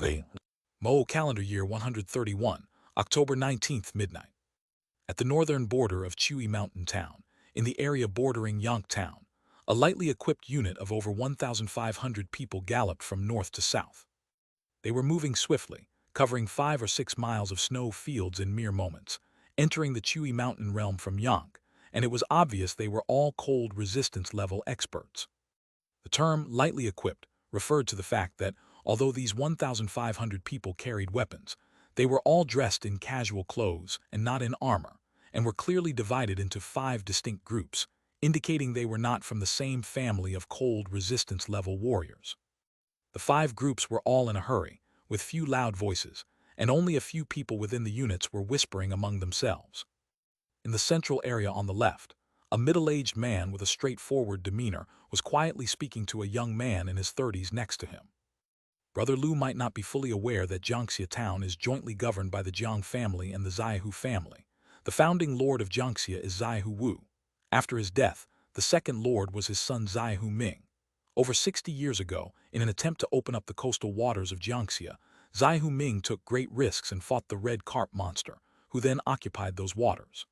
The Mo calendar year 131, October 19th, midnight. At the northern border of Chui Mountain Town, in the area bordering Yonk Town, a lightly equipped unit of over 1,500 people galloped from north to south. They were moving swiftly, covering 5 or 6 miles of snow fields in mere moments, entering the Chui Mountain realm from Yonk, and it was obvious they were all cold resistance level experts. The term lightly equipped referred to the fact that, although these 1,500 people carried weapons, they were all dressed in casual clothes and not in armor, and were clearly divided into 5 distinct groups, indicating they were not from the same family of cold resistance level warriors. The 5 groups were all in a hurry, with few loud voices, and only a few people within the units were whispering among themselves. In the central area on the left, a middle-aged man with a straightforward demeanor was quietly speaking to a young man in his 30s next to him. Brother Lu might not be fully aware that Jiangxia Town is jointly governed by the Jiang family and the Zaihu family. The founding lord of Jiangxia is Zaihu Wu. After his death, the second lord was his son Zaihu Ming. Over 60 years ago, in an attempt to open up the coastal waters of Jiangxia, Zaihu Ming took great risks and fought the red carp monster, who then occupied those waters.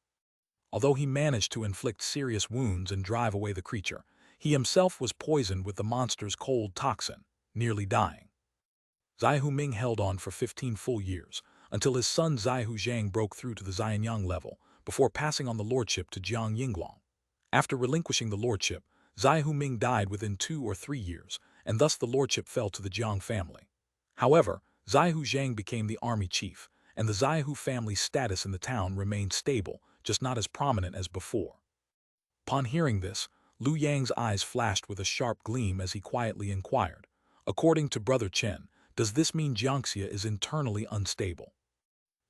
Although he managed to inflict serious wounds and drive away the creature, he himself was poisoned with the monster's cold toxin, nearly dying. Zaihu Ming held on for 15 full years, until his son Zaihu Zhang broke through to the Xianyang level, before passing on the lordship to Jiang Yinglong. After relinquishing the lordship, Zaihu Ming died within 2 or 3 years, and thus the lordship fell to the Jiang family. However, Zaihu Zhang became the army chief, and the Zaihu family's status in the town remained stable, just not as prominent as before. Upon hearing this, Lu Yang's eyes flashed with a sharp gleam as he quietly inquired, "According to Brother Chen, does this mean Jiangxia is internally unstable?"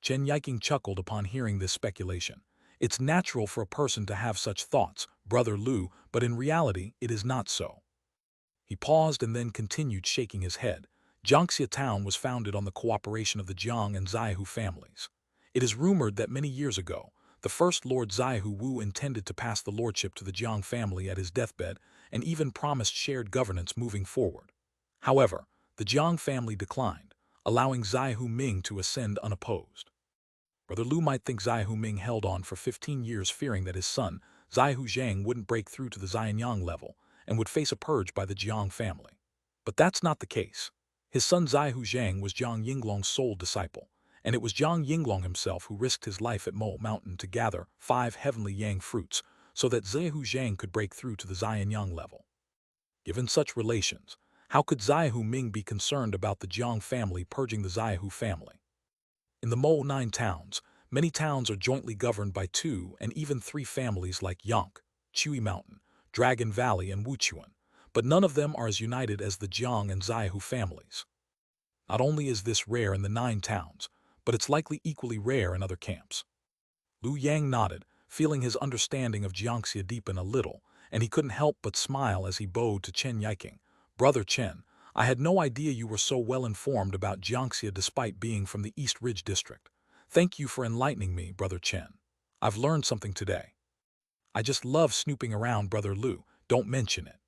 Chen Yiking chuckled upon hearing this speculation. "It's natural for a person to have such thoughts, Brother Lu, but in reality it is not so." He paused and then continued shaking his head. Jiangxia town was founded on the cooperation of the Jiang and Zaihu families. It is rumored that many years ago, the first Lord Zaihu Wu intended to pass the lordship to the Jiang family at his deathbed and even promised shared governance moving forward. However, the Jiang family declined, allowing Zaihu Ming to ascend unopposed. Brother Lu might think Zaihu Ming held on for 15 years fearing that his son, Zaihu Zhang, wouldn't break through to the Xianyang level and would face a purge by the Jiang family. But that's not the case. His son Zaihu Zhang was Jiang Yinglong's sole disciple, and it was Jiang Yinglong himself who risked his life at Mo Mountain to gather 5 heavenly yang fruits so that Zaihu Zhang could break through to the Xianyang level. Given such relations, how could Zaihu Ming be concerned about the Jiang family purging the Zaihu family? In the Mo 9 towns, many towns are jointly governed by 2 and even 3 families like Yonk, Chui Mountain, Dragon Valley, and Wuchuan, but none of them are as united as the Jiang and Zaihu families. Not only is this rare in the 9 towns, but it's likely equally rare in other camps. Lu Yang nodded, feeling his understanding of Jiangxia deepen a little, and he couldn't help but smile as he bowed to Chen Yiking. "Brother Chen, I had no idea you were so well informed about Jiangxia despite being from the East Ridge district. Thank you for enlightening me, Brother Chen. I've learned something today." "I just love snooping around, Brother Lu, don't mention it."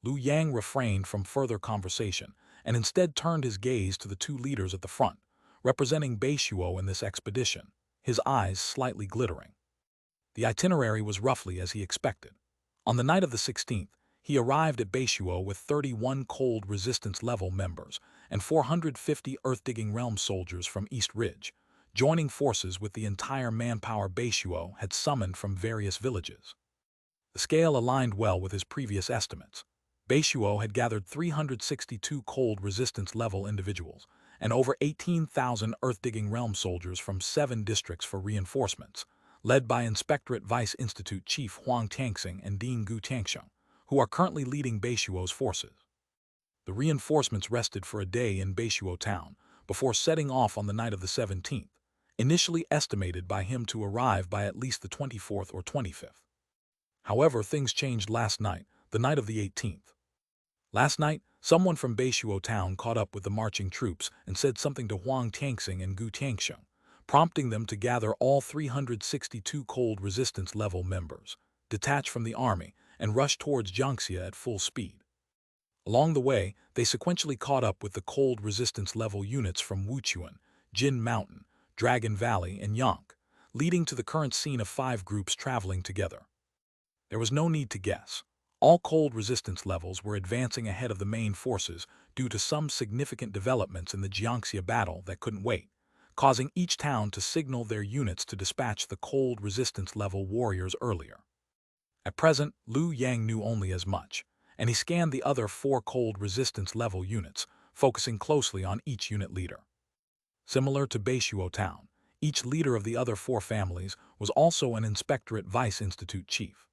Lu Yang refrained from further conversation and instead turned his gaze to the 2 leaders at the front, representing Beishuo in this expedition, his eyes slightly glittering. The itinerary was roughly as he expected. On the night of the 16th, he arrived at Beishuo with 31 cold resistance level members and 450 earth-digging realm soldiers from East Ridge, joining forces with the entire manpower Beishuo had summoned from various villages. The scale aligned well with his previous estimates. Beishuo had gathered 362 cold resistance level individuals and over 18,000 earth-digging realm soldiers from 7 districts for reinforcements, led by Inspectorate Vice Institute Chief Huang Tianxing and Dean Gu Tiangsheng, who are currently leading Beishuo's forces. The reinforcements rested for a day in Beishuo town before setting off on the night of the 17th, initially estimated by him to arrive by at least the 24th or 25th. However, things changed last night, the night of the 18th. Last night, someone from Beishuo town caught up with the marching troops and said something to Huang Tianxing and Gu Tiangsheng, prompting them to gather all 362 cold resistance level members, detach from the army, and rush towards Jiangxia at full speed. Along the way, they sequentially caught up with the cold resistance level units from Wuchuan, Jin Mountain, Dragon Valley, and Yonk, leading to the current scene of 5 groups traveling together. There was no need to guess. All cold resistance levels were advancing ahead of the main forces due to some significant developments in the Jiangxia battle that couldn't wait, causing each town to signal their units to dispatch the cold resistance level warriors earlier. At present, Liu Yang knew only as much, and he scanned the other 4 cold resistance level units, focusing closely on each unit leader. Similar to Beishuo Town, each leader of the other 4 families was also an Inspectorate Vice Institute chief.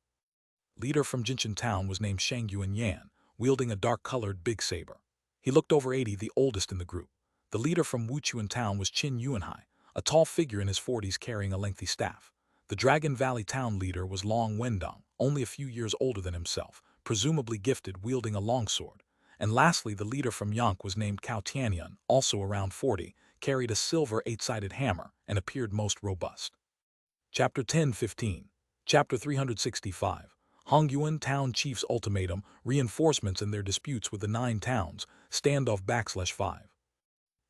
Leader from Jinshan Town was named Shang Yuan Yan, wielding a dark-colored big saber. He looked over 80, the oldest in the group. The leader from Wuchuan Town was Qin Yuanhai, a tall figure in his 40s carrying a lengthy staff. The Dragon Valley Town leader was Long Wendong, only a few years older than himself, presumably gifted, wielding a longsword. And lastly, the leader from Yonk was named Cao Tianyun, also around 40, carried a silver 8-sided hammer, and appeared most robust. Chapter 10-15. Chapter 365. Hongyuan Town Chief's Ultimatum, Reinforcements in their disputes with the 9 towns, Standoff /5.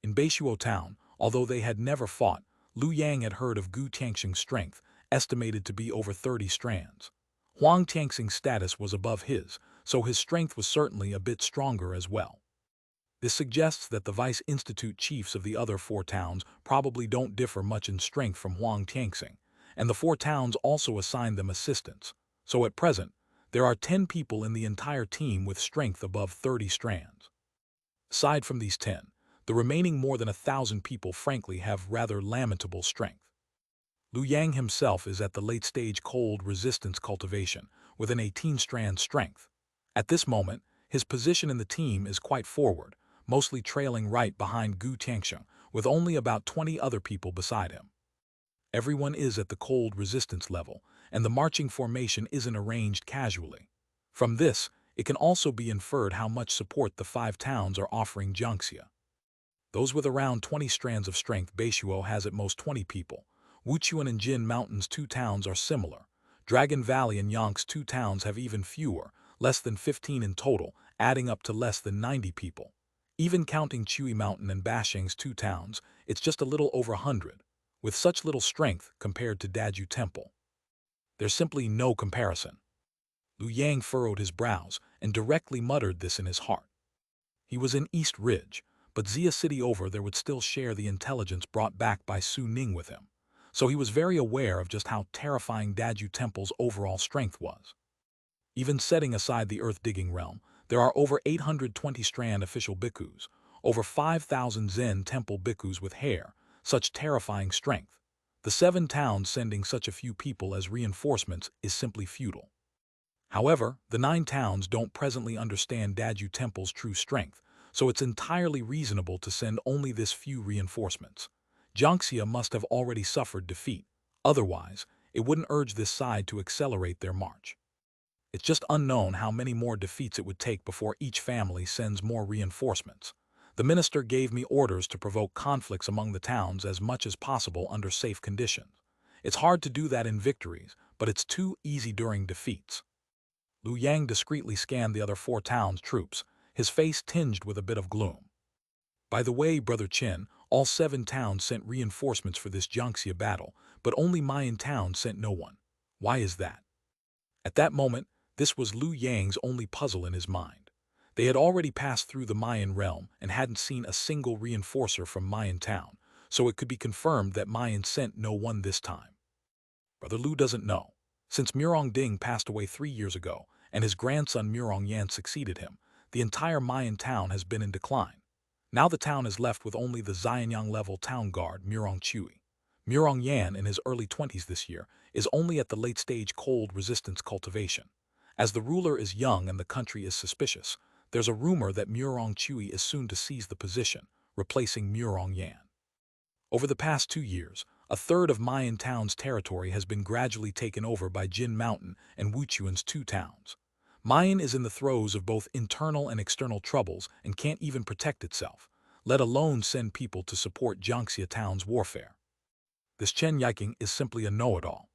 In Beishuo Town, although they had never fought, Liu Yang had heard of Gu Tianxing's strength, estimated to be over 30 strands. Huang Tianxing's status was above his, so his strength was certainly a bit stronger as well. This suggests that the Vice Institute chiefs of the other 4 towns probably don't differ much in strength from Huang Tianxing, and the 4 towns also assign them assistants. So at present, there are 10 people in the entire team with strength above 30 strands. Aside from these 10, the remaining more than 1,000 people frankly have rather lamentable strength. Liu Yang himself is at the late-stage cold resistance cultivation, with an 18-strand strength. At this moment, his position in the team is quite forward, mostly trailing right behind Gu Tianxing, with only about 20 other people beside him. Everyone is at the cold resistance level, and the marching formation isn't arranged casually. From this, it can also be inferred how much support the 5 towns are offering Jiangxia. Those with around 20 strands of strength, Beishuo has at most 20 people. Wuchuan and Jin Mountain's 2 towns are similar. Dragon Valley and Yonk's 2 towns have even fewer, less than 15 in total, adding up to less than 90 people. Even counting Chui Mountain and Bashing's 2 towns, it's just a little over 100. With such little strength compared to Daju Temple, there's simply no comparison. Liu Yang furrowed his brows and directly muttered this in his heart. He was in East Ridge, but Xia City over there would still share the intelligence brought back by Su Ning with him, so he was very aware of just how terrifying Daju Temple's overall strength was. Even setting aside the earth-digging realm, there are over 820-strand official bhikkhus, over 5,000 Zen temple bhikkhus with hair, such terrifying strength. The 7 towns sending such a few people as reinforcements is simply futile. However, the 9 towns don't presently understand Daju Temple's true strength, so it's entirely reasonable to send only this few reinforcements. Jiangxia must have already suffered defeat, otherwise, it wouldn't urge this side to accelerate their march. It's just unknown how many more defeats it would take before each family sends more reinforcements. The minister gave me orders to provoke conflicts among the towns as much as possible under safe conditions. It's hard to do that in victories, but it's too easy during defeats. Liu Yang discreetly scanned the other 4 towns' troops, his face tinged with a bit of gloom. By the way, Brother Qin, all 7 towns sent reinforcements for this Jiangxia battle, but only Mayan Town sent no one. Why is that? At that moment, this was Liu Yang's only puzzle in his mind. They had already passed through the Mayan realm and hadn't seen a single reinforcer from Mayan Town, so it could be confirmed that Mayan sent no one this time. Brother Liu doesn't know. Since Murong Ding passed away 3 years ago, and his grandson Murong Yan succeeded him, the entire Mayan town has been in decline. Now the town is left with only the Xianyang-level town guard Murong Chui. Murong Yan, in his early 20s this year, is only at the late-stage cold resistance cultivation. As the ruler is young and the country is suspicious, there's a rumor that Murong Chui is soon to seize the position, replacing Murong Yan. Over the past 2 years, a third of Mayan Town's territory has been gradually taken over by Jin Mountain and Wuchuan's 2 towns. Mayan is in the throes of both internal and external troubles and can't even protect itself, let alone send people to support Jiangxia Town's warfare. This Chen Yiking is simply a know-it-all.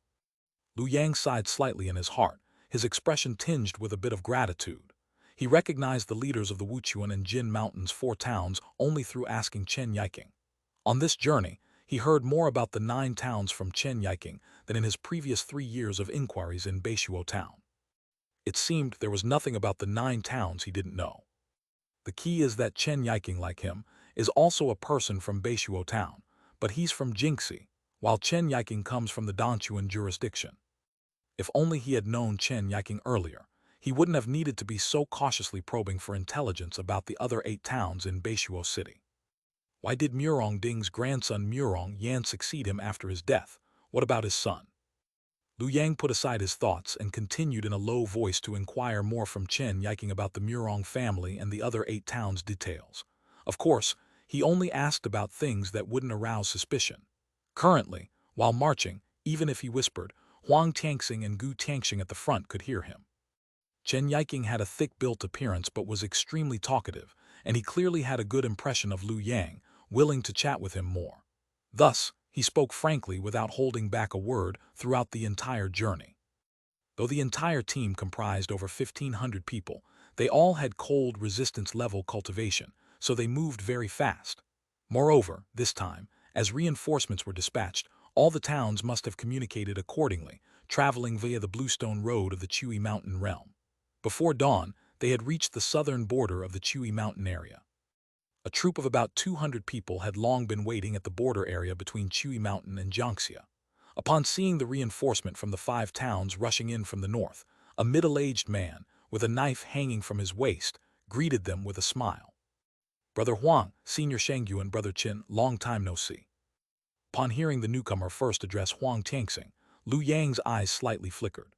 Liu Yang sighed slightly in his heart, his expression tinged with a bit of gratitude. He recognized the leaders of the Wuchuan and Jin Mountains 4 towns only through asking Chen Yiking. On this journey, he heard more about the 9 towns from Chen Yiking than in his previous 3 years of inquiries in Beishuo town. It seemed there was nothing about the 9 towns he didn't know. The key is that Chen Yiking, like him, is also a person from Beishuo town, but he's from Jingxi, while Chen Yiking comes from the Danchuan jurisdiction. If only he had known Chen Yiking earlier, he wouldn't have needed to be so cautiously probing for intelligence about the other 8 towns in Beishuo City. Why did Murong Ding's grandson Murong Yan succeed him after his death? What about his son? Lu Yang put aside his thoughts and continued in a low voice to inquire more from Chen Yiking about the Murong family and the other 8 towns' details. Of course, he only asked about things that wouldn't arouse suspicion. Currently, while marching, even if he whispered, Huang Tianxing and Gu Tianxing at the front could hear him. Chen Yiking had a thick-built appearance but was extremely talkative, and he clearly had a good impression of Lu Yang, willing to chat with him more. Thus, he spoke frankly without holding back a word throughout the entire journey. Though the entire team comprised over 1,500 people, they all had cold resistance level cultivation, so they moved very fast. Moreover, this time, as reinforcements were dispatched, all the towns must have communicated accordingly, traveling via the Bluestone Road of the Chewy Mountain realm. Before dawn, they had reached the southern border of the Chewy Mountain area. A troop of about 200 people had long been waiting at the border area between Chewy Mountain and Jiangxia. Upon seeing the reinforcement from the 5 towns rushing in from the north, a middle-aged man, with a knife hanging from his waist, greeted them with a smile. "Brother Huang, Senior Shangyu and Brother Qin, long time no see." Upon hearing the newcomer first address Huang Tianxing, Lu Yang's eyes slightly flickered.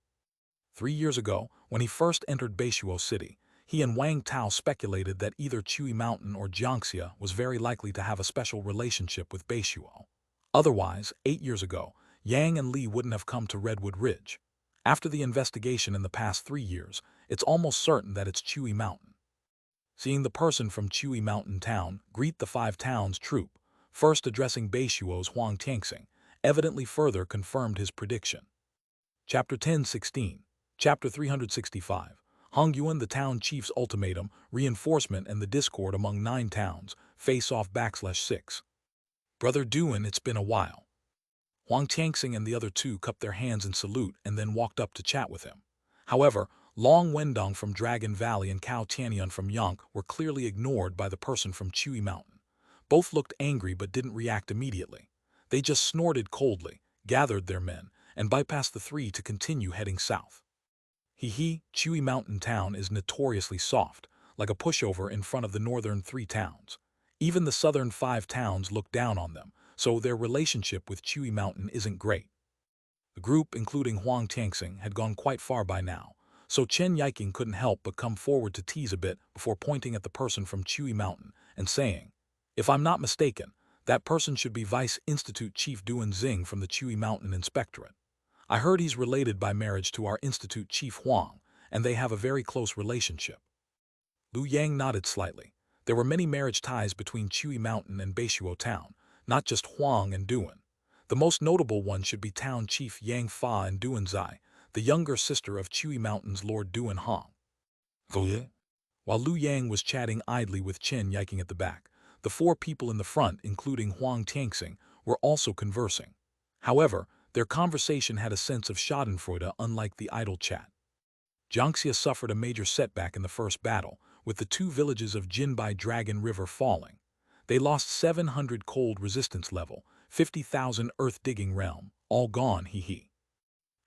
3 years ago, when he first entered Beishuo City, he and Wang Tao speculated that either Chewy Mountain or Jiangxia was very likely to have a special relationship with Beishuo. Otherwise, 8 years ago, Yang and Li wouldn't have come to Redwood Ridge. After the investigation in the past 3 years, it's almost certain that it's Chewy Mountain. Seeing the person from Chewy Mountain Town greet the 5 towns troop, first addressing Beishuo's Huang Tianxing, evidently further confirmed his prediction. Chapter 10:16, Chapter 365, Hong Yuan the town chief's ultimatum, reinforcement and the discord among 9 towns, face-off /6. Brother Duan, it's been a while. Huang Tianxing and the other 2 cupped their hands in salute and then walked up to chat with him. However, Long Wendong from Dragon Valley and Cao Tianyun from Yonk were clearly ignored by the person from Chewy Mountain. Both looked angry but didn't react immediately. They just snorted coldly, gathered their men, and bypassed the 3 to continue heading south. Chewy Mountain Town is notoriously soft, like a pushover in front of the northern 3 towns. Even the southern 5 towns look down on them, so their relationship with Chewy Mountain isn't great. The group, including Huang Tianxing, had gone quite far by now, so Chen Yiking couldn't help but come forward to tease a bit before pointing at the person from Chewy Mountain and saying, "If I'm not mistaken, that person should be Vice Institute Chief Duan Xing from the Chewy Mountain Inspectorate. I heard he's related by marriage to our Institute Chief Huang, and they have a very close relationship." Lu Yang nodded slightly. There were many marriage ties between Chewy Mountain and Beishuo Town, not just Huang and Duan. The most notable one should be Town Chief Yang Fa and Duan Zai, the younger sister of Chewy Mountain's Lord Duan Hong. While Lu Yang was chatting idly with Chen Yiking at the back, the 4 people in the front, including Huang Tianxing, were also conversing. However, their conversation had a sense of schadenfreude unlike the idle chat. Jiangxia suffered a major setback in the first battle, with the 2 villages of Jinbai Dragon River falling. They lost 700 cold resistance level, 50,000 earth-digging realm, all gone,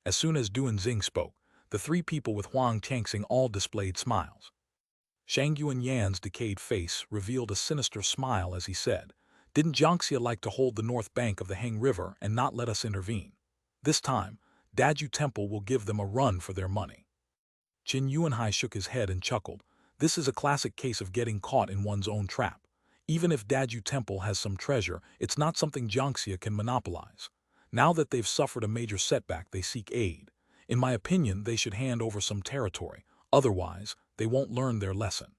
As soon as Duan Xing spoke, the 3 people with Huang Tianxing all displayed smiles. Shangyuan Yan's decayed face revealed a sinister smile as he said, "Didn't Jiangxia like to hold the north bank of the Heng River and not let us intervene? This time, Daju Temple will give them a run for their money." Qin Yuanhai shook his head and chuckled. "This is a classic case of getting caught in one's own trap. Even if Daju Temple has some treasure, it's not something Jiangxia can monopolize. Now that they've suffered a major setback, they seek aid. In my opinion, they should hand over some territory. Otherwise, they won't learn their lesson."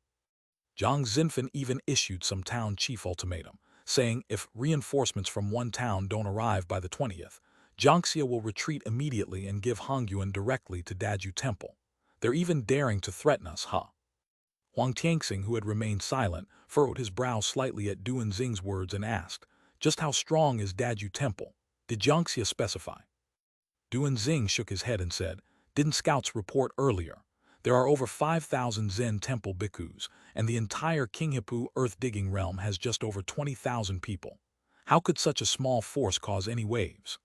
Zhang Xinfen even issued some town chief ultimatum, saying if reinforcements from one town don't arrive by the 20th, Jiangxia will retreat immediately and give Hongyuan directly to Daju Temple. They're even daring to threaten us, Huang Tianxing, who had remained silent, furrowed his brow slightly at Duan Xing's words and asked, "Just how strong is Daju Temple? Did Jiangxia specify?" Duan Xing shook his head and said, "Didn't scouts report earlier? There are over 5,000 Zen temple bhikkhus, and the entire Qinghipu earth-digging realm has just over 20,000 people. How could such a small force cause any waves?"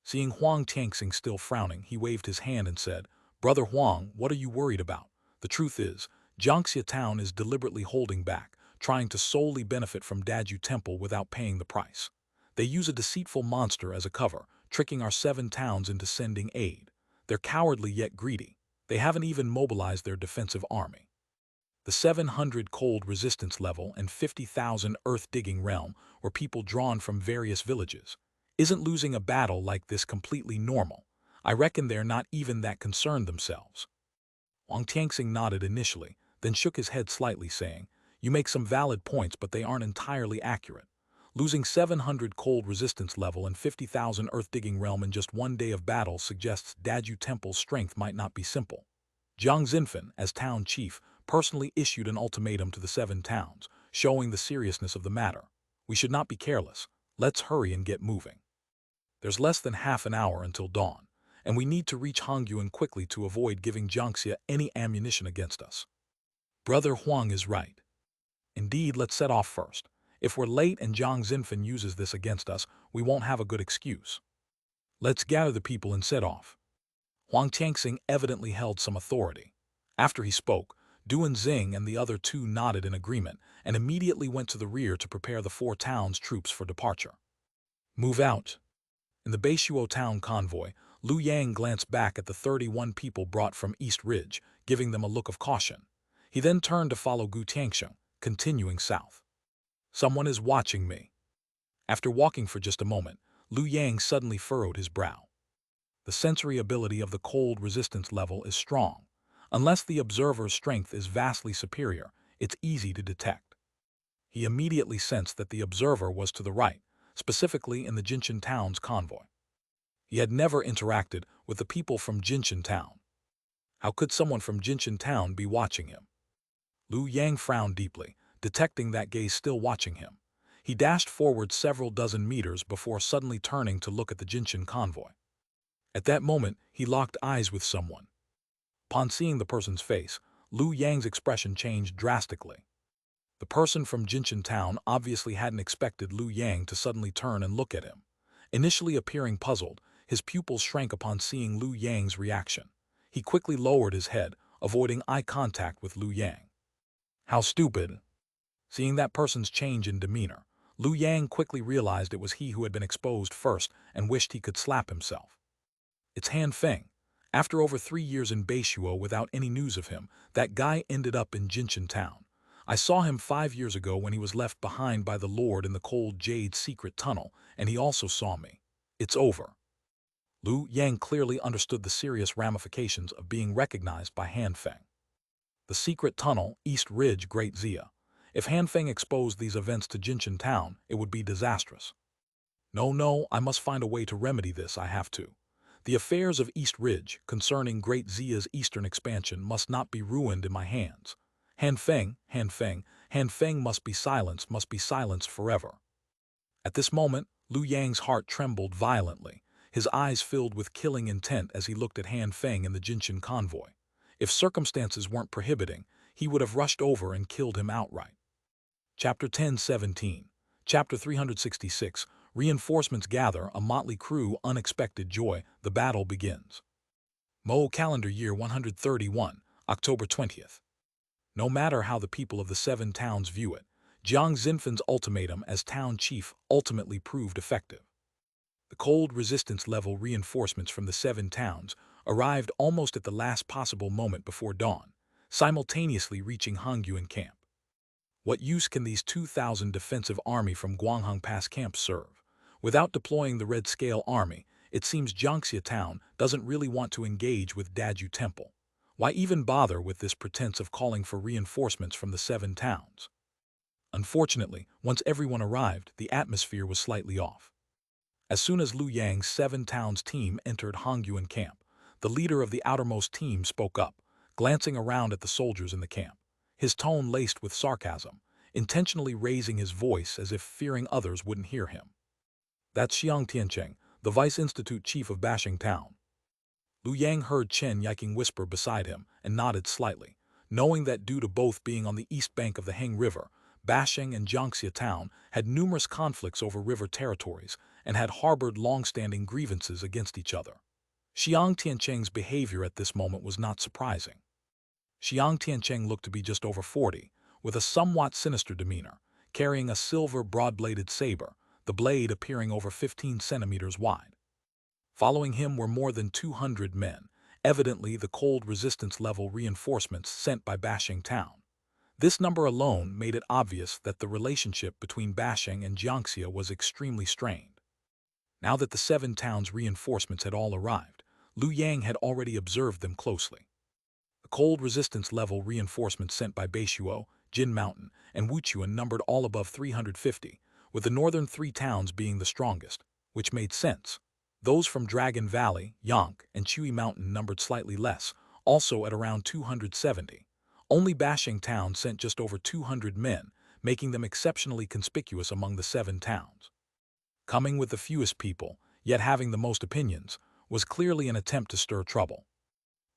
Seeing Huang Tianxing still frowning, he waved his hand and said, "Brother Huang, what are you worried about? The truth is, Jiangxia town is deliberately holding back, trying to solely benefit from Daju Temple without paying the price. They use a deceitful monster as a cover, tricking our 7 towns into sending aid. They're cowardly yet greedy. They haven't even mobilized their defensive army. The 700 cold resistance level and 50,000 earth-digging realm, or people drawn from various villages. Isn't losing a battle like this completely normal? I reckon they're not even that concerned themselves." Wang Tianxing nodded initially, then shook his head slightly, saying, "You make some valid points, but they aren't entirely accurate. Losing 700 cold resistance level and 50,000 earth-digging realm in just one day of battle suggests Daju Temple's strength might not be simple. Jiang Xinfen, as town chief, personally issued an ultimatum to the 7 towns, showing the seriousness of the matter. We should not be careless. Let's hurry and get moving. There's less than half an hour until dawn, and we need to reach Hongyuan quickly to avoid giving Jiangxia any ammunition against us." Brother Huang is right. Indeed, let's set off first. If we're late and Jiang Xinfen uses this against us, we won't have a good excuse. Let's gather the people and set off. Huang Tianxing evidently held some authority. After he spoke, Duan Xing and the other 2 nodded in agreement and immediately went to the rear to prepare the 4 towns' troops for departure. "Move out." In the Beishuo town convoy, Lu Yang glanced back at the 31 people brought from East Ridge, giving them a look of caution. He then turned to follow Gu Tianxiang, continuing south. "Someone is watching me." After walking for just a moment, Lu Yang suddenly furrowed his brow. The sensory ability of the cold resistance level is strong. Unless the observer's strength is vastly superior, it's easy to detect. He immediately sensed that the observer was to the right, specifically in the Jinshan town's convoy. He had never interacted with the people from Jinshan town. How could someone from Jinshan town be watching him? Lu Yang frowned deeply, detecting that gaze still watching him. He dashed forward several dozen meters before suddenly turning to look at the Jinshan convoy. At that moment, he locked eyes with someone. Upon seeing the person's face, Lu Yang's expression changed drastically. The person from Jinshan town obviously hadn't expected Lu Yang to suddenly turn and look at him. Initially appearing puzzled, his pupils shrank upon seeing Lu Yang's reaction. He quickly lowered his head, avoiding eye contact with Lu Yang. "How stupid." Seeing that person's change in demeanor, Lu Yang quickly realized it was he who had been exposed first and wished he could slap himself. "It's Han Feng. After over 3 years in Beishuo without any news of him, that guy ended up in Jinshan town. I saw him 5 years ago when he was left behind by the Lord in the cold Jade secret tunnel, and he also saw me. It's over." Lu Yang clearly understood the serious ramifications of being recognized by Han Feng. The secret tunnel, East Ridge, Great Xia. If Han Feng exposed these events to Jinshan town, it would be disastrous. No, I must find a way to remedy this, I have to. The affairs of East Ridge, concerning Great Xia's eastern expansion, must not be ruined in my hands. Han Feng must be silenced forever. At this moment, Lu Yang's heart trembled violently. His eyes filled with killing intent as he looked at Han Feng and the Jinshan convoy. If circumstances weren't prohibiting, he would have rushed over and killed him outright. Chapter 10:17. Chapter 366. Reinforcements gather, a motley crew, unexpected joy, the battle begins. Mo calendar year 131, October 20th. No matter how the people of the 7 towns view it, Jiang Xinfen's ultimatum as town chief ultimately proved effective. The cold resistance level reinforcements from the 7 towns arrived almost at the last possible moment before dawn, simultaneously reaching Hongyuan camp. What use can these 2,000 defensive army from Guanghang Pass camp serve? Without deploying the Red Scale Army, it seems Jiangxia town doesn't really want to engage with Daju Temple. Why even bother with this pretense of calling for reinforcements from the 7 towns? Unfortunately, once everyone arrived, the atmosphere was slightly off. As soon as Lu Yang's 7 towns team entered Hongyuan camp, the leader of the outermost team spoke up, glancing around at the soldiers in the camp. his tone laced with sarcasm, intentionally raising his voice as if fearing others wouldn't hear him. "That's Xiang Tiancheng, the Vice Institute Chief of Bashing Town." Lu Yang heard Chen Yiking whisper beside him and nodded slightly, knowing that due to both being on the east bank of the Heng River, Bashing and Jiangxia Town had numerous conflicts over river territories and had harbored long-standing grievances against each other. Xiang Tiancheng's behavior at this moment was not surprising. Xiang Tiancheng looked to be just over 40, with a somewhat sinister demeanor, carrying a silver broad-bladed saber, the blade appearing over 15 centimeters wide. Following him were more than 200 men, evidently the cold resistance level reinforcements sent by Bashing Town. This number alone made it obvious that the relationship between Bashing and Jiangxia was extremely strained. Now that the 7 towns' reinforcements had all arrived, Lu Yang had already observed them closely. The cold resistance level reinforcements sent by Beishuo, Jin Mountain, and Wuchuan numbered all above 350, with the northern 3 towns being the strongest, which made sense. Those from Dragon Valley, Yonk, and Chui Mountain numbered slightly less, also at around 270. Only Bashing Town sent just over 200 men, making them exceptionally conspicuous among the 7 towns. Coming with the fewest people, yet having the most opinions, was clearly an attempt to stir trouble.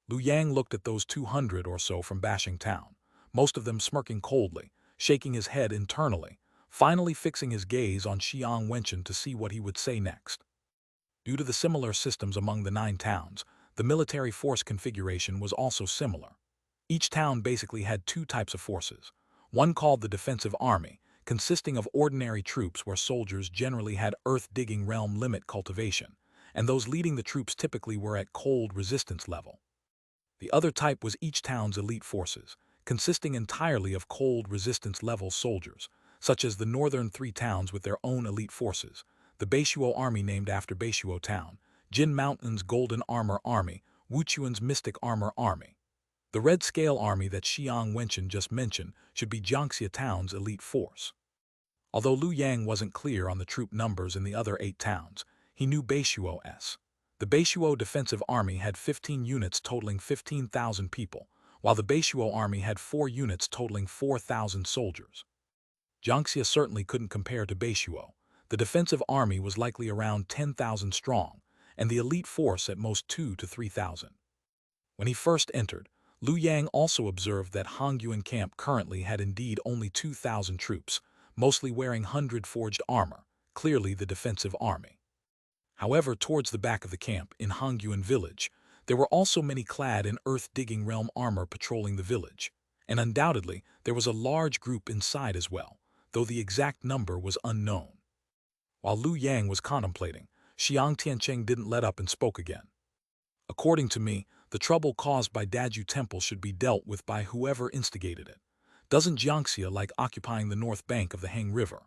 Lu Yang looked at those 200 or so from Bashing Town, most of them smirking coldly, shaking his head internally, finally fixing his gaze on Xiang Wenchen to see what he would say next. Due to the similar systems among the 9 towns, the military force configuration was also similar. Each town basically had 2 types of forces, one called the defensive army, consisting of ordinary troops where soldiers generally had earth-digging realm limit cultivation, and those leading the troops typically were at cold resistance level. The other type was each town's elite forces, consisting entirely of cold resistance level soldiers, such as the northern 3 towns with their own elite forces, the Beishuo Army named after Beishuo Town, Jin Mountain's Golden Armor Army, Wuchuan's Mystic Armor Army. The Red Scale Army that Xiang Wenchen just mentioned should be Jiangxia Town's elite force. Although Lu Yang wasn't clear on the troop numbers in the other 8 towns, he knew Beishuo's. The Beishuo Defensive Army had 15 units totaling 15,000 people, while the Beishuo Army had 4 units totaling 4,000 soldiers. Jiangxia certainly couldn't compare to Beishuo. The defensive army was likely around 10,000 strong, and the elite force at most 2,000 to 3,000. When he first entered, Lu Yang also observed that Hongyuan camp currently had indeed only 2,000 troops, mostly wearing 100-forged armor, clearly the defensive army. However, towards the back of the camp, in Hongyuan village, there were also many clad in earth-digging realm armor patrolling the village, and undoubtedly there was a large group inside as well, though the exact number was unknown. While Lu Yang was contemplating, Xiang Tiancheng didn't let up and spoke again. "According to me, the trouble caused by Daju Temple should be dealt with by whoever instigated it. Doesn't Jiangxia like occupying the north bank of the Heng River?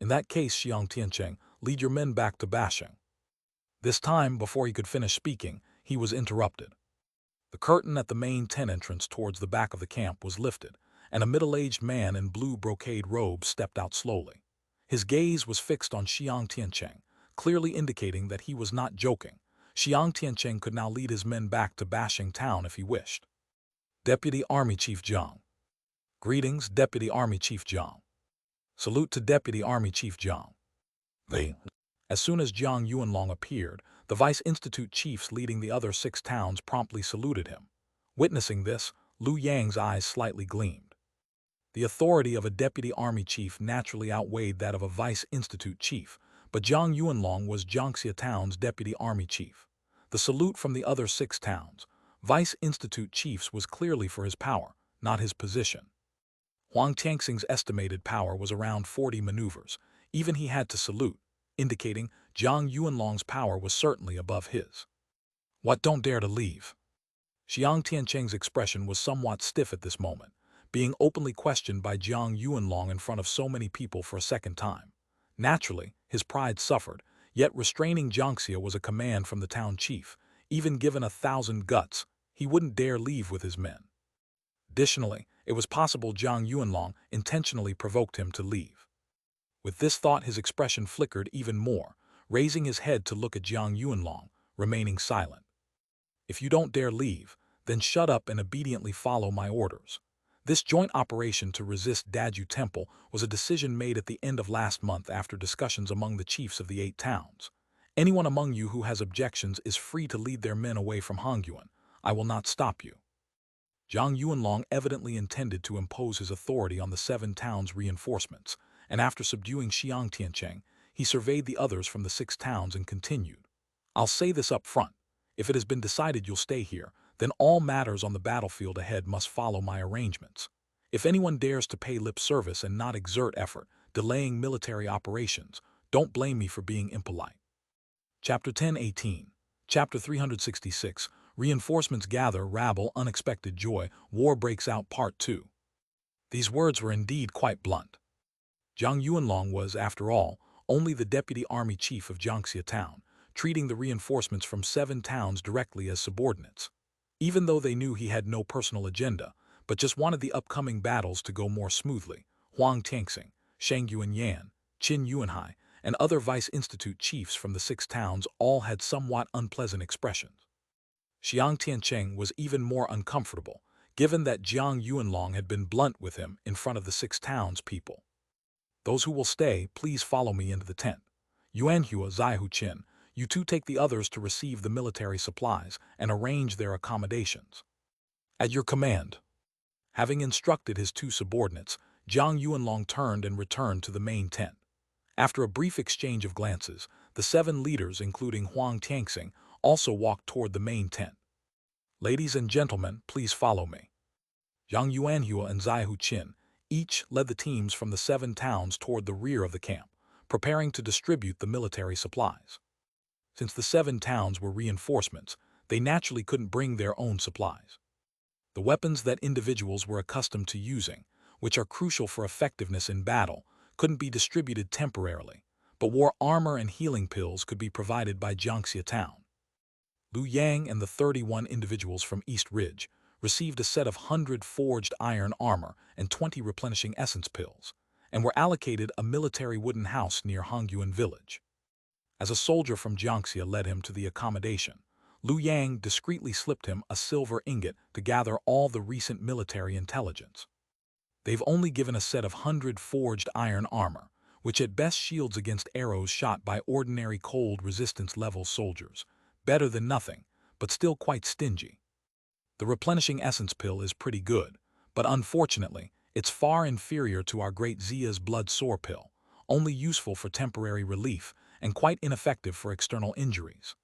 In that case, Xiang Tiancheng, lead your men back to Bashing." This time, before he could finish speaking, he was interrupted. The curtain at the main tent entrance towards the back of the camp was lifted, and a middle-aged man in blue brocade robes stepped out slowly. His gaze was fixed on Xiang Tiancheng, clearly indicating that he was not joking. Xiang Tiancheng could now lead his men back to Bashing Town if he wished. "Deputy Army Chief Zhang." "Greetings, Deputy Army Chief Zhang." "Salute to Deputy Army Chief Zhang." As soon as Jiang Yuanlong appeared, the Vice Institute chiefs leading the other 6 towns promptly saluted him. Witnessing this, Lu Yang's eyes slightly gleamed. The authority of a deputy army chief naturally outweighed that of a Vice Institute chief, but Jiang Yuanlong was Jiangxia Town's deputy army chief. The salute from the other 6 towns, Vice Institute chiefs, was clearly for his power, not his position. Huang Tianxing's estimated power was around 40 maneuvers. Even he had to salute, indicating Jiang Yuanlong's power was certainly above his. "What, don't dare to leave?" Xiang Tiancheng's expression was somewhat stiff at this moment, being openly questioned by Jiang Yuanlong in front of so many people for a second time. Naturally, his pride suffered, yet restraining Jiangxia was a command from the town chief. Even given 1,000 guts, he wouldn't dare leave with his men. Additionally, it was possible Jiang Yuanlong intentionally provoked him to leave. With this thought, his expression flickered even more, raising his head to look at Jiang Yuanlong, remaining silent. "If you don't dare leave, then shut up and obediently follow my orders." This joint operation to resist Daju Temple was a decision made at the end of last month after discussions among the chiefs of the 8 towns. Anyone among you who has objections is free to lead their men away from Hongyuan. I will not stop you. Zhang Yuanlong evidently intended to impose his authority on the 7 towns' reinforcements, and after subduing Xiang Tiancheng, he surveyed the others from the 6 towns and continued. I'll say this up front. If it has been decided you'll stay here, then all matters on the battlefield ahead must follow my arrangements. If anyone dares to pay lip service and not exert effort, delaying military operations, don't blame me for being impolite. Chapter 10:18. Chapter 366. Reinforcements gather, rabble, unexpected joy, war breaks out Part 2. These words were indeed quite blunt. Zhang Yuanlong was, after all, only the deputy army chief of Jiangxia town, treating the reinforcements from 7 towns directly as subordinates. Even though they knew he had no personal agenda, but just wanted the upcoming battles to go more smoothly, Huang Tianxing, Sheng Yuanyan, Qin Yuanhai, and other Vice Institute chiefs from the 6 towns all had somewhat unpleasant expressions. Xiang Tiancheng was even more uncomfortable, given that Zhang Yuanlong had been blunt with him in front of the 6 towns people. Those who will stay, please follow me into the tent. Yuanhua, Zaihu Qin, you two take the others to receive the military supplies and arrange their accommodations. At your command. Having instructed his 2 subordinates, Zhang Yuanlong turned and returned to the main tent. After a brief exchange of glances, the 7 leaders, including Huang Tianxing, also walked toward the main tent. Ladies and gentlemen, please follow me. Zhang Yuanhua and Zaihu Qin each led the teams from the 7 towns toward the rear of the camp, preparing to distribute the military supplies. Since the 7 towns were reinforcements, they naturally couldn't bring their own supplies. The weapons that individuals were accustomed to using, which are crucial for effectiveness in battle, couldn't be distributed temporarily, but war armor and healing pills could be provided by Jiangxia town. Lu Yang and the 31 individuals from East Ridge received a set of 100 forged iron armor and 20 replenishing essence pills, and were allocated a military wooden house near Hongyuan village. As a soldier from Jiangxia led him to the accommodation, Lu Yang discreetly slipped him a silver ingot to gather all the recent military intelligence. They've only given a set of 100 forged iron armor, which at best shields against arrows shot by ordinary cold resistance level soldiers. Better than nothing, but still quite stingy. The replenishing essence pill is pretty good, but unfortunately, it's far inferior to our great Xia's blood sore pill, only useful for temporary relief and quite ineffective for external injuries.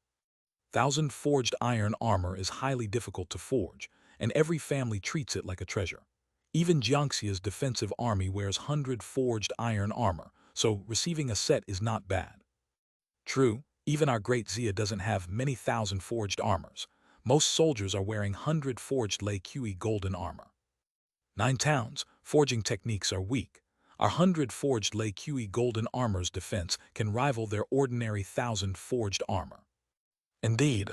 1,000 forged iron armor is highly difficult to forge, and every family treats it like a treasure. Even Jiangxia's defensive army wears 100 forged iron armor, so receiving a set is not bad. True, even our great Xia doesn't have many thousand forged armors. Most soldiers are wearing 100 forged Lei Qi golden armor. 9 towns, forging techniques are weak. Our 100 forged Lei Qi golden armor's defense can rival their ordinary 1,000 forged armor. Indeed.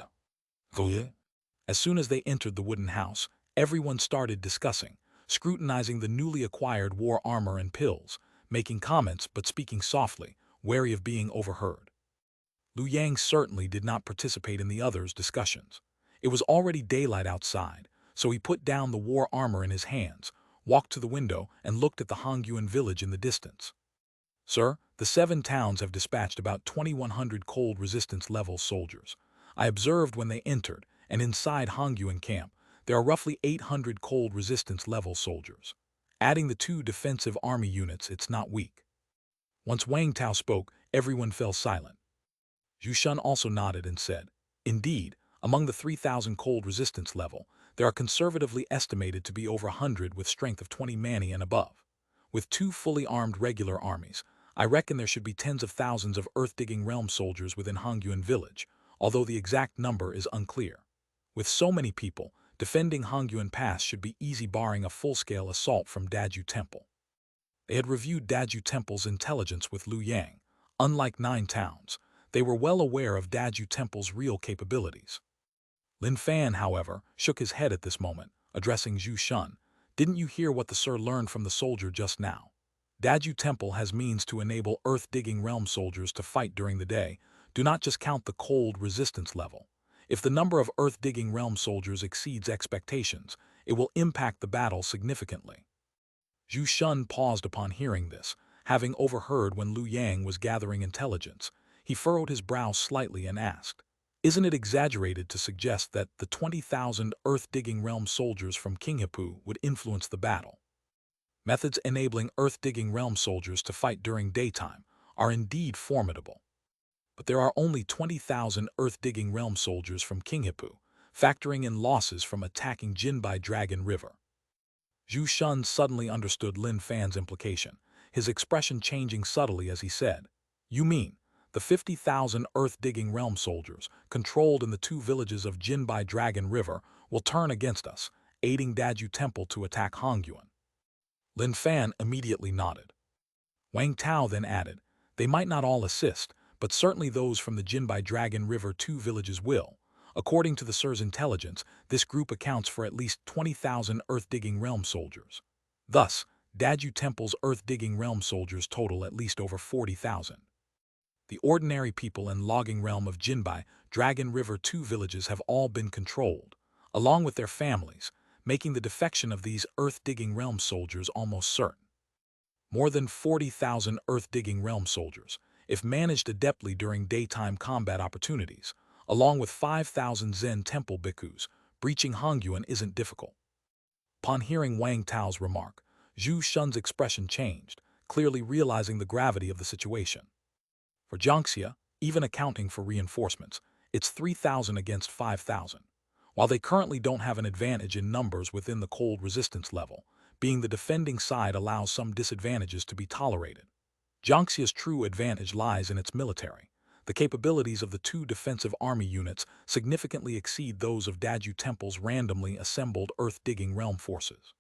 As soon as they entered the wooden house, everyone started discussing, scrutinizing the newly acquired war armor and pills, making comments but speaking softly, wary of being overheard. Lu Yang certainly did not participate in the others' discussions. It was already daylight outside, so he put down the war armor in his hands, walked to the window, and looked at the Hongyuan village in the distance. Sir, the 7 towns have dispatched about 2,100 cold resistance level soldiers. I observed when they entered, and inside Hongyuan camp, there are roughly 800 cold resistance level soldiers. Adding the 2 defensive army units, it's not weak. Once Wang Tao spoke, everyone fell silent. Zhu Shun also nodded and said, Indeed, among the 3,000 cold resistance level, there are conservatively estimated to be over 100 with strength of 20 mani and above. With 2 fully armed regular armies, I reckon there should be tens of thousands of earth-digging realm soldiers within Hongyuan village, although the exact number is unclear. With so many people, defending Hongyuan Pass should be easy barring a full-scale assault from Daju Temple. They had reviewed Daju Temple's intelligence with Lu Yang. Unlike 9 towns, they were well aware of Daju Temple's real capabilities. Lin Fan, however, shook his head at this moment, addressing Zhu Shun. Didn't you hear what the sir learned from the soldier just now? Daju Temple has means to enable earth-digging realm soldiers to fight during the day. Do not just count the cold resistance level. If the number of earth-digging realm soldiers exceeds expectations, it will impact the battle significantly. Zhu Shun paused upon hearing this, having overheard when Liu Yang was gathering intelligence. He furrowed his brow slightly and asked, "Isn't it exaggerated to suggest that the 20,000 Earth-digging realm soldiers from Qinghepu would influence the battle? Methods enabling Earth-digging realm soldiers to fight during daytime are indeed formidable. But there are only 20,000 Earth-digging realm soldiers from Qinghepu, factoring in losses from attacking Jinbai Dragon River." Zhu Shun suddenly understood Lin Fan's implication, his expression changing subtly as he said, "You mean, the 50,000 Earth-digging realm soldiers, controlled in the two villages of Jinbai Dragon River, will turn against us, aiding Daju Temple to attack Hongyuan?" Lin Fan immediately nodded. Wang Tao then added, "They might not all assist, but certainly those from the Jinbai Dragon River two villages will. According to the Sir's intelligence, this group accounts for at least 20,000 Earth-digging realm soldiers. Thus, Daju Temple's Earth-digging realm soldiers total at least over 40,000. The ordinary people and logging realm of Jinbai Dragon River two villages have all been controlled, along with their families, making the defection of these Earth-digging realm soldiers almost certain. More than 40,000 Earth-digging realm soldiers, if managed adeptly during daytime combat opportunities, along with 5,000 Zen Temple bhikkhus, breaching Hongyuan isn't difficult." Upon hearing Wang Tao's remark, Zhu Shun's expression changed, clearly realizing the gravity of the situation. For Jiangxia, even accounting for reinforcements, it's 3,000 against 5,000. While they currently don't have an advantage in numbers within the cold resistance level, being the defending side allows some disadvantages to be tolerated. Jiangxia's true advantage lies in its military. The capabilities of the two defensive army units significantly exceed those of Daju Temple's randomly assembled earth-digging realm forces.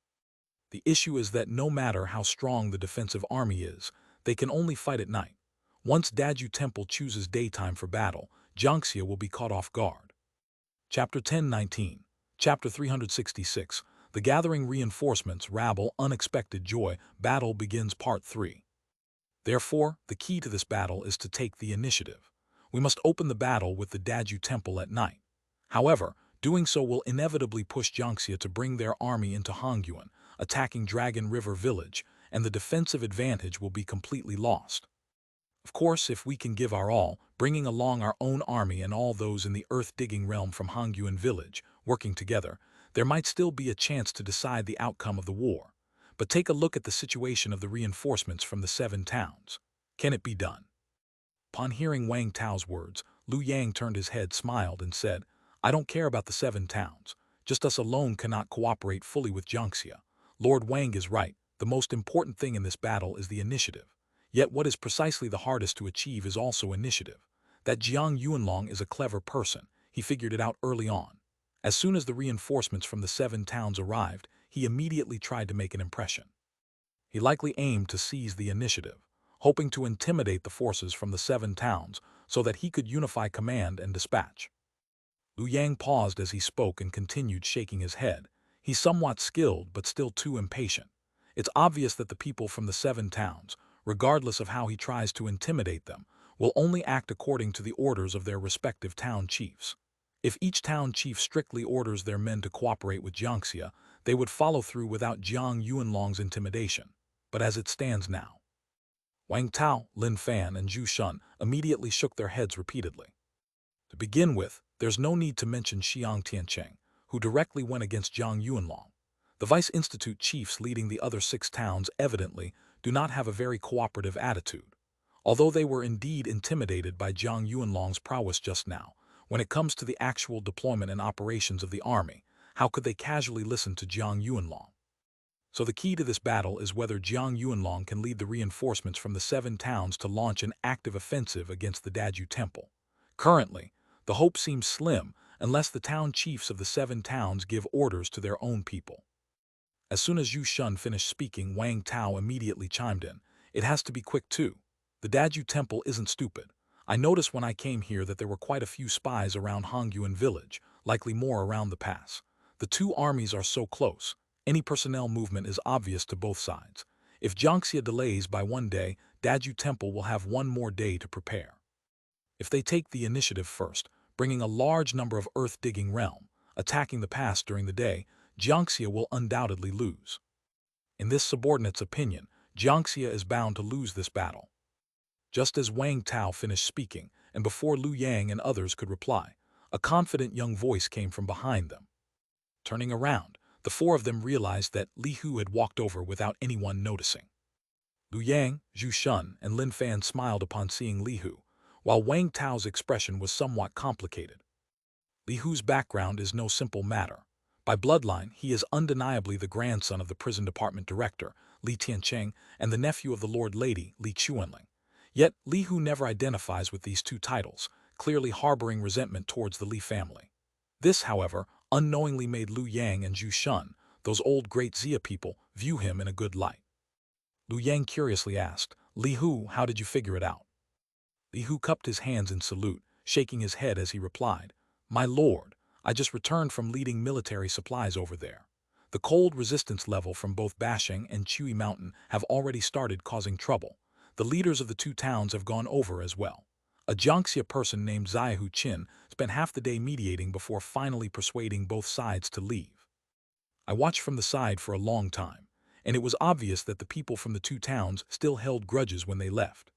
The issue is that no matter how strong the defensive army is, they can only fight at night. Once Daju Temple chooses daytime for battle, Jiangxia will be caught off guard. Chapter 1019, Chapter 366, The Gathering Reinforcements, Rabble, Unexpected Joy, Battle Begins Part 3. Therefore, the key to this battle is to take the initiative. We must open the battle with the Daju Temple at night. However, doing so will inevitably push Jiangxia to bring their army into Hongyuan, attacking Dragon River Village, and the defensive advantage will be completely lost. Of course, if we can give our all, bringing along our own army and all those in the earth-digging realm from Hongyuan Village, working together, there might still be a chance to decide the outcome of the war. But take a look at the situation of the reinforcements from the 7 towns. Can it be done? Upon hearing Wang Tao's words, Liu Yang turned his head, smiled, and said, "I don't care about the 7 towns. Just us alone cannot cooperate fully with Jiangxia. Lord Wang is right. The most important thing in this battle is the initiative. Yet what is precisely the hardest to achieve is also initiative. That Jiang Yuanlong is a clever person. He figured it out early on. As soon as the reinforcements from the 7 towns arrived, he immediately tried to make an impression. He likely aimed to seize the initiative, hoping to intimidate the forces from the 7 towns so that he could unify command and dispatch." Liu Yang paused as he spoke and continued shaking his head. He's somewhat skilled but still too impatient. It's obvious that the people from the 7 towns, regardless of how he tries to intimidate them, will only act according to the orders of their respective town chiefs. If each town chief strictly orders their men to cooperate with Jiangxia, they would follow through without Jiang Yuanlong's intimidation. But as it stands now, Wang Tao, Lin Fan, and Zhu Shun immediately shook their heads repeatedly. To begin with, there's no need to mention Xiang Tiancheng, who directly went against Jiang Yuanlong. The Vice Institute chiefs leading the other 6 towns evidently do not have a very cooperative attitude. Although they were indeed intimidated by Jiang Yuanlong's prowess just now, when it comes to the actual deployment and operations of the army, how could they casually listen to Jiang Yuanlong? So the key to this battle is whether Jiang Yuanlong can lead the reinforcements from the 7 towns to launch an active offensive against the Daju Temple. Currently, the hope seems slim unless the town chiefs of the 7 towns give orders to their own people. As soon as Zhu Shun finished speaking, Wang Tao immediately chimed in. "It has to be quick too. The Daju Temple isn't stupid. I noticed when I came here that there were quite a few spies around Hongyuan Village, likely more around the pass. The two armies are so close. Any personnel movement is obvious to both sides. If Jiangxia delays by 1 day, Daju Temple will have 1 more day to prepare. If they take the initiative first, bringing a large number of earth-digging realm, attacking the pass during the day, Jiangxia will undoubtedly lose. In this subordinate's opinion, Jiangxia is bound to lose this battle. Just as Wang Tao finished speaking, and before Lu Yang and others could reply, a confident young voice came from behind them. Turning around, the four of them realized that Li Hu had walked over without anyone noticing. Lu Yang, Zhu Shun, and Lin Fan smiled upon seeing Li Hu, while Wang Tao's expression was somewhat complicated. Li Hu's background is no simple matter. By bloodline, he is undeniably the grandson of the prison department director, Li Tiancheng, and the nephew of the Lord Lady, Li Chuanling. Yet, Li Hu never identifies with these two titles, clearly harboring resentment towards the Li family. This, however, unknowingly made Lu Yang and Zhu Shun, those old great Xia people, view him in a good light. Lu Yang curiously asked, "Li Hu, how did you figure it out?" Li Hu cupped his hands in salute, shaking his head as he replied, "My lord, I just returned from leading military supplies over there. The cold resistance level from both Bashing and Chui Mountain have already started causing trouble. The leaders of the two towns have gone over as well. A Jiangxia person named Zaihu Qin spent half the day mediating before finally persuading both sides to leave. I watched from the side for a long time, and it was obvious that the people from the two towns still held grudges when they left.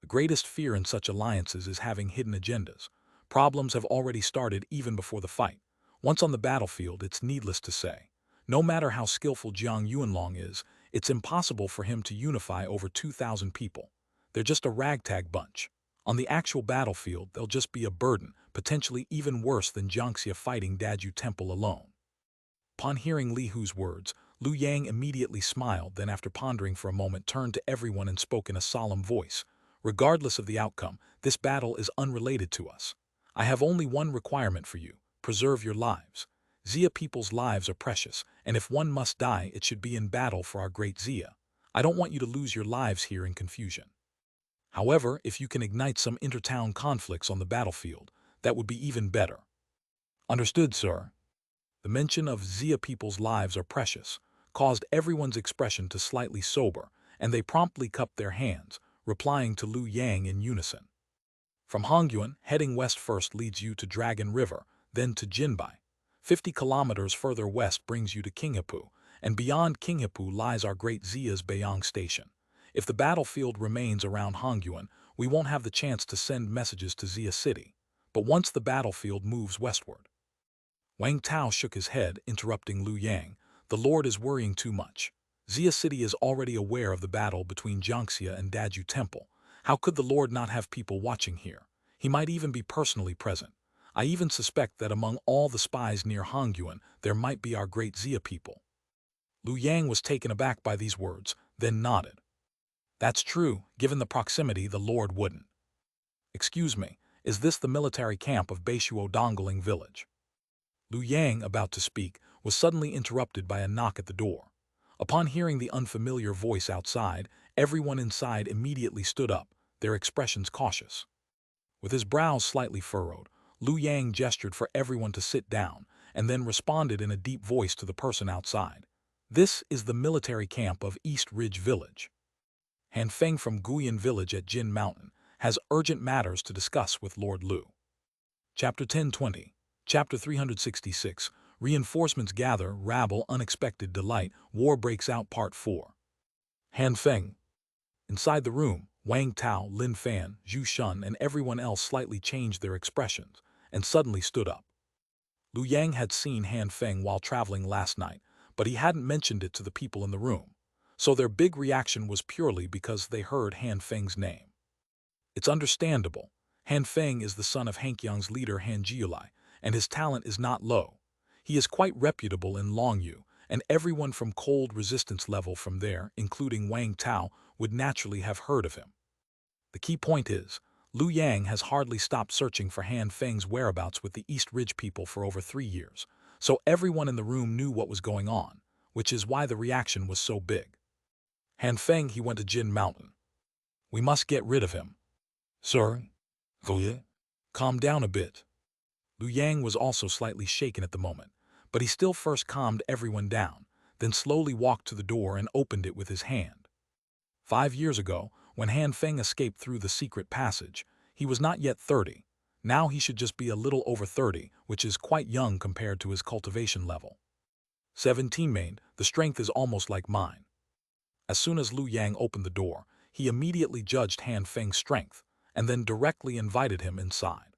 The greatest fear in such alliances is having hidden agendas. Problems have already started even before the fight. Once on the battlefield, it's needless to say. No matter how skillful Jiang Yuanlong is, it's impossible for him to unify over 2,000 people. They're just a ragtag bunch. On the actual battlefield, they'll just be a burden, potentially even worse than Jiangxia fighting Daju Temple alone." Upon hearing Li Hu's words, Lu Yang immediately smiled, then after pondering for a moment turned to everyone and spoke in a solemn voice. "Regardless of the outcome, this battle is unrelated to us. I have only one requirement for you: preserve your lives. Xia people's lives are precious, and if one must die, it should be in battle for our great Xia. I don't want you to lose your lives here in confusion. However, if you can ignite some inter-town conflicts on the battlefield, that would be even better." "Understood, sir." The mention of Xia people's lives are precious caused everyone's expression to slightly sober, and they promptly cupped their hands, replying to Lu Yang in unison. From Hongyuan, heading west first leads you to Dragon River, then to Jinbai. 50 kilometers further west brings you to Qinghepu, and beyond Qinghepu lies our great Xia's Beiyang Station. If the battlefield remains around Hongyuan, we won't have the chance to send messages to Xia City. But once the battlefield moves westward— Wang Tao shook his head, interrupting Lu Yang. "The Lord is worrying too much. Xia City is already aware of the battle between Jiangxia and Daju Temple. How could the Lord not have people watching here? He might even be personally present. I even suspect that among all the spies near Hongyuan, there might be our great Xia people." Lu Yang was taken aback by these words, then nodded. "That's true. Given the proximity, the Lord wouldn't." "Excuse me, is this the military camp of Beishuo Dongling village?" Lu Yang, about to speak, was suddenly interrupted by a knock at the door. Upon hearing the unfamiliar voice outside, everyone inside immediately stood up, their expressions cautious. With his brows slightly furrowed, Lu Yang gestured for everyone to sit down, and then responded in a deep voice to the person outside. "This is the military camp of East Ridge Village. Han Feng from Guyan Village at Jin Mountain has urgent matters to discuss with Lord Lu." Chapter 1020. Chapter 366. Reinforcements gather, rabble, unexpected delight, war breaks out Part 4. Han Feng. Inside the room, Wang Tao, Lin Fan, Zhu Shun, and everyone else slightly changed their expressions, and suddenly stood up. Lu Yang had seen Han Feng while traveling last night, but he hadn't mentioned it to the people in the room, so their big reaction was purely because they heard Han Feng's name. It's understandable. Han Feng is the son of Hankyang's leader Han Jiulai, and his talent is not low. He is quite reputable in Longyu, and everyone from cold resistance level from there, including Wang Tao, would naturally have heard of him. The key point is, Lu Yang has hardly stopped searching for Han Feng's whereabouts with the East Ridge people for over 3 years, so everyone in the room knew what was going on, which is why the reaction was so big. "Han Feng, he went to Jin Mountain. We must get rid of him." "Sir? Go ye?" "Calm down a bit." Lu Yang was also slightly shaken at the moment, but he still first calmed everyone down, then slowly walked to the door and opened it with his hand. 5 years ago, when Han Feng escaped through the secret passage, he was not yet 30. Now he should just be a little over 30, which is quite young compared to his cultivation level. 17 main, the strength is almost like mine. As soon as Lu Yang opened the door, he immediately judged Han Feng's strength, and then directly invited him inside.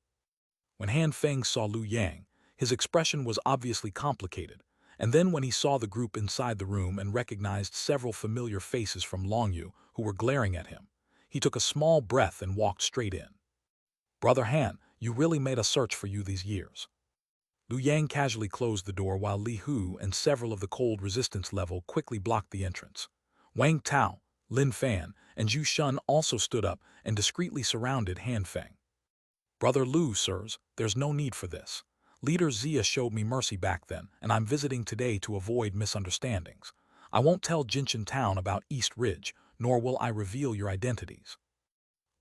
When Han Feng saw Lu Yang, his expression was obviously complicated, and then when he saw the group inside the room and recognized several familiar faces from Longyu who were glaring at him, he took a small breath and walked straight in. "Brother Han, you really made us search for you these years." Lu Yang casually closed the door while Li Hu and several of the cold resistance level quickly blocked the entrance. Wang Tao, Lin Fan, and Zhu Shun also stood up and discreetly surrounded Han Feng. "Brother Lu, sirs, there's no need for this. Leader Xia showed me mercy back then, and I'm visiting today to avoid misunderstandings. I won't tell Jinshan Town about East Ridge, nor will I reveal your identities."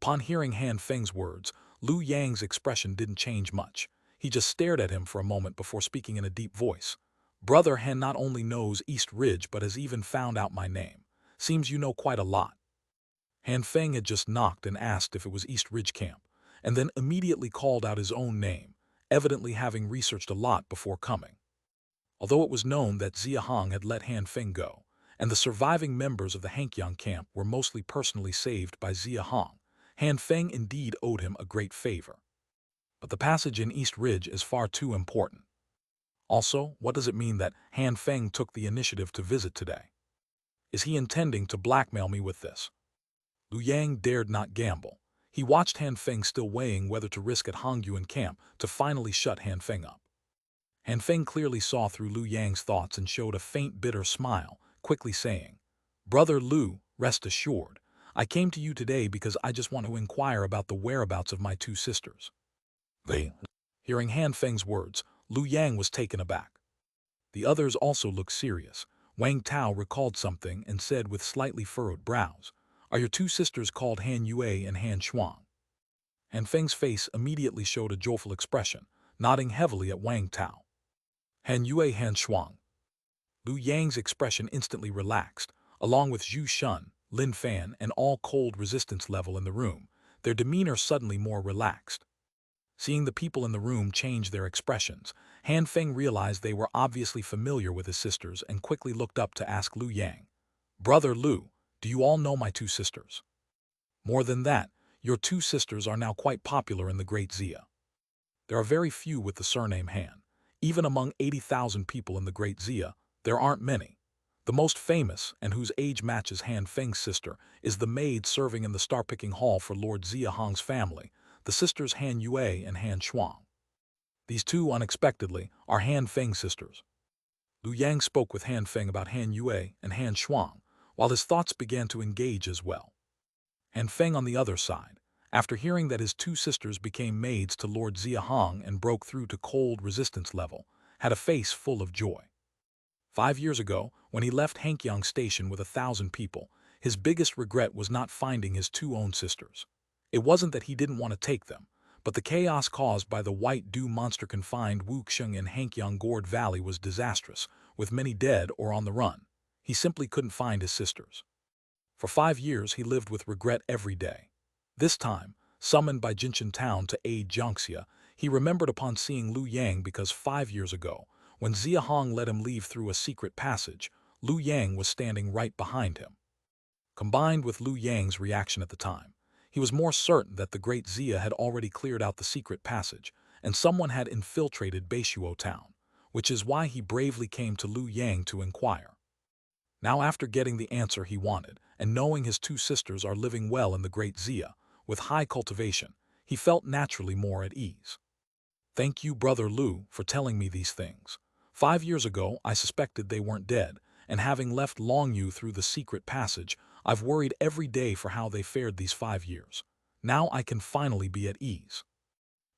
Upon hearing Han Feng's words, Lu Yang's expression didn't change much. He just stared at him for a moment before speaking in a deep voice. "Brother Han not only knows East Ridge but has even found out my name. Seems you know quite a lot." Han Feng had just knocked and asked if it was East Ridge Camp, and then immediately called out his own name, evidently having researched a lot before coming. Although it was known that Xia Hong had let Han Feng go, and the surviving members of the Hankyang camp were mostly personally saved by Xia Hong, Han Feng indeed owed him a great favor. But the passage in East Ridge is far too important. Also, what does it mean that Han Feng took the initiative to visit today? Is he intending to blackmail me with this? Lu Yang dared not gamble. He watched Han Feng still weighing whether to risk at Hongyuan camp to finally shut Han Feng up. Han Feng clearly saw through Lu Yang's thoughts and showed a faint bitter smile, quickly saying, "Brother Lu, rest assured, I came to you today because I just want to inquire about the whereabouts of my two sisters." Hearing Han Feng's words, Lu Yang was taken aback. The others also looked serious. Wang Tao recalled something and said with slightly furrowed brows, "Are your two sisters called Han Yue and Han Shuang?" Han Feng's face immediately showed a joyful expression, nodding heavily at Wang Tao. "Han Yue, Han Shuang." Lu Yang's expression instantly relaxed, along with Zhu Shun, Lin Fan, and all cold resistance level in the room, their demeanor suddenly more relaxed. Seeing the people in the room change their expressions, Han Feng realized they were obviously familiar with his sisters and quickly looked up to ask Lu Yang, "Brother Lu, do you all know my two sisters? More than that, your two sisters are now quite popular in the Great Xia. There are very few with the surname Han. Even among 80,000 people in the Great Xia, there aren't many. The most famous, and whose age matches Han Feng's sister, is the maid serving in the star-picking hall for Lord Xia Hong's family, the sisters Han Yue and Han Shuang. These two, unexpectedly, are Han Feng's sisters." Lu Yang spoke with Han Feng about Han Yue and Han Shuang, while his thoughts began to engage as well. Han Feng, on the other side, after hearing that his two sisters became maids to Lord Xia Hong and broke through to cold resistance level, had a face full of joy. 5 years ago, when he left Hankyang Station with 1,000 people, his biggest regret was not finding his two own sisters. It wasn't that he didn't want to take them, but the chaos caused by the White Dew monster confined Wuxing in Hankyang Gourd Valley was disastrous, with many dead or on the run. He simply couldn't find his sisters. For 5 years he lived with regret every day. This time, summoned by Jinshan Town to aid Jiangxia, he remembered upon seeing Lu Yang because 5 years ago, when Xia Hong let him leave through a secret passage, Lu Yang was standing right behind him. Combined with Lu Yang's reaction at the time, he was more certain that the Great Xia had already cleared out the secret passage, and someone had infiltrated Beishuo Town, which is why he bravely came to Lu Yang to inquire. Now, after getting the answer he wanted, and knowing his two sisters are living well in the Great Xia, with high cultivation, he felt naturally more at ease. "Thank you, Brother Lu, for telling me these things. 5 years ago, I suspected they weren't dead, and having left Longyu through the secret passage, I've worried every day for how they fared these 5 years. Now I can finally be at ease."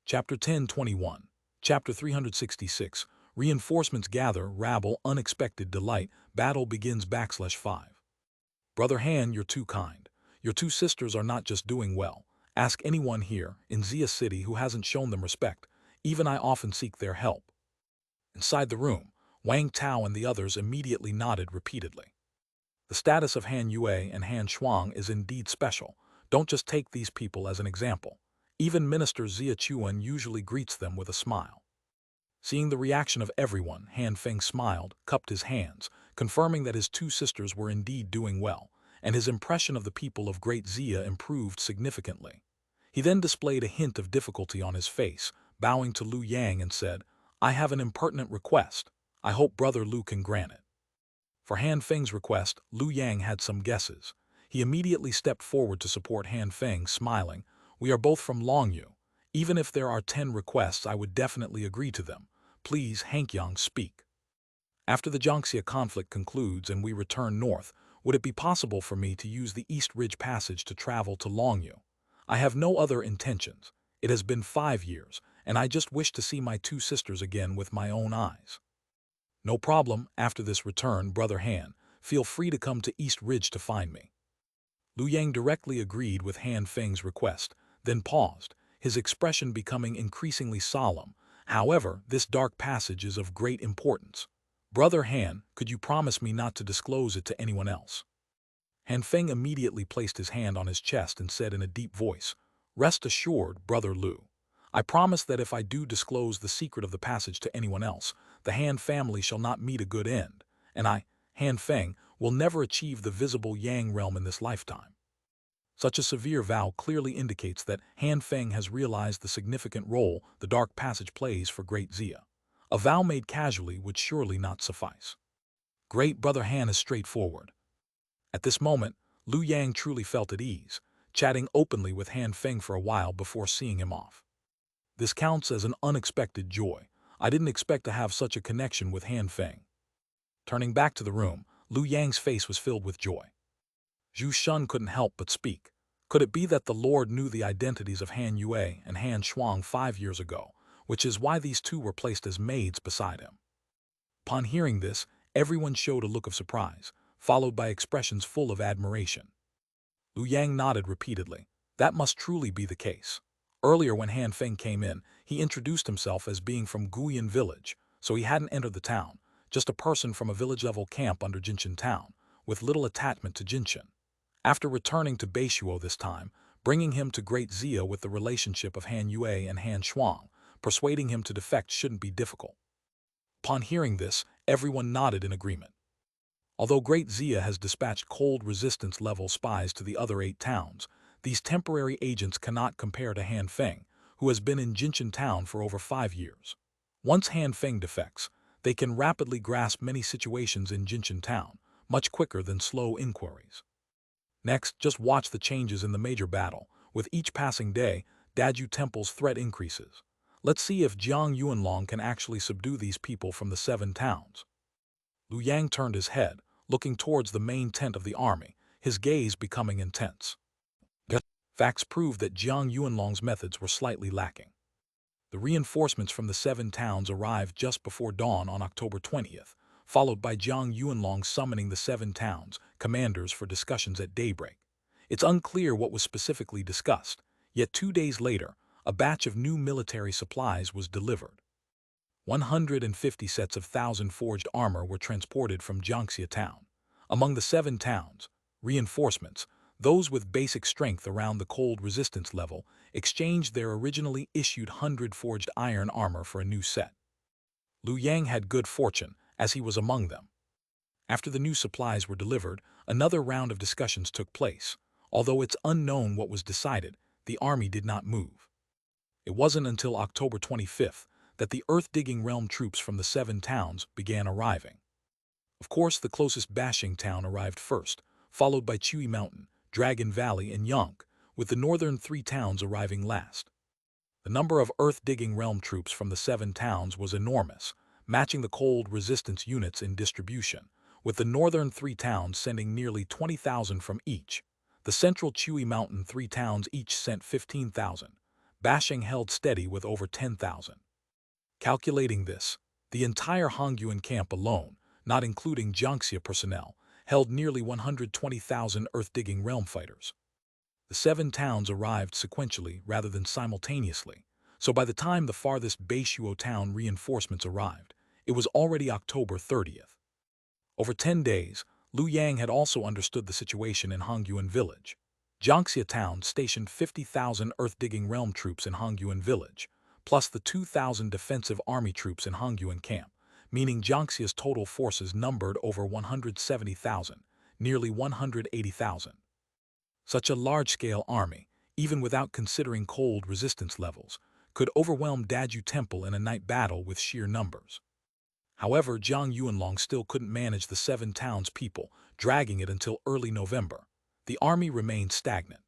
Chapter 1021, Chapter 366, Reinforcements gather, rabble, unexpected delight, battle begins /5. "Brother Han, you're too kind. Your two sisters are not just doing well. Ask anyone here, in Xia City, who hasn't shown them respect. Even I often seek their help." Inside the room, Wang Tao and the others immediately nodded repeatedly. The status of Han Yue and Han Shuang is indeed special. Don't just take these people as an example. Even Minister Xia Chuan usually greets them with a smile. Seeing the reaction of everyone, Han Feng smiled, cupped his hands, confirming that his two sisters were indeed doing well, and his impression of the people of Great Xia improved significantly. He then displayed a hint of difficulty on his face, bowing to Lu Yang and said, "I have an impertinent request. I hope Brother Lu can grant it." For Han Feng's request, Lu Yang had some guesses. He immediately stepped forward to support Han Feng, smiling, "We are both from Longyu. Even if there are 10 requests, I would definitely agree to them. Please, Hankyang, speak. After the Jiangxia conflict concludes and we return north, would it be possible for me to use the East Ridge Passage to travel to Longyu? I have no other intentions. It has been 5 years, and I just wish to see my two sisters again with my own eyes." "No problem. After this return, Brother Han, feel free to come to East Ridge to find me." Lu Yang directly agreed with Han Feng's request, then paused, his expression becoming increasingly solemn. "However, this dark passage is of great importance. Brother Han, could you promise me not to disclose it to anyone else?" Han Feng immediately placed his hand on his chest and said in a deep voice, "Rest assured, Brother Lu. I promise that if I do disclose the secret of the passage to anyone else, the Han family shall not meet a good end, and I, Han Feng, will never achieve the visible Yang realm in this lifetime." Such a severe vow clearly indicates that Han Feng has realized the significant role the Dark Passage plays for Great Xia. A vow made casually would surely not suffice. Great Brother Han is straightforward. At this moment, Lu Yang truly felt at ease, chatting openly with Han Feng for a while before seeing him off. "This counts as an unexpected joy. I didn't expect to have such a connection with Han Feng." Turning back to the room, Lu Yang's face was filled with joy. Zhu Shun couldn't help but speak. Could it be that the Lord knew the identities of Han Yue and Han Shuang 5 years ago, which is why these two were placed as maids beside him? Upon hearing this, everyone showed a look of surprise, followed by expressions full of admiration. Lu Yang nodded repeatedly. That must truly be the case. Earlier when Han Feng came in, he introduced himself as being from Guyan village, so he hadn't entered the town, just a person from a village-level camp under Jinshan town, with little attachment to Jinshan. After returning to Beishuo this time, bringing him to Great Xia with the relationship of Han Yue and Han Shuang, persuading him to defect shouldn't be difficult. Upon hearing this, everyone nodded in agreement. Although Great Xia has dispatched cold resistance-level spies to the other 8 towns, these temporary agents cannot compare to Han Feng, who has been in Jinshan town for over 5 years. Once Han Feng defects, they can rapidly grasp many situations in Jinshan town, much quicker than slow inquiries. Next, just watch the changes in the major battle. With each passing day, Daju Temple's threat increases. Let's see if Jiang Yuanlong can actually subdue these people from the 7 towns. Lu Yang turned his head, looking towards the main tent of the army, his gaze becoming intense. Facts proved that Jiang Yuanlong's methods were slightly lacking. The reinforcements from the 7 towns arrived just before dawn on October 20th, followed by Jiang Yuanlong summoning the 7 towns' commanders for discussions at daybreak. It's unclear what was specifically discussed, yet 2 days later, a batch of new military supplies was delivered. 150 sets of 1,000 forged armor were transported from Jiangxia town. Among the 7 towns, reinforcements, those with basic strength around the cold resistance level, exchanged their originally issued 100 forged iron armor for a new set. Lu Yang had good fortune, as he was among them. After the new supplies were delivered, another round of discussions took place. Although it's unknown what was decided, the army did not move. It wasn't until October 25th that the earth-digging realm troops from the 7 towns began arriving. Of course, the closest Bashing town arrived first, followed by Chui Mountain, Dragon Valley, and Yonk, with the northern 3 towns arriving last. The number of earth-digging realm troops from the 7 towns was enormous, matching the cold resistance units in distribution, with the northern 3 towns sending nearly 20,000 from each. The central Chui Mountain 3 towns each sent 15,000. Bashing held steady with over 10,000. Calculating this, the entire Hongyuan camp alone, not including Jiangxia personnel, held nearly 120,000 earth-digging realm fighters. The 7 towns arrived sequentially rather than simultaneously, so by the time the farthest Beishuo town reinforcements arrived, it was already October 30th. Over 10 days, Lu Yang had also understood the situation in Hongyuan village. Jiangxia town stationed 50,000 earth-digging realm troops in Hongyuan village, plus the 2,000 defensive army troops in Hongyuan camp, meaning Jiangxia's total forces numbered over 170,000, nearly 180,000. Such a large-scale army, even without considering cold resistance levels, could overwhelm Daju Temple in a night battle with sheer numbers. However, Zhang Yuanlong still couldn't manage the 7 townspeople, dragging it until early November. The army remained stagnant.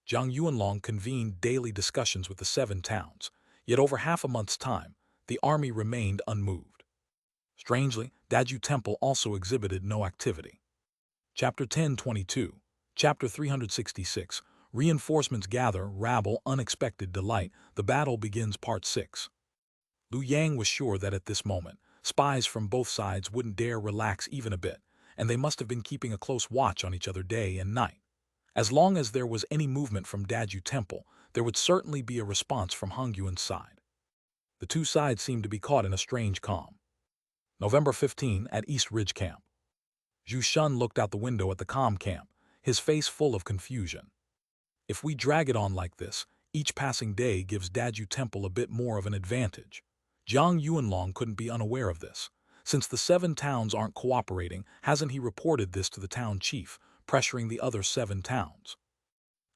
Zhang Yuanlong convened daily discussions with the 7 towns, yet over half a month's time, the army remained unmoved. Strangely, Daju Temple also exhibited no activity. Chapter 1022, Chapter 366, Reinforcements Gather, Rabble, Unexpected Delight, The Battle Begins Part 6. Lu Yang was sure that at this moment, spies from both sides wouldn't dare relax even a bit, and they must have been keeping a close watch on each other day and night. As long as there was any movement from Daju Temple, there would certainly be a response from Hongyuan's side. The two sides seemed to be caught in a strange calm. November 15 at East Ridge Camp. Zhu Shun looked out the window at the calm camp, his face full of confusion. If we drag it on like this, each passing day gives Daju Temple a bit more of an advantage. Zhang Yuanlong couldn't be unaware of this. Since the 7 towns aren't cooperating, hasn't he reported this to the town chief, pressuring the other 7 towns?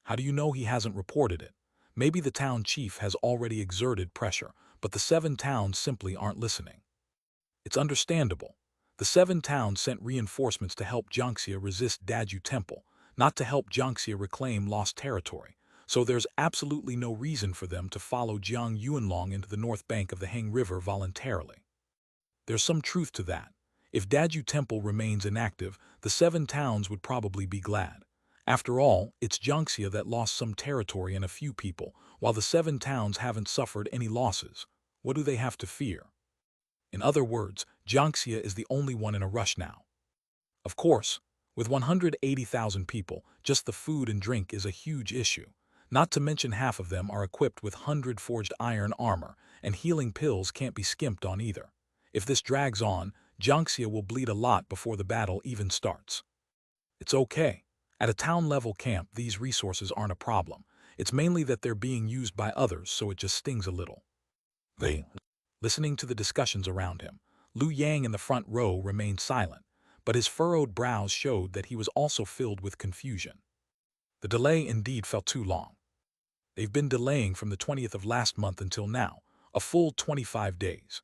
How do you know he hasn't reported it? Maybe the town chief has already exerted pressure, but the 7 towns simply aren't listening. It's understandable. The 7 towns sent reinforcements to help Jiangxia resist Daju Temple, not to help Jiangxia reclaim lost territory, so there's absolutely no reason for them to follow Zhang Yuanlong into the north bank of the Heng River voluntarily. There's some truth to that. If Daju Temple remains inactive, the 7 towns would probably be glad. After all, it's Jiangxia that lost some territory and a few people, while the 7 towns haven't suffered any losses. What do they have to fear? In other words, Jiangxia is the only one in a rush now. Of course, with 180,000 people, just the food and drink is a huge issue. Not to mention half of them are equipped with 100 forged iron armor, and healing pills can't be skimped on either. If this drags on, Jiangxia will bleed a lot before the battle even starts. It's okay. At a town-level camp, these resources aren't a problem. It's mainly that they're being used by others, so it just stings a little. Listening to the discussions around him, Lu Yang in the front row remained silent, but his furrowed brows showed that he was also filled with confusion. The delay indeed felt too long. They've been delaying from the 20th of last month until now, a full 25 days.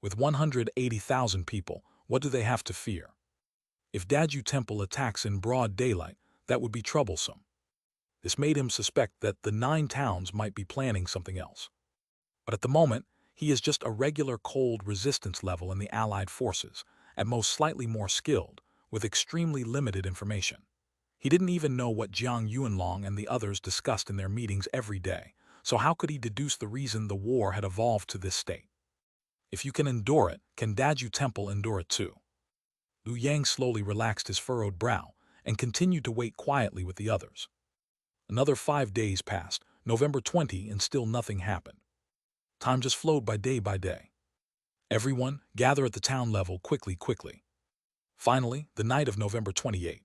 With 180,000 people, what do they have to fear? If Daju Temple attacks in broad daylight, that would be troublesome. This made him suspect that the 9 towns might be planning something else. But at the moment, he is just a regular cold resistance level in the Allied forces, at most slightly more skilled, with extremely limited information. He didn't even know what Zhang Yuanlong and the others discussed in their meetings every day, so how could he deduce the reason the war had evolved to this state? If you can endure it, can Daju Temple endure it too? Lu Yang slowly relaxed his furrowed brow and continued to wait quietly with the others. Another 5 days passed, November 20, and still nothing happened. Time just flowed by day. Everyone, gather at the town level quickly. Finally, the night of November 28.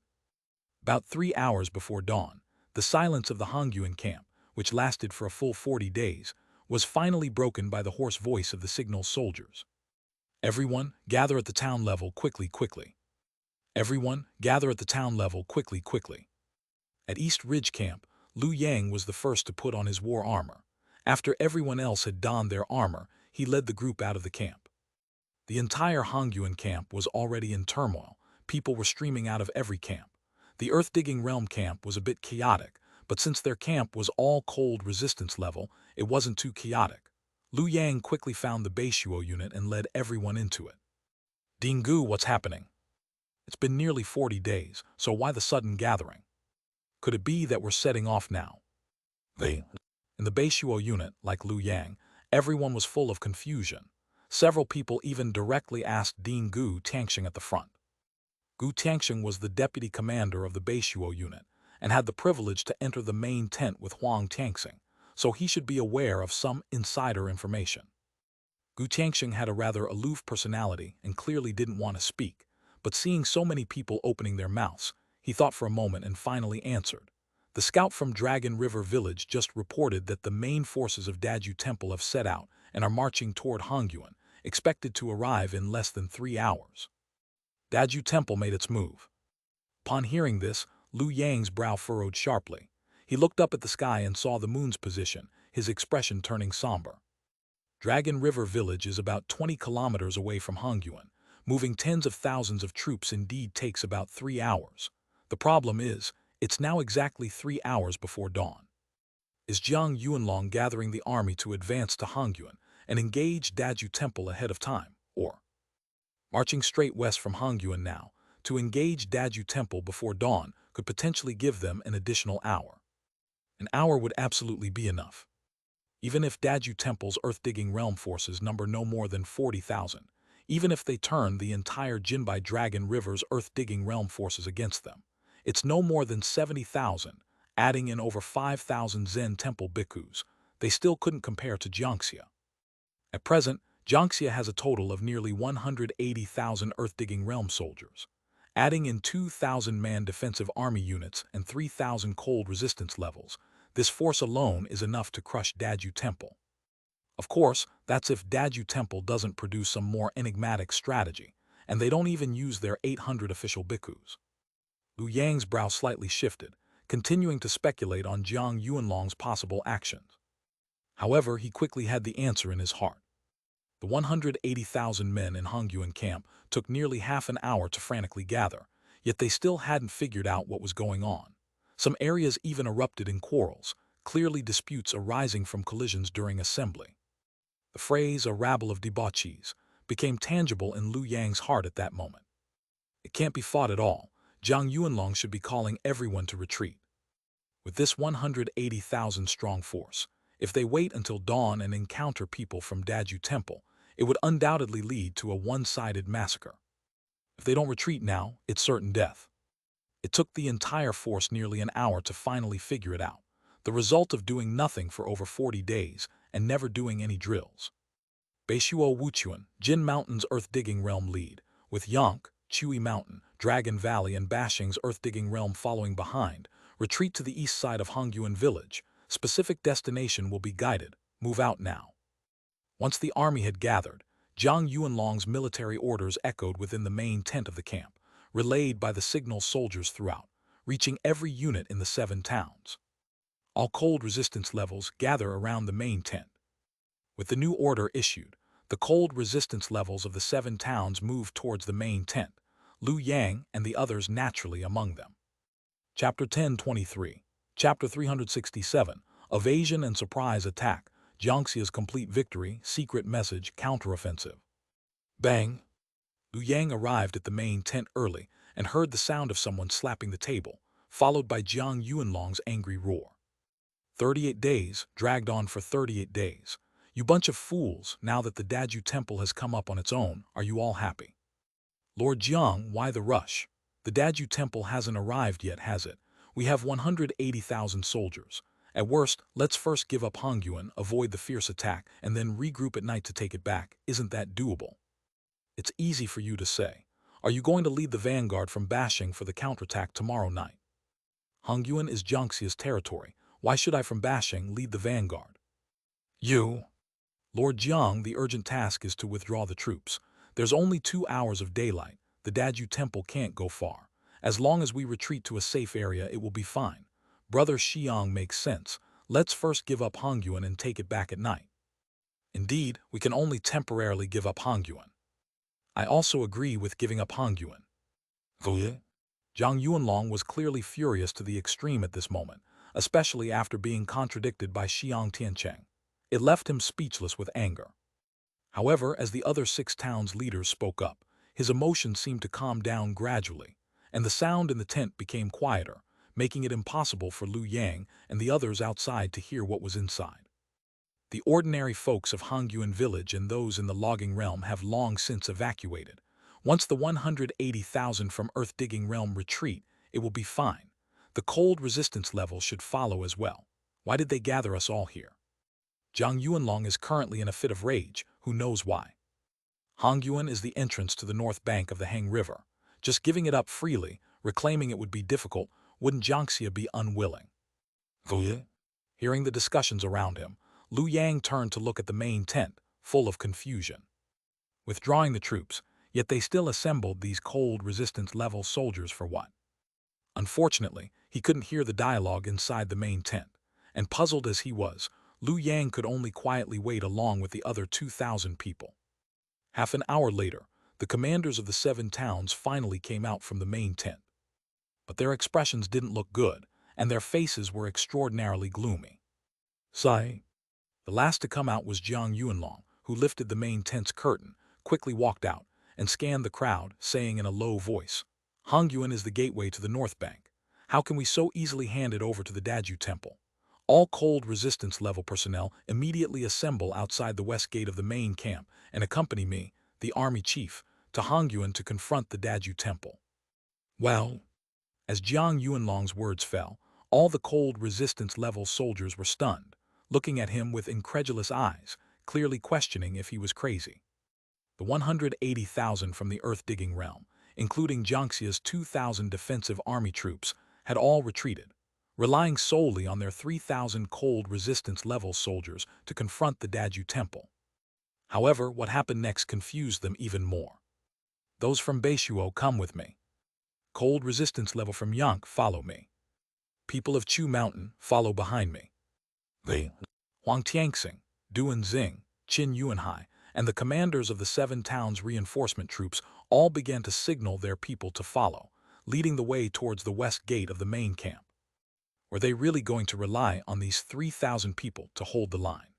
About 3 hours before dawn, the silence of the Hongyuan camp, which lasted for a full 40 days, was finally broken by the hoarse voice of the signal soldiers. Everyone, gather at the town level quickly. Everyone, gather at the town level quickly. At East Ridge Camp, Lu Yang was the first to put on his war armor. After everyone else had donned their armor, he led the group out of the camp. The entire Hongyuan camp was already in turmoil. People were streaming out of every camp. The Earth-Digging Realm camp was a bit chaotic, but since their camp was all cold resistance level, it wasn't too chaotic. Lu Yang quickly found the Beishuo unit and led everyone into it. Dinggu, what's happening? It's been nearly 40 days, so why the sudden gathering? Could it be that we're setting off now? In the Beishuo unit, like Lu Yang, everyone was full of confusion. Several people even directly asked Dean Gu Tiangxing at the front. Gu Tiangxing was the deputy commander of the Beishuo unit and had the privilege to enter the main tent with Huang Tiangxing, so he should be aware of some insider information. Gu Tiangxing had a rather aloof personality and clearly didn't want to speak, but seeing so many people opening their mouths, he thought for a moment and finally answered. The scout from Dragon River Village just reported that the main forces of Daju Temple have set out and are marching toward Hongyuan, expected to arrive in less than 3 hours. Daju Temple made its move. Upon hearing this, Lu Yang's brow furrowed sharply. He looked up at the sky and saw the moon's position, his expression turning somber. Dragon River Village is about 20 kilometers away from Hongyuan. Moving tens of thousands of troops indeed takes about 3 hours. The problem is, it's now exactly 3 hours before dawn. Is Jiang Yuanlong gathering the army to advance to Hongyuan and engage Daju Temple ahead of time, or marching straight west from Hongyuan now, to engage Daju Temple before dawn could potentially give them an additional hour? An hour would absolutely be enough. Even if Daju Temple's earth-digging realm forces number no more than 40,000, even if they turn the entire Jinbai Dragon River's earth-digging realm forces against them, it's no more than 70,000, adding in over 5,000 Zen Temple bhikkhus. They still couldn't compare to Jiangxia. At present, Jiangxia has a total of nearly 180,000 earth-digging realm soldiers. Adding in 2,000-man defensive army units and 3,000 cold resistance levels, this force alone is enough to crush Daju Temple. Of course, that's if Daju Temple doesn't produce some more enigmatic strategy, and they don't even use their 800 official bhikkhus. Lu Yang's brow slightly shifted, continuing to speculate on Jiang Yuanlong's possible actions. However, he quickly had the answer in his heart. The 180,000 men in Hongyuan camp took nearly half an hour to frantically gather, yet they still hadn't figured out what was going on. Some areas even erupted in quarrels, clearly disputes arising from collisions during assembly. The phrase, "a rabble of debauchees," became tangible in Lu Yang's heart at that moment. It can't be fought at all. Jiang Yuanlong should be calling everyone to retreat. With this 180,000-strong force, if they wait until dawn and encounter people from Daju Temple, it would undoubtedly lead to a one-sided massacre. If they don't retreat now, it's certain death. It took the entire force nearly an hour to finally figure it out, the result of doing nothing for over 40 days and never doing any drills. Beishuo Wuchuan, Jin Mountain's earth-digging realm lead, with Yonk, Chewy Mountain, Dragon Valley and Bashing's earth-digging realm following behind, retreat to the east side of Hongyuan Village. Specific destination will be guided. Move out now. Once the army had gathered, Jiang Yuanlong's military orders echoed within the main tent of the camp, relayed by the signal soldiers throughout, reaching every unit in the 7 towns. All cold resistance levels gather around the main tent. With the new order issued, the cold resistance levels of the 7 towns moved towards the main tent, Lu Yang and the others naturally among them. Chapter 1023. Chapter 367. Evasion and Surprise Attack. Jiangxia's Complete Victory. Secret Message. Counteroffensive. Bang! Lu Yang arrived at the main tent early and heard the sound of someone slapping the table, followed by Jiang Yuanlong's angry roar. 38 days dragged on for 38 days. You bunch of fools, now that the Daju Temple has come up on its own, are you all happy? Lord Jiang, why the rush? The Daju Temple hasn't arrived yet, has it? We have 180,000 soldiers. At worst, let's first give up Hongyuan, avoid the fierce attack, and then regroup at night to take it back. Isn't that doable? It's easy for you to say. Are you going to lead the vanguard from Bashing for the counterattack tomorrow night? Hongyuan is Jiangxia's territory. Why should I from Bashing lead the vanguard? You. Lord Jiang, the urgent task is to withdraw the troops. There's only 2 hours of daylight. The Daju Temple can't go far. As long as we retreat to a safe area, it will be fine. Brother Xiang makes sense. Let's first give up Hongyuan and take it back at night. Indeed, we can only temporarily give up Hongyuan. I also agree with giving up Hongyuan. Jiang Yuanlong was clearly furious to the extreme at this moment, especially after being contradicted by Xiang Tiancheng. It left him speechless with anger. However, as the other 6 towns' leaders spoke up, his emotions seemed to calm down gradually, and the sound in the tent became quieter, making it impossible for Lu Yang and the others outside to hear what was inside. The ordinary folks of Hongyuan Village and those in the logging realm have long since evacuated. Once the 180,000 from earth-digging realm retreat, it will be fine. The cold resistance level should follow as well. Why did they gather us all here? Jiang Yuanlong is currently in a fit of rage. Who knows why? Hongyuan is the entrance to the north bank of the Heng River. Just giving it up freely, reclaiming it would be difficult. Wouldn't Jiangxia be unwilling? Hearing the discussions around him, Lu Yang turned to look at the main tent, full of confusion. Withdrawing the troops, yet they still assembled these cold resistance-level soldiers for what? Unfortunately, he couldn't hear the dialogue inside the main tent, and puzzled as he was, Lu Yang could only quietly wait along with the other 2,000 people. Half an hour later, the commanders of the 7 towns finally came out from the main tent. But their expressions didn't look good, and their faces were extraordinarily gloomy. Sigh. The last to come out was Jiang Yuanlong, who lifted the main tent's curtain, quickly walked out, and scanned the crowd, saying in a low voice, "Hongyuan is the gateway to the North Bank. How can we so easily hand it over to the Daju Temple? All cold resistance level personnel immediately assemble outside the west gate of the main camp and accompany me, the army chief, to Hongyuan to confront the Daju Temple." Well, as Jiang Yuanlong's words fell, all the cold resistance level soldiers were stunned, looking at him with incredulous eyes, clearly questioning if he was crazy. The 180,000 from the earth-digging realm, including Jiangxia's 2,000 defensive army troops, had all retreated, relying solely on their 3,000 cold resistance-level soldiers to confront the Daju Temple. However, what happened next confused them even more. "Those from Beishuo come with me. Cold resistance level from Yank follow me. People of Chu Mountain follow behind me." Huang Tianxing, Duan Xing, Qin Yuanhai, and the commanders of the 7 towns' reinforcement troops all began to signal their people to follow, leading the way towards the west gate of the main camp. Were they really going to rely on these 3,000 people to hold the line?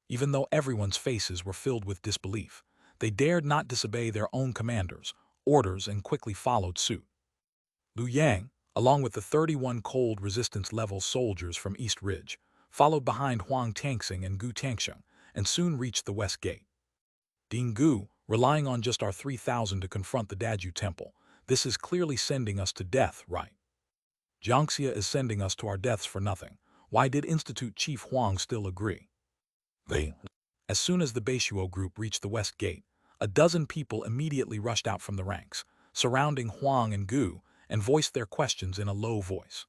Even though everyone's faces were filled with disbelief, they dared not disobey their own commanders' orders and quickly followed suit. Lu Yang, along with the 31 cold resistance level soldiers from East Ridge, followed behind Huang Tianxing and Gu Tianxiang, and soon reached the west gate. "Ding Gu, relying on just our 3,000 to confront the Daju Temple, this is clearly sending us to death, right? Jiangxia is sending us to our deaths for nothing. Why did Institute Chief Huang still agree?" As soon as the Beishuo group reached the west gate, a dozen people immediately rushed out from the ranks, surrounding Huang and Gu, and voiced their questions in a low voice.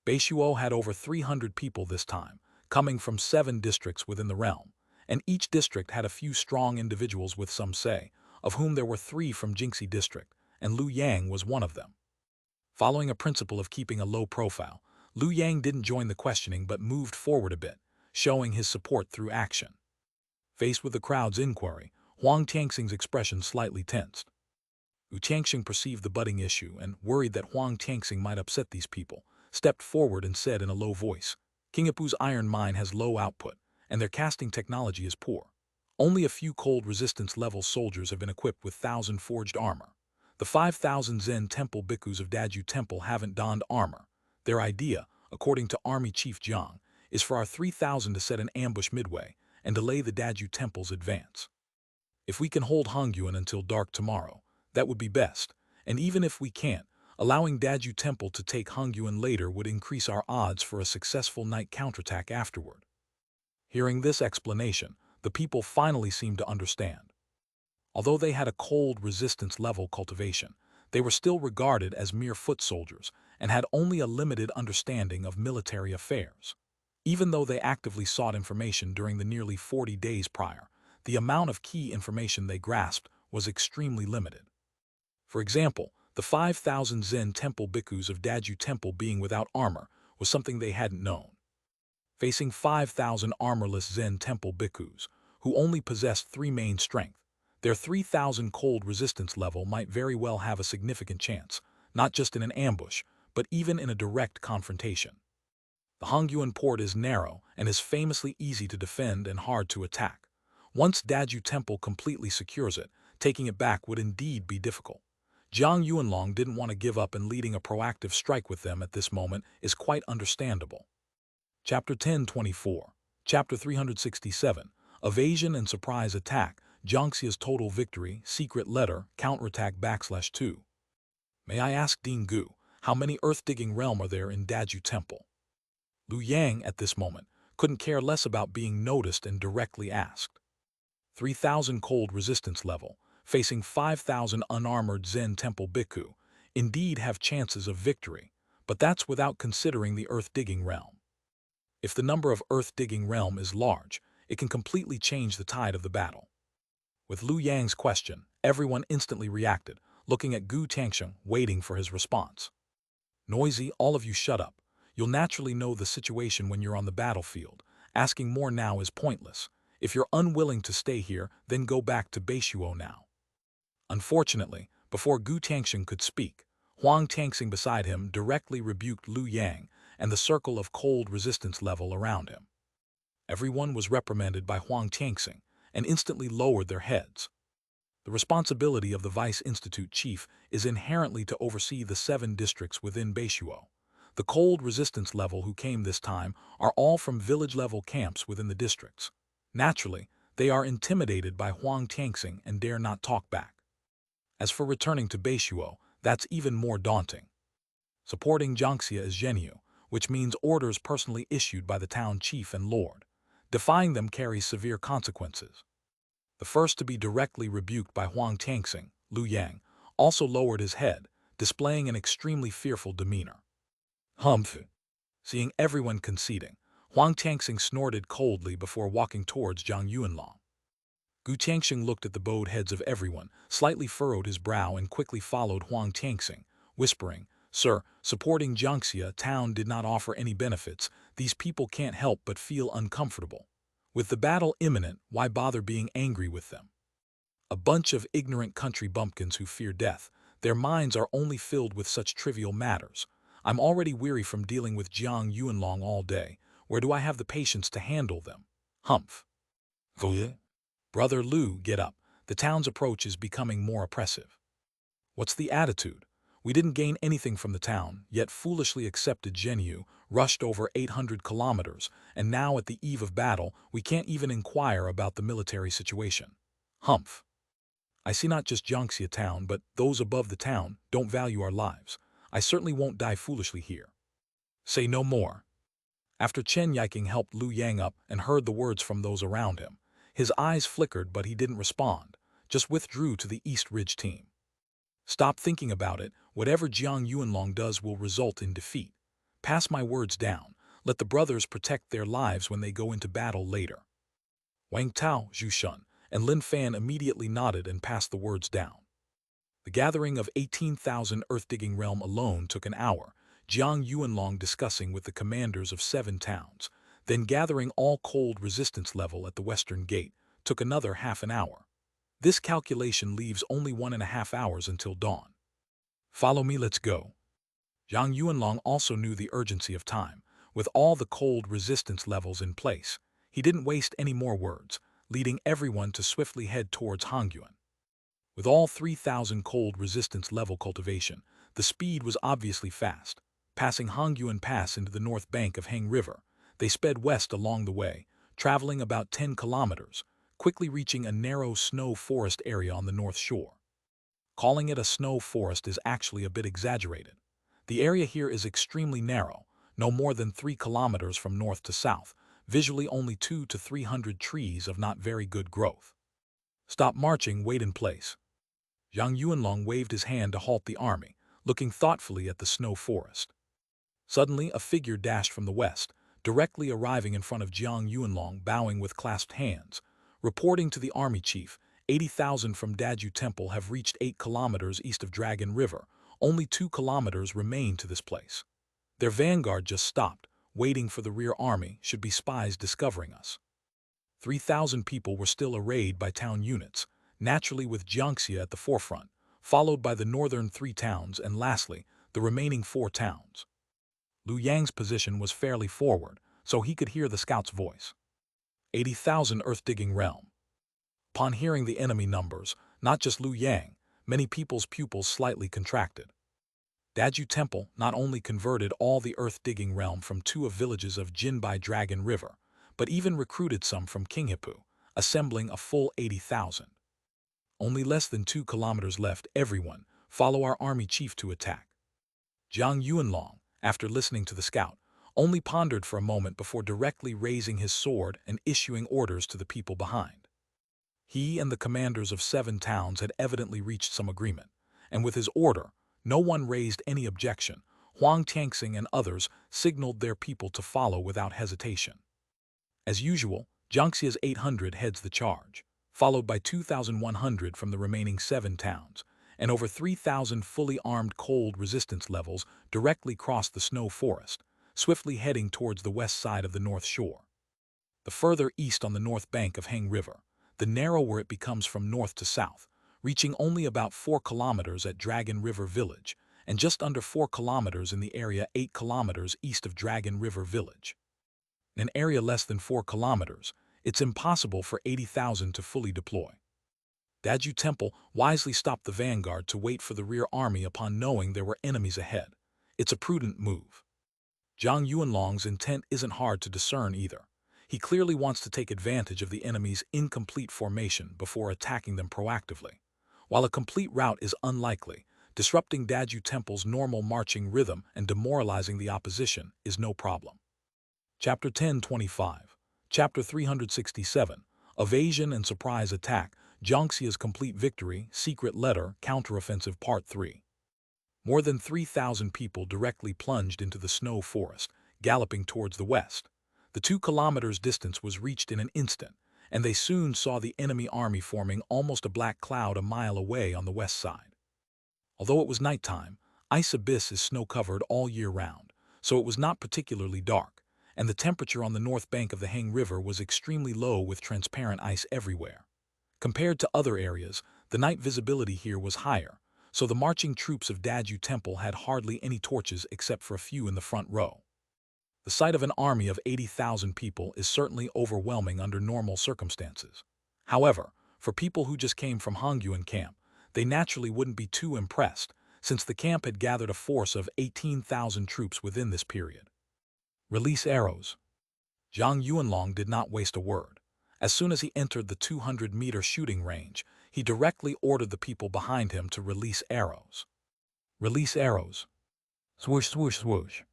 Beishuo had over 300 people this time, coming from 7 districts within the realm, and each district had a few strong individuals with some say, of whom there were 3 from Jingxi district, and Lu Yang was one of them. Following a principle of keeping a low profile, Lu Yang didn't join the questioning but moved forward a bit, showing his support through action. Faced with the crowd's inquiry, Huang Tianxing's expression slightly tensed. Gu Tianxing perceived the budding issue and, worried that Huang Tianxing might upset these people, stepped forward and said in a low voice, "King Apu's iron mine has low output, and their casting technology is poor. Only a few cold resistance level soldiers have been equipped with 1,000 forged armor. The 5,000 Zen Temple bhikkhus of Daju Temple haven't donned armor. Their idea, according to Army Chief Jiang, is for our 3,000 to set an ambush midway and delay the Daju Temple's advance. If we can hold Hongyuan until dark tomorrow, that would be best, and even if we can't, allowing Daju Temple to take Hongyuan later would increase our odds for a successful night counterattack afterward." Hearing this explanation, the people finally seemed to understand. Although they had a cold resistance level cultivation, they were still regarded as mere foot soldiers and had only a limited understanding of military affairs. Even though they actively sought information during the nearly 40 days prior, the amount of key information they grasped was extremely limited. For example, the 5,000 Zen Temple bhikkhus of Daju Temple being without armor was something they hadn't known. Facing 5,000 armorless Zen Temple bhikkhus, who only possessed 3 main strength, their 3,000 cold resistance level might very well have a significant chance, not just in an ambush, but even in a direct confrontation. The Hongyuan port is narrow and is famously easy to defend and hard to attack. Once Daju Temple completely secures it, taking it back would indeed be difficult. Jiang Yuanlong didn't want to give up, and leading a proactive strike with them at this moment is quite understandable. Chapter 1024, Chapter 367, Evasion and Surprise Attack, Jiangxia's Total Victory, Secret Letter, Counterattack /2. "May I ask Ding Gu, how many earth-digging realm are there in Daju Temple?" Lu Yang, at this moment, couldn't care less about being noticed and directly asked. 3,000 cold resistance level, facing 5,000 unarmored Zen Temple bhikkhu, indeed have chances of victory, but that's without considering the earth-digging realm. If the number of earth-digging realm is large, it can completely change the tide of the battle. With Liu Yang's question, everyone instantly reacted, looking at Gu Tianxiang, waiting for his response. Noisy, all of you shut up. You'll naturally know the situation when you're on the battlefield. Asking more now is pointless. If you're unwilling to stay here, then go back to Beishuo now. Unfortunately, before Gu Tianxiang could speak, Huang Tianxing beside him directly rebuked Liu Yang and the circle of cold resistance level around him. Everyone was reprimanded by Huang Tianxing and instantly lowered their heads. The responsibility of the Vice Institute Chief is inherently to oversee the 7 districts within Beishuo. The cold resistance level who came this time are all from village-level camps within the districts. Naturally, they are intimidated by Huang Tianxing and dare not talk back. As for returning to Beishuo, that's even more daunting. Supporting Jiangxia is Zhenyu, which means orders personally issued by the town chief and lord. Defying them carries severe consequences. The first to be directly rebuked by Huang Tianxing, Liu Yang, also lowered his head, displaying an extremely fearful demeanor. Humph! Seeing everyone conceding, Huang Tianxing snorted coldly before walking towards Zhang Yuanlong. Gu Tianxiang looked at the bowed heads of everyone, slightly furrowed his brow and quickly followed Huang Tianxing, whispering, "Sir, supporting Jiangxia town did not offer any benefits. These people can't help but feel uncomfortable. With the battle imminent, why bother being angry with them? A bunch of ignorant country bumpkins who fear death. Their minds are only filled with such trivial matters. I'm already weary from dealing with Jiang Yuanlong all day. Where do I have the patience to handle them? Humph." "Brother Liu, get up. The town's approach is becoming more oppressive." "What's the attitude? We didn't gain anything from the town, yet foolishly accepted Zhenyu, rushed over 800 kilometers, and now at the eve of battle, we can't even inquire about the military situation. Humph. I see not just Jiangxia town, but those above the town don't value our lives. I certainly won't die foolishly here. Say no more." After Chen Yiking helped Liu Yang up and heard the words from those around him, his eyes flickered but he didn't respond, just withdrew to the East Ridge team. "Stop thinking about it. Whatever Jiang Yuanlong does will result in defeat. Pass my words down. Let the brothers protect their lives when they go into battle later." Wang Tao, Zhu Shun, and Lin Fan immediately nodded and passed the words down. The gathering of 18,000 Earth-digging realm alone took an hour, Jiang Yuanlong discussing with the commanders of 7 towns, then gathering all cold resistance level at the western gate took another half an hour. This calculation leaves only 1.5 hours until dawn. "Follow me, let's go." Jiang Yuanlong also knew the urgency of time. With all the cold resistance levels in place, he didn't waste any more words, leading everyone to swiftly head towards Hongyuan. With all 3,000 cold resistance level cultivation, the speed was obviously fast. Passing Hongyuan Pass into the north bank of Heng River, they sped west along the way, traveling about 10 kilometers, quickly reaching a narrow snow forest area on the north shore. Calling it a snow forest is actually a bit exaggerated. The area here is extremely narrow, no more than 3 kilometers from north to south, visually only 200 to 300 trees of not very good growth. "Stop marching, wait in place." Zhang Yuanlong waved his hand to halt the army, looking thoughtfully at the snow forest. Suddenly, a figure dashed from the west, directly arriving in front of Jiang Yuanlong, bowing with clasped hands. Reporting to the army chief, 80,000 from Daju Temple have reached 8 kilometers east of Dragon River. Only 2 kilometers remain to this place. Their vanguard just stopped, waiting for the rear army should be spies discovering us. 3,000 people were still arrayed by town units, naturally with Jiangxia at the forefront, followed by the northern 3 towns and lastly, the remaining 4 towns. Liu Yang's position was fairly forward, so he could hear the scout's voice. 80,000 earth-digging realm. Upon hearing the enemy numbers, not just Liu Yang, many people's pupils slightly contracted. Daju Temple not only converted all the earth-digging realm from 2 of villages of Jinbai Dragon River, but even recruited some from Qinghipu, assembling a full 80,000. Only less than 2 kilometers left. Everyone, follow our army chief to attack. Jiang Yuanlong, after listening to the scout, only pondered for a moment before directly raising his sword and issuing orders to the people behind. He and the commanders of 7 towns had evidently reached some agreement, and with his order, no one raised any objection. Huang Tianxing and others signaled their people to follow without hesitation. As usual, Jiangxia's 800 heads the charge, followed by 2,100 from the remaining 7 towns, and over 3,000 fully armed cold resistance levels directly crossed the snow forest, swiftly heading towards the west side of the north shore. The further east on the north bank of Heng River, the narrower it becomes from north to south, reaching only about 4 kilometers at Dragon River Village, and just under 4 kilometers in the area 8 kilometers east of Dragon River Village. In an area less than 4 kilometers, it's impossible for 80,000 to fully deploy. Daju Temple wisely stopped the vanguard to wait for the rear army upon knowing there were enemies ahead. It's a prudent move. Zhang Yuanlong's intent isn't hard to discern either. He clearly wants to take advantage of the enemy's incomplete formation before attacking them proactively. While a complete rout is unlikely, disrupting Daju Temple's normal marching rhythm and demoralizing the opposition is no problem. Chapter 1025, Chapter 367, Evasion and Surprise Attack, Jiangxia's Complete Victory, Secret Letter, Counteroffensive Part 3. More than 3,000 people directly plunged into the snow forest, galloping towards the west. The 2 kilometers distance was reached in an instant, and they soon saw the enemy army forming almost a black cloud a mile away on the west side. Although it was nighttime, Ice Abyss is snow-covered all year round, so it was not particularly dark, and the temperature on the north bank of the Heng River was extremely low with transparent ice everywhere. Compared to other areas, the night visibility here was higher, so the marching troops of Daju Temple had hardly any torches except for a few in the front row. The sight of an army of 80,000 people is certainly overwhelming under normal circumstances. However, for people who just came from Hongyuan camp, they naturally wouldn't be too impressed, since the camp had gathered a force of 18,000 troops within this period. Release arrows. Zhang Yuanlong did not waste a word. As soon as he entered the 200-meter shooting range, he directly ordered the people behind him to release arrows. Release arrows. Swoosh, swoosh, swoosh.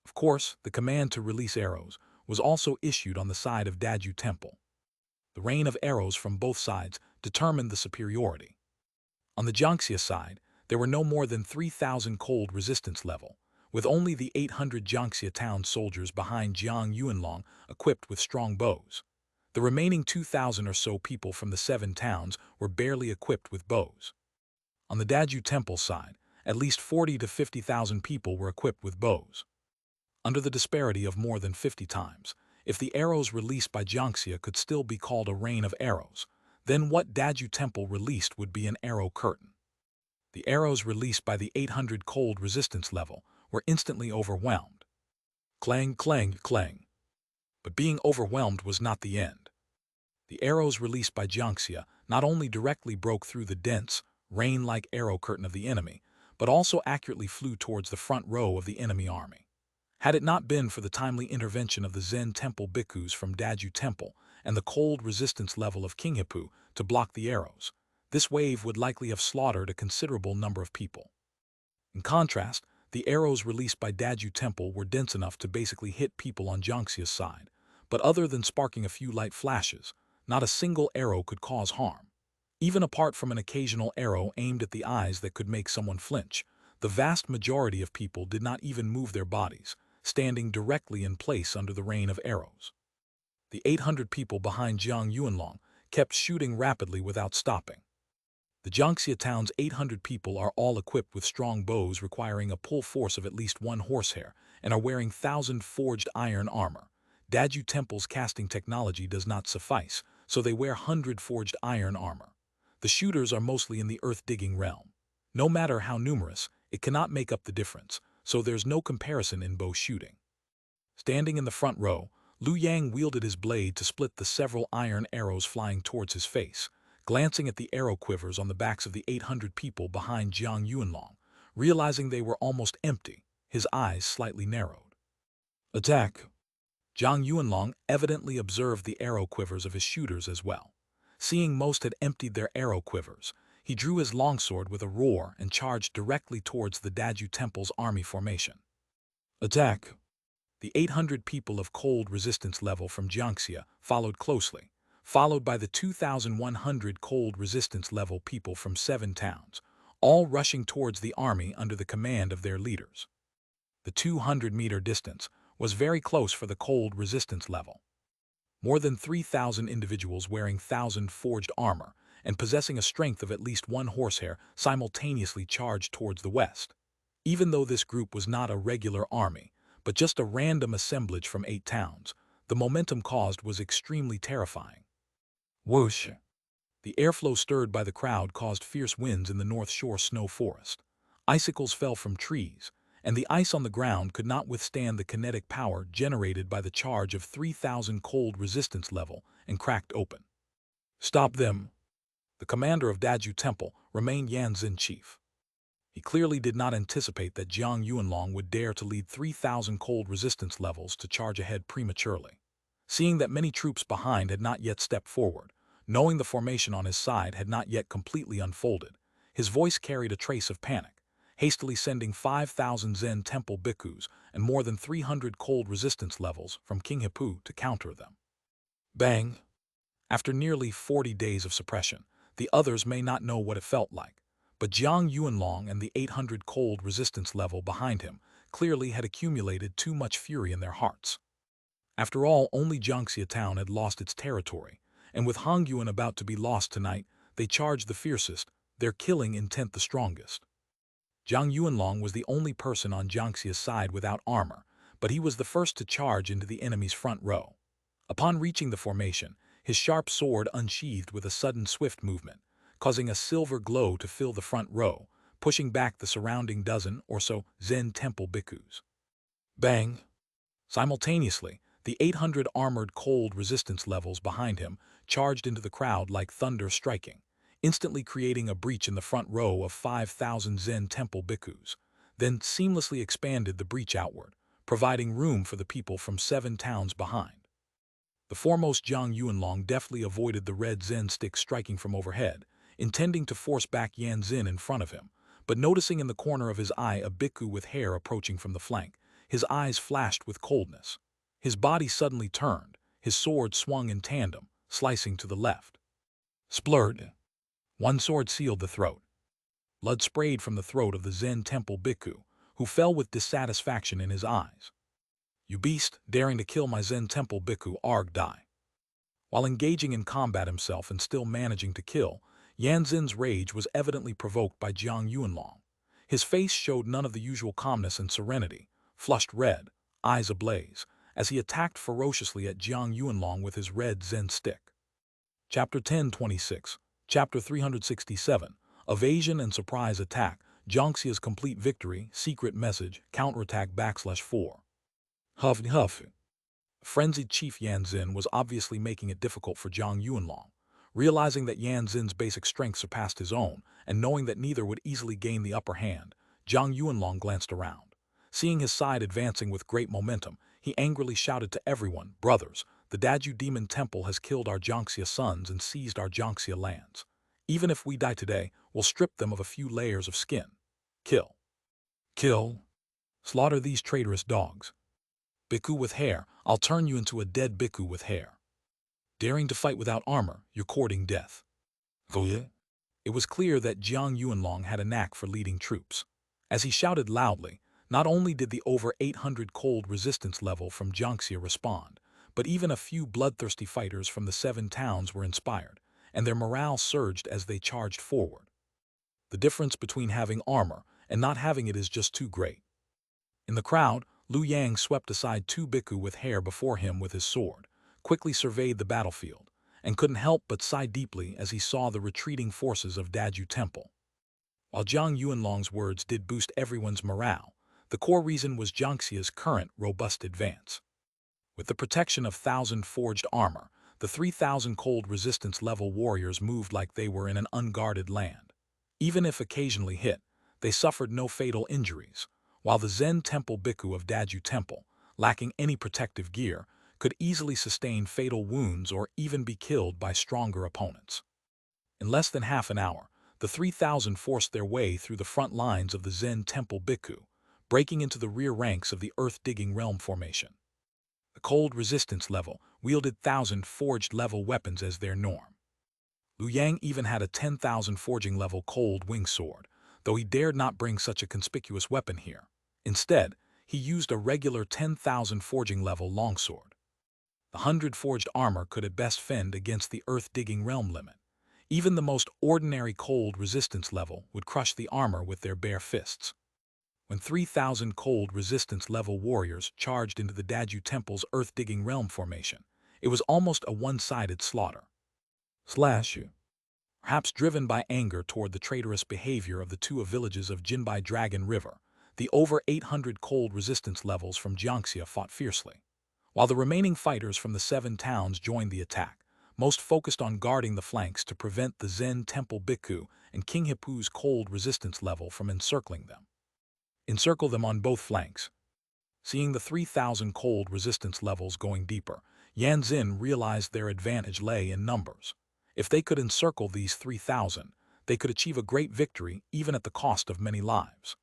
Of course, the command to release arrows was also issued on the side of Daju Temple. The rain of arrows from both sides determined the superiority. On the Jiangxia side, there were no more than 3,000 cold resistance level, with only the 800 Jiangxia town soldiers behind Zhang Yuanlong equipped with strong bows. The remaining 2,000 or so people from the 7 towns were barely equipped with bows. On the Daju Temple side, at least 40 to 50,000 people were equipped with bows. Under the disparity of more than 50 times, if the arrows released by Jiangxia could still be called a rain of arrows, then what Daju Temple released would be an arrow curtain. The arrows released by the 800 cold resistance level were instantly overwhelmed. Clang, clang, clang. But being overwhelmed was not the end. The arrows released by Jiangxia not only directly broke through the dense, rain-like arrow curtain of the enemy, but also accurately flew towards the front row of the enemy army. Had it not been for the timely intervention of the Zen Temple bhikkhus from Daju Temple and the cold resistance level of Qinghipu to block the arrows, this wave would likely have slaughtered a considerable number of people. In contrast, the arrows released by Daju Temple were dense enough to basically hit people on Jiangxia's side, but other than sparking a few light flashes, not a single arrow could cause harm. Even apart from an occasional arrow aimed at the eyes that could make someone flinch, the vast majority of people did not even move their bodies, standing directly in place under the rain of arrows. The 800 people behind Zhang Yuanlong kept shooting rapidly without stopping. The Jiangxia town's 800 people are all equipped with strong bows requiring a pull force of at least 1 horsehair and are wearing 1,000 forged iron armor. Daju Temple's casting technology does not suffice, so they wear 100 forged iron armor. The shooters are mostly in the earth-digging realm. No matter how numerous, it cannot make up the difference, so there's no comparison in bow shooting. Standing in the front row, Lu Yang wielded his blade to split the several iron arrows flying towards his face, glancing at the arrow quivers on the backs of the 800 people behind Zhang Yuanlong. Realizing they were almost empty, his eyes slightly narrowed. Attack! Zhang Yuanlong evidently observed the arrow quivers of his shooters as well. Seeing most had emptied their arrow quivers, he drew his longsword with a roar and charged directly towards the Daju Temple's army formation. Attack! The 800 people of cold resistance level from Jiangxia followed closely, followed by the 2,100 cold resistance level people from 7 towns, all rushing towards the army under the command of their leaders. The 200-meter distance was very close for the cold resistance level. More than 3,000 individuals wearing 1,000 forged armor and possessing a strength of at least 1 horsehair simultaneously charged towards the west. Even though this group was not a regular army, but just a random assemblage from 8 towns, the momentum caused was extremely terrifying. Whoosh! The airflow stirred by the crowd caused fierce winds in the North Shore snow forest. Icicles fell from trees, and the ice on the ground could not withstand the kinetic power generated by the charge of 3,000 cold resistance level and cracked open. Stop them! The commander of Daju Temple remained Yanzin chief. He clearly did not anticipate that Jiang Yuanlong would dare to lead 3,000 cold resistance levels to charge ahead prematurely. Seeing that many troops behind had not yet stepped forward, knowing the formation on his side had not yet completely unfolded, his voice carried a trace of panic, hastily sending 5,000 Zen temple bhikkhus and more than 300 cold resistance levels from King Hippu to counter them. Bang! After nearly 40 days of suppression, the others may not know what it felt like, but Jiang Yuanlong and the 800 cold resistance level behind him clearly had accumulated too much fury in their hearts. After all, only Jiangxia town had lost its territory, and with Hongyuan about to be lost tonight, they charged the fiercest, their killing intent the strongest. Jiang Yuanlong was the only person on Jiangxia's side without armor, but he was the first to charge into the enemy's front row. Upon reaching the formation, his sharp sword unsheathed with a sudden swift movement, causing a silver glow to fill the front row, pushing back the surrounding dozen or so Zen temple bhikkhus. Bang! Simultaneously, the 800 armored cold resistance levels behind him charged into the crowd like thunder striking, instantly creating a breach in the front row of 5,000 Zen temple bhikkhus, then seamlessly expanded the breach outward, providing room for the people from 7 towns behind. The foremost Jiang Yuanlong deftly avoided the red Zen stick striking from overhead, intending to force back Yanzin in front of him, but noticing in the corner of his eye a bhikkhu with hair approaching from the flank, his eyes flashed with coldness. His body suddenly turned, his sword swung in tandem, slicing to the left. Splurred. One sword sealed the throat. Blood sprayed from the throat of the Zen temple bhikkhu, who fell with dissatisfaction in his eyes. You beast, daring to kill my Zen temple bhikkhu, arg die. While engaging in combat himself and still managing to kill, Yanzin's rage was evidently provoked by Jiang Yuanlong. His face showed none of the usual calmness and serenity, flushed red, eyes ablaze, as he attacked ferociously at Jiang Yuanlong with his red Zen stick. Chapter 1026, Chapter 367, Evasion and Surprise Attack, Jiangxia's Complete Victory, Secret Message, Counterattack /4. Huff. Frenzied Chief Yanzin was obviously making it difficult for Jiang Yuanlong. Realizing that Yanzin's basic strength surpassed his own, and knowing that neither would easily gain the upper hand, Jiang Yuanlong glanced around. Seeing his side advancing with great momentum, he angrily shouted to everyone, "Brothers, the Daju Demon Temple has killed our Jiangxia sons and seized our Jiangxia lands. Even if we die today, we'll strip them of a few layers of skin. Kill. Kill. Slaughter these traitorous dogs. Bhikkhu with hair, I'll turn you into a dead bhikkhu with hair. Daring to fight without armor, you're courting death." It was clear that Jiang Yuanlong had a knack for leading troops. As he shouted loudly, not only did the over 800 cold resistance level from Jiangxia respond, but even a few bloodthirsty fighters from the 7 towns were inspired, and their morale surged as they charged forward. The difference between having armor and not having it is just too great. In the crowd, Lu Yang swept aside 2 bhikkhu with hair before him with his sword, quickly surveyed the battlefield, and couldn't help but sigh deeply as he saw the retreating forces of Daju Temple. While Jiang Yuanlong's words did boost everyone's morale, the core reason was Jiangxia's current robust advance. With the protection of 1,000 forged armor, the 3,000 cold resistance level warriors moved like they were in an unguarded land. Even if occasionally hit, they suffered no fatal injuries, while the Zen temple bhikkhu of Daju Temple, lacking any protective gear, could easily sustain fatal wounds or even be killed by stronger opponents. In less than half an hour, the 3,000 forced their way through the front lines of the Zen temple bhikkhu, breaking into the rear ranks of the earth-digging realm formation. The cold resistance level wielded 1,000 forged level weapons as their norm. Lu Yang even had a 10,000 forging level cold wing sword, though he dared not bring such a conspicuous weapon here. Instead, he used a regular 10,000 forging level longsword. The 100 forged armor could at best fend against the earth-digging realm limit. Even the most ordinary cold resistance level would crush the armor with their bare fists. When 3,000 cold resistance level warriors charged into the Daju Temple's earth-digging realm formation, it was almost a one-sided slaughter. Perhaps driven by anger toward the traitorous behavior of the two villages of Jinbai Dragon River, the over 800 cold resistance levels from Jiangxia fought fiercely. While the remaining fighters from the 7 towns joined the attack, most focused on guarding the flanks to prevent the Zen Temple Biku and King Hipu's cold resistance level from encircling them. Encircle them on both flanks. Seeing the 3,000 cold resistance levels going deeper, Yan Xin realized their advantage lay in numbers. If they could encircle these 3,000, they could achieve a great victory even at the cost of many lives.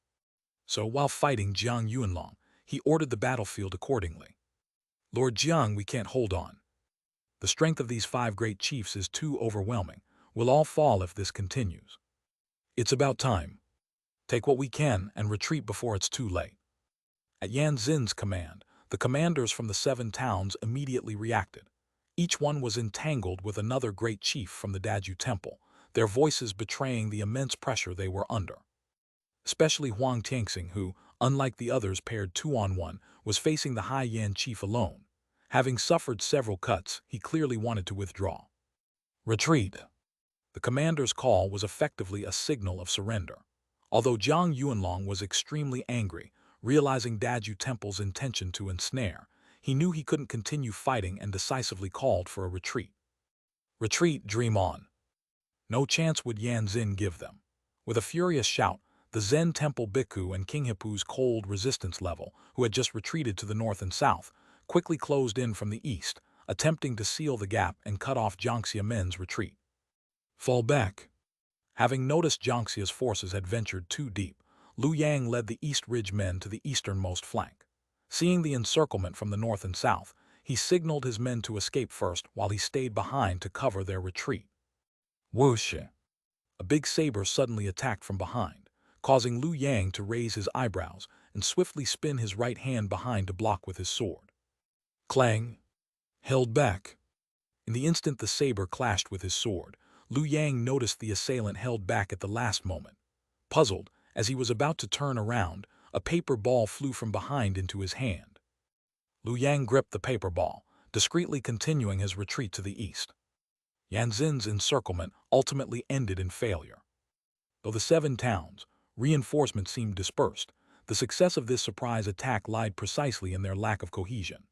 So while fighting Jiang Yuanlong, he ordered the battlefield accordingly. Lord Jiang, we can't hold on. The strength of these 5 great chiefs is too overwhelming. We'll all fall if this continues. It's about time. Take what we can and retreat before it's too late. At Yan Xin's command, the commanders from the 7 towns immediately reacted. Each one was entangled with another great chief from the Daju Temple, their voices betraying the immense pressure they were under. Especially Huang Tianxing, who, unlike the others paired 2-on-1, was facing the Hai Yan chief alone. Having suffered several cuts, he clearly wanted to withdraw. Retreat. The commander's call was effectively a signal of surrender. Although Jiang Yuanlong was extremely angry, realizing Daju Temple's intention to ensnare, he knew he couldn't continue fighting and decisively called for a retreat. Retreat, dream on. No chance would Yan Xin give them. With a furious shout, the Zen Temple Biku and King Hipu's cold resistance level, who had just retreated to the north and south, quickly closed in from the east, attempting to seal the gap and cut off Jiangxia men's retreat. Fall back. Having noticed Jiangxia's forces had ventured too deep, Lu Yang led the East Ridge men to the easternmost flank. Seeing the encirclement from the north and south, he signaled his men to escape first while he stayed behind to cover their retreat. Whoosh! A big saber suddenly attacked from behind, causing Lu Yang to raise his eyebrows and swiftly spin his right hand behind to block with his sword. Clang! Held back. In the instant the saber clashed with his sword, Lu Yang noticed the assailant held back at the last moment. Puzzled, as he was about to turn around, a paper ball flew from behind into his hand. Lu Yang gripped the paper ball, discreetly continuing his retreat to the east. Yan Xin's encirclement ultimately ended in failure. Though the 7 towns' reinforcements seemed dispersed, the success of this surprise attack lied precisely in their lack of cohesion.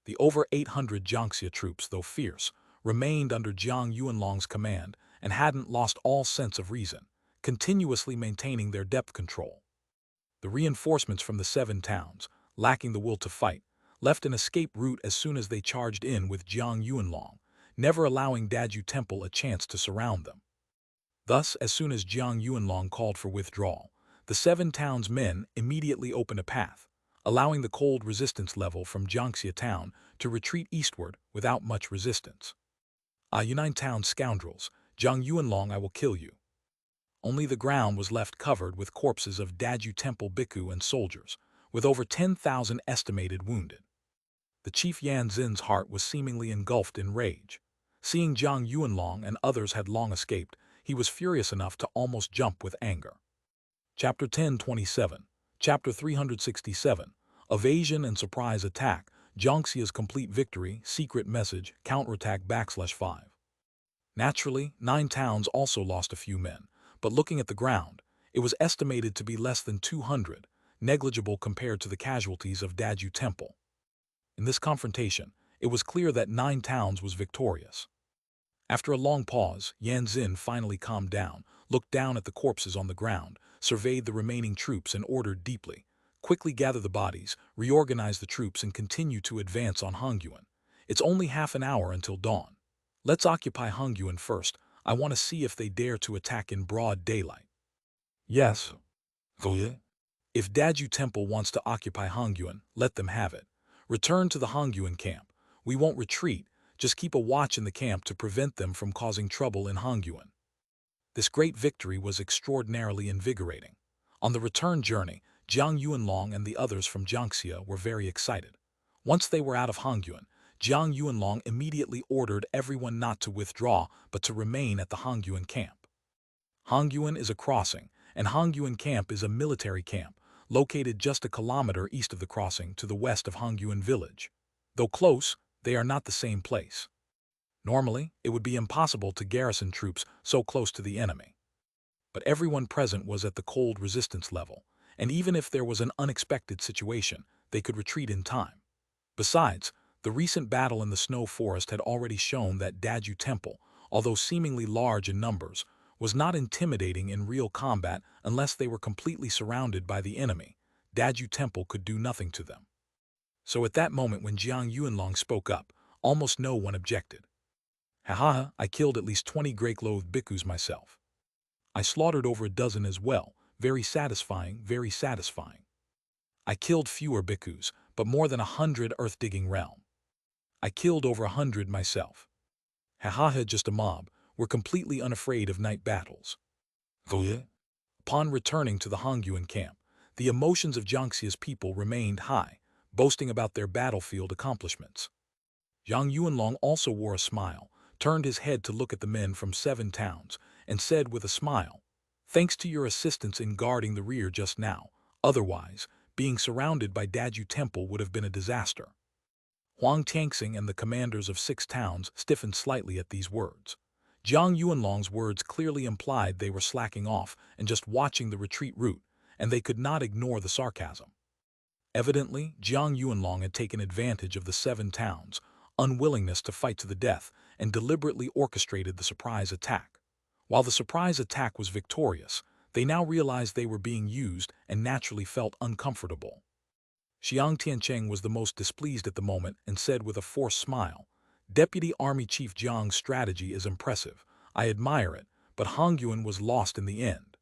The over 800 Jiangxia troops, though fierce, remained under Jiang Yuanlong's command and hadn't lost all sense of reason, continuously maintaining their depth control. The reinforcements from the 7 towns, lacking the will to fight, left an escape route as soon as they charged in with Jiang Yuanlong, never allowing Daju Temple a chance to surround them. Thus, as soon as Jiang Yuanlong called for withdrawal, the 7 towns' men immediately opened a path, allowing the cold resistance level from Jiangxia town to retreat eastward without much resistance. You 9 town scoundrels, Jiang Yuanlong, I will kill you. Only the ground was left covered with corpses of Daju Temple Biku and soldiers, with over 10,000 estimated wounded. The chief Yan Xin's heart was seemingly engulfed in rage. Seeing Jiang Yuanlong and others had long escaped, he was furious enough to almost jump with anger. Chapter 1027, Chapter 367, Evasion and Surprise Attack, Jiangxia's Complete Victory, Secret Message, Counterattack /5. Naturally, 9 towns also lost a few men, but looking at the ground, it was estimated to be less than 200, negligible compared to the casualties of Daju Temple. In this confrontation, it was clear that 9 towns was victorious. After a long pause, Yan Xin finally calmed down, looked down at the corpses on the ground, surveyed the remaining troops and ordered deeply, quickly gather the bodies, reorganize the troops and continue to advance on Hongyuan. It's only half an hour until dawn. Let's occupy Hongyuan first. I want to see if they dare to attack in broad daylight. Yes. If Daju Temple wants to occupy Hongyuan, let them have it. Return to the Hongyuan camp. We won't retreat, just keep a watch in the camp to prevent them from causing trouble in Hongyuan. This great victory was extraordinarily invigorating. On the return journey, Jiang Yuanlong and the others from Jiangxia were very excited. Once they were out of Hongyuan, Jiang Yuanlong immediately ordered everyone not to withdraw but to remain at the Hongyuan camp. Hongyuan is a crossing, and Hongyuan camp is a military camp, located just a kilometer east of the crossing to the west of Hongyuan village. Though close, they are not the same place. Normally, it would be impossible to garrison troops so close to the enemy. But everyone present was at the cold resistance level, and even if there was an unexpected situation, they could retreat in time. Besides, the recent battle in the snow forest had already shown that Daju Temple, although seemingly large in numbers, was not intimidating in real combat unless they were completely surrounded by the enemy. Daju Temple could do nothing to them. So at that moment when Jiang Yuanlong spoke up, almost no one objected. "Haha, I killed at least 20 great-loathed bhikkhus myself. I slaughtered over a dozen as well, very satisfying, very satisfying. I killed fewer bhikkhus, but more than 100 earth-digging realm. I killed over 100 myself. Haha, just a mob, we're completely unafraid of night battles." Upon returning to the Hongyuan camp, the emotions of Jiangxia's people remained high, boasting about their battlefield accomplishments. Jiang Yuanlong also wore a smile, turned his head to look at the men from 7 towns, and said with a smile, "Thanks to your assistance in guarding the rear just now, otherwise, being surrounded by Daju Temple would have been a disaster." Huang Tianxing and the commanders of 6 towns stiffened slightly at these words. Jiang Yuanlong's words clearly implied they were slacking off and just watching the retreat route, and they could not ignore the sarcasm. Evidently, Jiang Yuanlong had taken advantage of the 7 towns' unwillingness to fight to the death and deliberately orchestrated the surprise attack. While the surprise attack was victorious, they now realized they were being used and naturally felt uncomfortable. Xiang Tiancheng was the most displeased at the moment and said with a forced smile, "Deputy Army Chief Jiang's strategy is impressive. I admire it, but Hongyuan was lost in the end.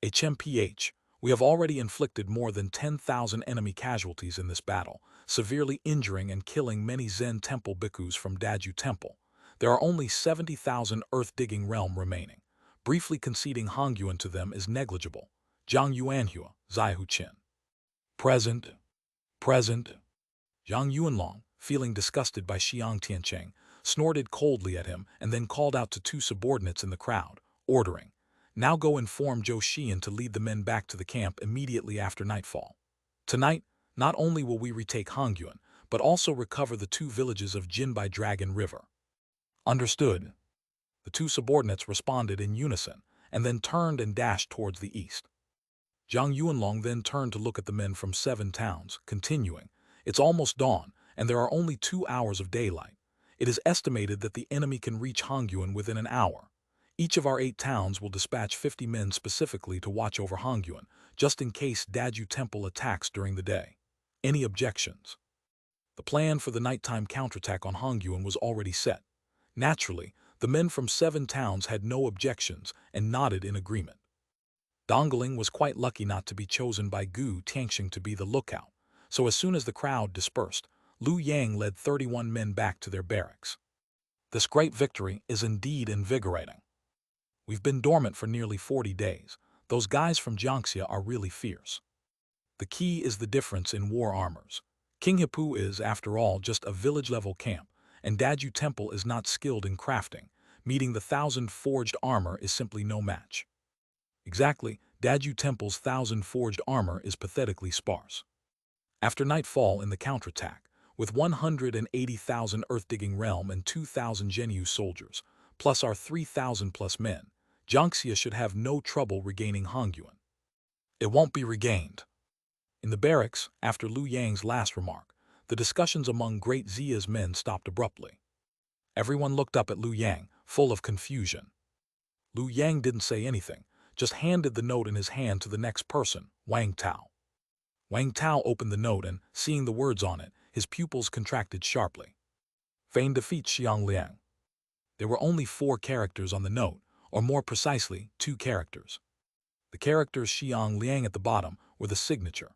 HMPH, we have already inflicted more than 10,000 enemy casualties in this battle, severely injuring and killing many Zen Temple bhikkhus from Daju Temple. There are only 70,000 earth-digging realm remaining. Briefly conceding Hongyuan to them is negligible. Zhang Yuanhua, Zai Huqin." Present. Jiang Yuanlong, feeling disgusted by Xiang Tiancheng, snorted coldly at him and then called out to 2 subordinates in the crowd, ordering, "Now go inform Zhou Xian to lead the men back to the camp immediately after nightfall. Tonight, not only will we retake Hongyuan, but also recover the 2 villages of Jinbai Dragon River." Understood. The 2 subordinates responded in unison, and then turned and dashed towards the east. Jiang Yuanlong then turned to look at the men from 7 towns, continuing, "It's almost dawn, and there are only 2 hours of daylight. It is estimated that the enemy can reach Hongyuan within an hour. Each of our 8 towns will dispatch 50 men specifically to watch over Hongyuan, just in case Daju Temple attacks during the day. Any objections?" The plan for the nighttime counterattack on Hongyuan was already set. Naturally, the men from 7 towns had no objections and nodded in agreement. Dongling was quite lucky not to be chosen by Gu Tianxing to be the lookout, so as soon as the crowd dispersed, Lu Yang led 31 men back to their barracks. "This great victory is indeed invigorating. We've been dormant for nearly 40 days. Those guys from Jiangxia are really fierce. The key is the difference in war armors. King Hipu is, after all, just a village-level camp, and Daju Temple is not skilled in crafting, meeting the 1,000 forged armor is simply no match. Exactly, Daju Temple's 1,000 forged armor is pathetically sparse." After nightfall in the counterattack, with 180,000 earth-digging realm and 2,000 Zhenyu soldiers, plus our 3,000 plus men, Jiangxia should have no trouble regaining Hongyuan. "It won't be regained." In the barracks, after Lu Yang's last remark, the discussions among Great Xia's men stopped abruptly. Everyone looked up at Lu Yang, full of confusion. Lu Yang didn't say anything, just handed the note in his hand to the next person, Wang Tao. Wang Tao opened the note and, seeing the words on it, his pupils contracted sharply. "Feign defeat Xiang Liang." There were only 4 characters on the note, or more precisely, 2 characters. The characters Xiang Liang at the bottom were the signature.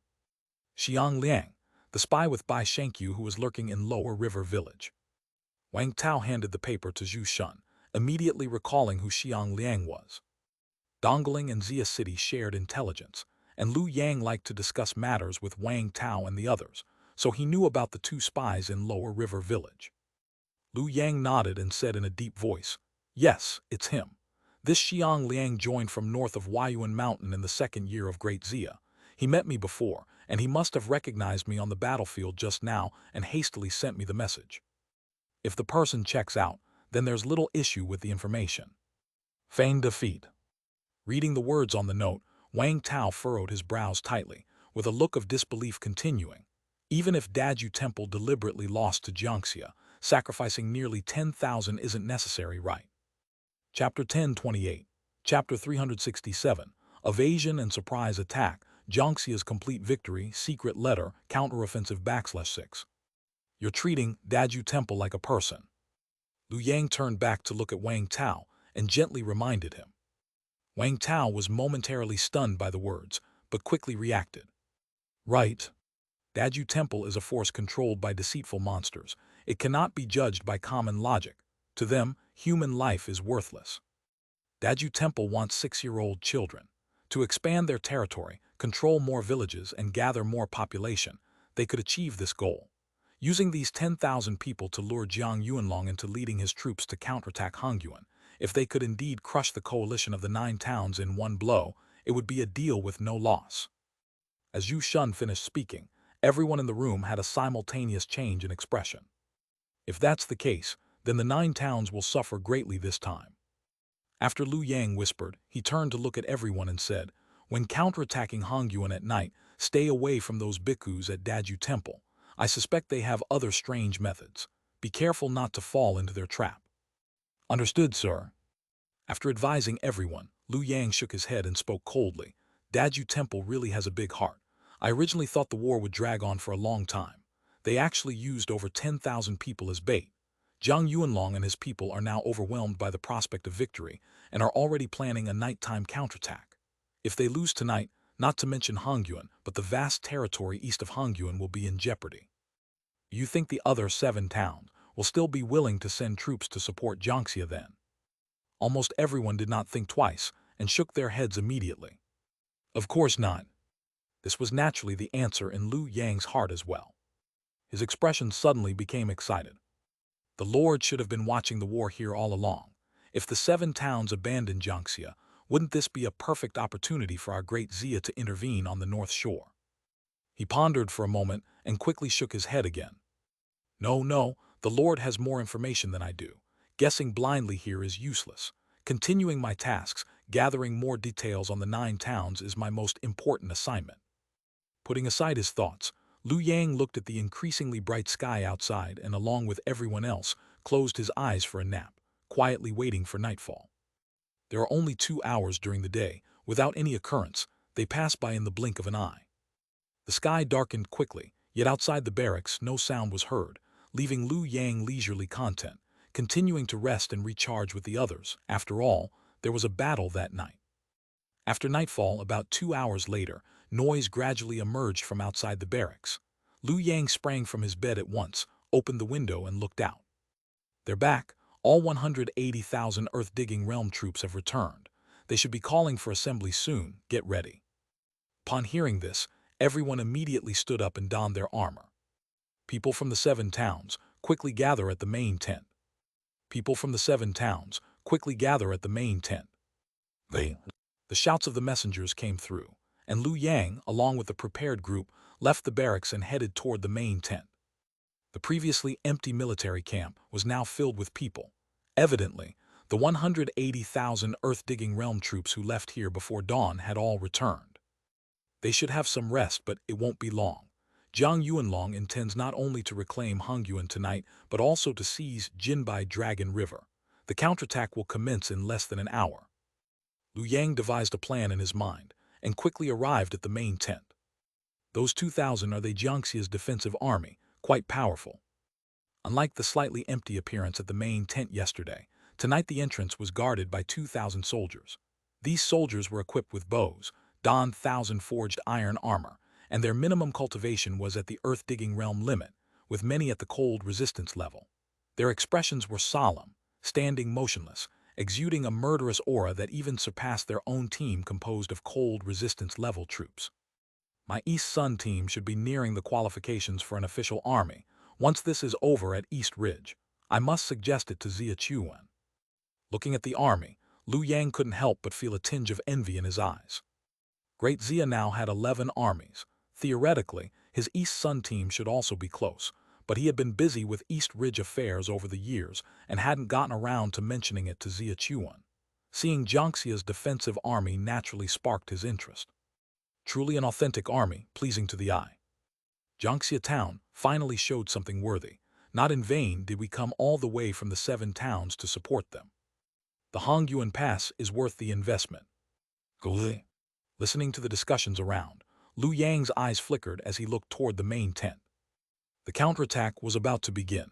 Xiang Liang, the spy with Bai Shankyu who was lurking in Lower River Village. Wang Tao handed the paper to Zhu Shun, immediately recalling who Xiang Liang was. Dongling and Xia City shared intelligence, and Liu Yang liked to discuss matters with Wang Tao and the others, so he knew about the two spies in Lower River Village. Liu Yang nodded and said in a deep voice, "Yes, it's him. This Xiang Liang joined from north of Huayuan Mountain in the second year of Great Xia. He met me before, and he must have recognized me on the battlefield just now and hastily sent me the message. If the person checks out, then there's little issue with the information." Feigned defeat. Reading the words on the note, Wang Tao furrowed his brows tightly, with a look of disbelief continuing. Even if Daju Temple deliberately lost to Jiangxia, sacrificing nearly 10,000 isn't necessary, right? Chapter 1028. Chapter 367. Evasion and Surprise Attack. Jiangxia's Complete Victory. Secret Letter. Counteroffensive /6. You're treating Daju Temple like a person. Liu Yang turned back to look at Wang Tao and gently reminded him. Wang Tao was momentarily stunned by the words, but quickly reacted. Right. Daju Temple is a force controlled by deceitful monsters. It cannot be judged by common logic. To them, human life is worthless. Daju Temple wants 6-year-old children. To expand their territory, control more villages, and gather more population, they could achieve this goal. Using these 10,000 people to lure Jiang Yuanlong into leading his troops to counterattack Hongyuan, if they could indeed crush the coalition of the 9 towns in one blow, it would be a deal with no loss. As Yu Shun finished speaking, everyone in the room had a simultaneous change in expression. If that's the case, then the 9 towns will suffer greatly this time. After Liu Yang whispered, he turned to look at everyone and said, "When counterattacking Hongyuan at night, stay away from those bhikkhus at Daju Temple. I suspect they have other strange methods. Be careful not to fall into their trap." "Understood, sir." After advising everyone, Liu Yang shook his head and spoke coldly. "Daju Temple really has a big heart. I originally thought the war would drag on for a long time. They actually used over 10,000 people as bait. Jiang Yuanlong and his people are now overwhelmed by the prospect of victory and are already planning a nighttime counterattack. If they lose tonight, not to mention Hongyuan, but the vast territory east of Hongyuan will be in jeopardy. You think the other 7 towns will still be willing to send troops to support Jiangxia then?" Almost everyone did not think twice and shook their heads immediately. Of course not. This was naturally the answer in Liu Yang's heart as well. His expression suddenly became excited. The Lord should have been watching the war here all along. If the 7 towns abandoned Jiangxia, wouldn't this be a perfect opportunity for our great Xia to intervene on the north shore? He pondered for a moment and quickly shook his head again. No, the Lord has more information than I do. Guessing blindly here is useless. Continuing my tasks, gathering more details on the 9 towns is my most important assignment. Putting aside his thoughts, Liu Yang looked at the increasingly bright sky outside and, along with everyone else, closed his eyes for a nap, quietly waiting for nightfall. There are only 2 hours during the day. Without any occurrence, they pass by in the blink of an eye. The sky darkened quickly, yet outside the barracks no sound was heard, leaving Liu Yang leisurely content, continuing to rest and recharge with the others. After all, there was a battle that night. After nightfall, about 2 hours later, noise gradually emerged from outside the barracks. Liu Yang sprang from his bed at once, opened the window and looked out. They're back. All 180,000 earth-digging realm troops have returned. They should be calling for assembly soon. Get ready. Upon hearing this, everyone immediately stood up and donned their armor. People from the 7 towns, quickly gather at the main tent. People from the 7 towns, quickly gather at the main tent. The shouts of the messengers came through, and Liu Yang, along with the prepared group, left the barracks and headed toward the main tent. The previously empty military camp was now filled with people. Evidently, the 180,000 earth-digging realm troops who left here before dawn had all returned. They should have some rest, but it won't be long. Jiang Yuanlong intends not only to reclaim Hongyuan tonight, but also to seize Jinbai Dragon River. The counterattack will commence in less than an hour. Liu Yang devised a plan in his mind, and quickly arrived at the main tent. Those 2,000 are the Jiangxia's defensive army, quite powerful. Unlike the slightly empty appearance at the main tent yesterday, tonight the entrance was guarded by 2,000 soldiers. These soldiers were equipped with bows, donned 1,000 forged iron armor, and their minimum cultivation was at the earth-digging realm limit, with many at the cold resistance level. Their expressions were solemn, standing motionless, exuding a murderous aura that even surpassed their own team composed of cold resistance-level troops. My East Sun team should be nearing the qualifications for an official army. Once this is over at East Ridge, I must suggest it to Xia Chuan. Looking at the army, Liu Yang couldn't help but feel a tinge of envy in his eyes. Great Xia now had 11 armies. Theoretically, his East Sun team should also be close, but he had been busy with East Ridge affairs over the years and hadn't gotten around to mentioning it to Xia Chuan. Seeing Jiangxia's defensive army naturally sparked his interest. Truly an authentic army, pleasing to the eye. Jiangxia town finally showed something worthy. Not in vain did we come all the way from the 7 towns to support them. The Hongyuan Pass is worth the investment. Listening to the discussions around, Liu Yang's eyes flickered as he looked toward the main tent. The counterattack was about to begin.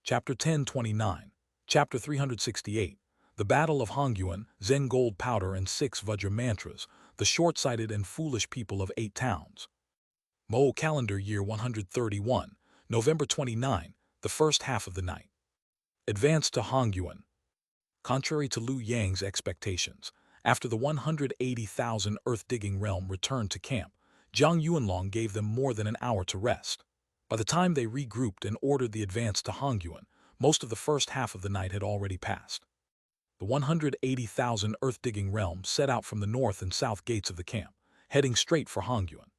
Chapter 1029, Chapter 368, The Battle of Hongyuan, Zen Gold Powder and 6 Vajra Mantras, the short-sighted and foolish people of 8 towns. Mo calendar year 131, November 29, the first half of the night. Advance to Hongyuan. Contrary to Liu Yang's expectations, after the 180,000 earth-digging realm returned to camp, Zhang Yuanlong gave them more than an hour to rest. By the time they regrouped and ordered the advance to Hongyuan, most of the first half of the night had already passed. The 180,000 earth-digging realm set out from the north and south gates of the camp, heading straight for Hongyuan.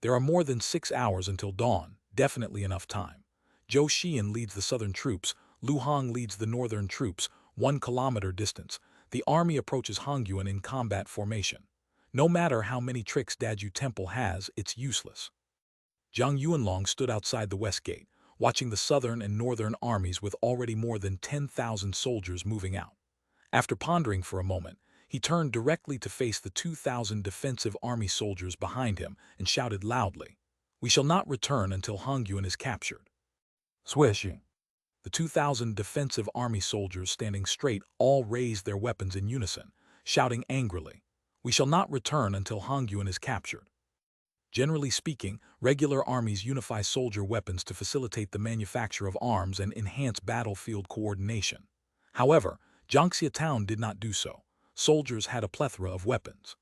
There are more than 6 hours until dawn, definitely enough time. Zhou Xian leads the southern troops, Lu Hong leads the northern troops, 1 kilometer distance. The army approaches Hongyuan in combat formation. No matter how many tricks Daju Temple has, it's useless. Zhang Yuanlong stood outside the west gate, watching the southern and northern armies with already more than 10,000 soldiers moving out. After pondering for a moment, he turned directly to face the 2,000 defensive army soldiers behind him and shouted loudly, "We shall not return until Hongyuan is captured." Swishing. The 2,000 defensive army soldiers standing straight all raised their weapons in unison, shouting angrily, "We shall not return until Hongyuan is captured." Generally speaking, regular armies unify soldier weapons to facilitate the manufacture of arms and enhance battlefield coordination. However, Jiangxia town did not do so. Soldiers had a plethora of weapons.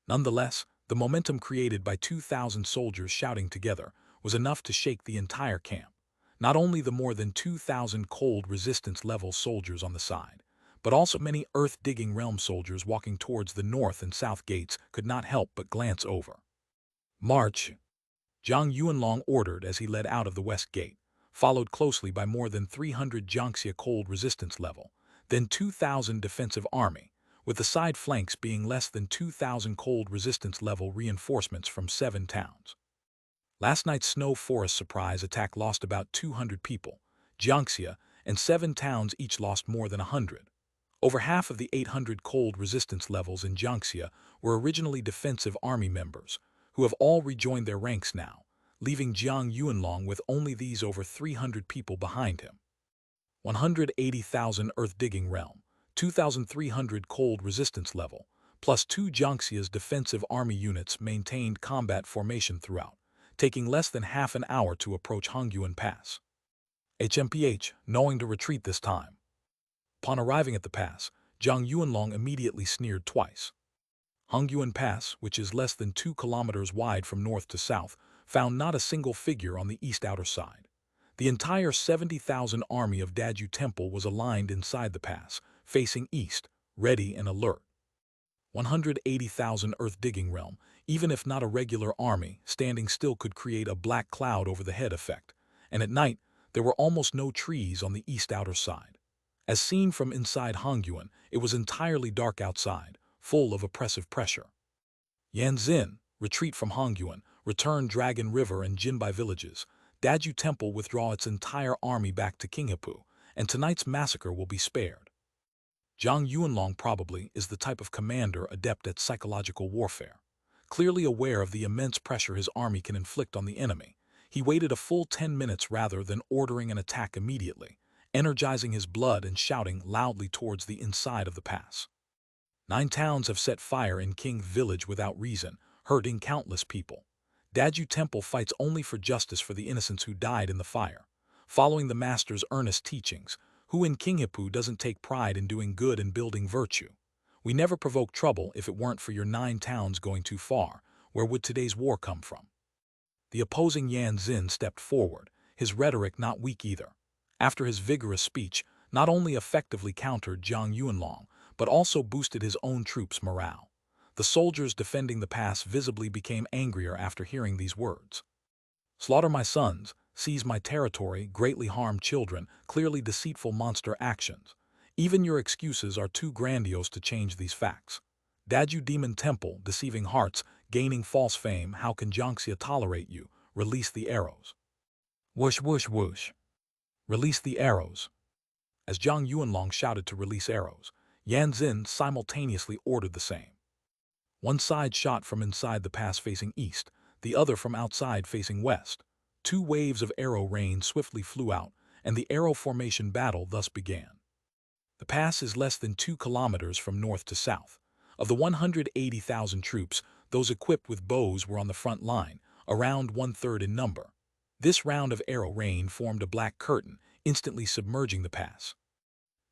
Nonetheless, the momentum created by 2,000 soldiers shouting together was enough to shake the entire camp. Not only the more than 2,000 cold resistance-level soldiers on the side, but also many earth-digging realm soldiers walking towards the north and south gates could not help but glance over. "March!" Zhang Yuanlong ordered as he led out of the west gate, followed closely by more than 300 Jiangxia cold resistance level, then 2,000 defensive army, with the side flanks being less than 2,000 cold resistance level reinforcements from 7 towns. Last night's snow forest surprise attack lost about 200 people. Jiangxia and 7 towns each lost more than 100. Over half of the 800 cold resistance levels in Jiangxia were originally defensive army members, who have all rejoined their ranks now, leaving Zhang Yuanlong with only these over 300 people behind him. 180,000 earth-digging realm, 2,300 cold resistance level, plus 2 Jiangxia's defensive army units maintained combat formation throughout, taking less than half an hour to approach Hongyuan Pass. HMPH, knowing to retreat this time. Upon arriving at the pass, Zhang Yuanlong immediately sneered twice. Hongyuan Pass, which is less than 2 kilometers wide from north to south, found not a single figure on the east outer side. The entire 70,000 army of Daju Temple was aligned inside the pass, facing east, ready and alert. 180,000 earth-digging realm, even if not a regular army, standing still could create a black cloud over the head effect, and at night there were almost no trees on the east outer side. As seen from inside Hongyuan, it was entirely dark outside, full of oppressive pressure. Yanzin, retreat from Hongyuan, return Dragon River and Jinbai villages. Daju Temple withdraw its entire army back to Qinghepu, and tonight's massacre will be spared. Zhang Yuanlong probably is the type of commander adept at psychological warfare. Clearly aware of the immense pressure his army can inflict on the enemy, he waited a full 10 minutes rather than ordering an attack immediately, energizing his blood and shouting loudly towards the inside of the pass. 9 towns have set fire in King Village without reason, hurting countless people. Daju Temple fights only for justice for the innocents who died in the fire. Following the master's earnest teachings, Who in King Hippu doesn't take pride in doing good and building virtue? We never provoke trouble. If it weren't for your 9 towns going too far, where would today's war come from? The opposing Yan Xin stepped forward, his rhetoric not weak either. After his vigorous speech, not only effectively countered Zhang Yuanlong, but also boosted his own troops' morale. The soldiers defending the pass visibly became angrier after hearing these words. Slaughter my sons, seize my territory, greatly harm children, clearly deceitful monster actions. Even your excuses are too grandiose to change these facts. Daju Demon Temple, deceiving hearts, gaining false fame, how can Jiangxia tolerate you? Release the arrows. Whoosh, whoosh, whoosh. Release the arrows. As Zhang Yuanlong shouted to release arrows, Yan Xin simultaneously ordered the same. One side shot from inside the pass facing east, the other from outside facing west. 2 waves of arrow rain swiftly flew out, and the arrow formation battle thus began. The pass is less than 2 kilometers from north to south. Of the 180,000 troops, those equipped with bows were on the front line, around 1/3 in number. This round of arrow rain formed a black curtain, instantly submerging the pass.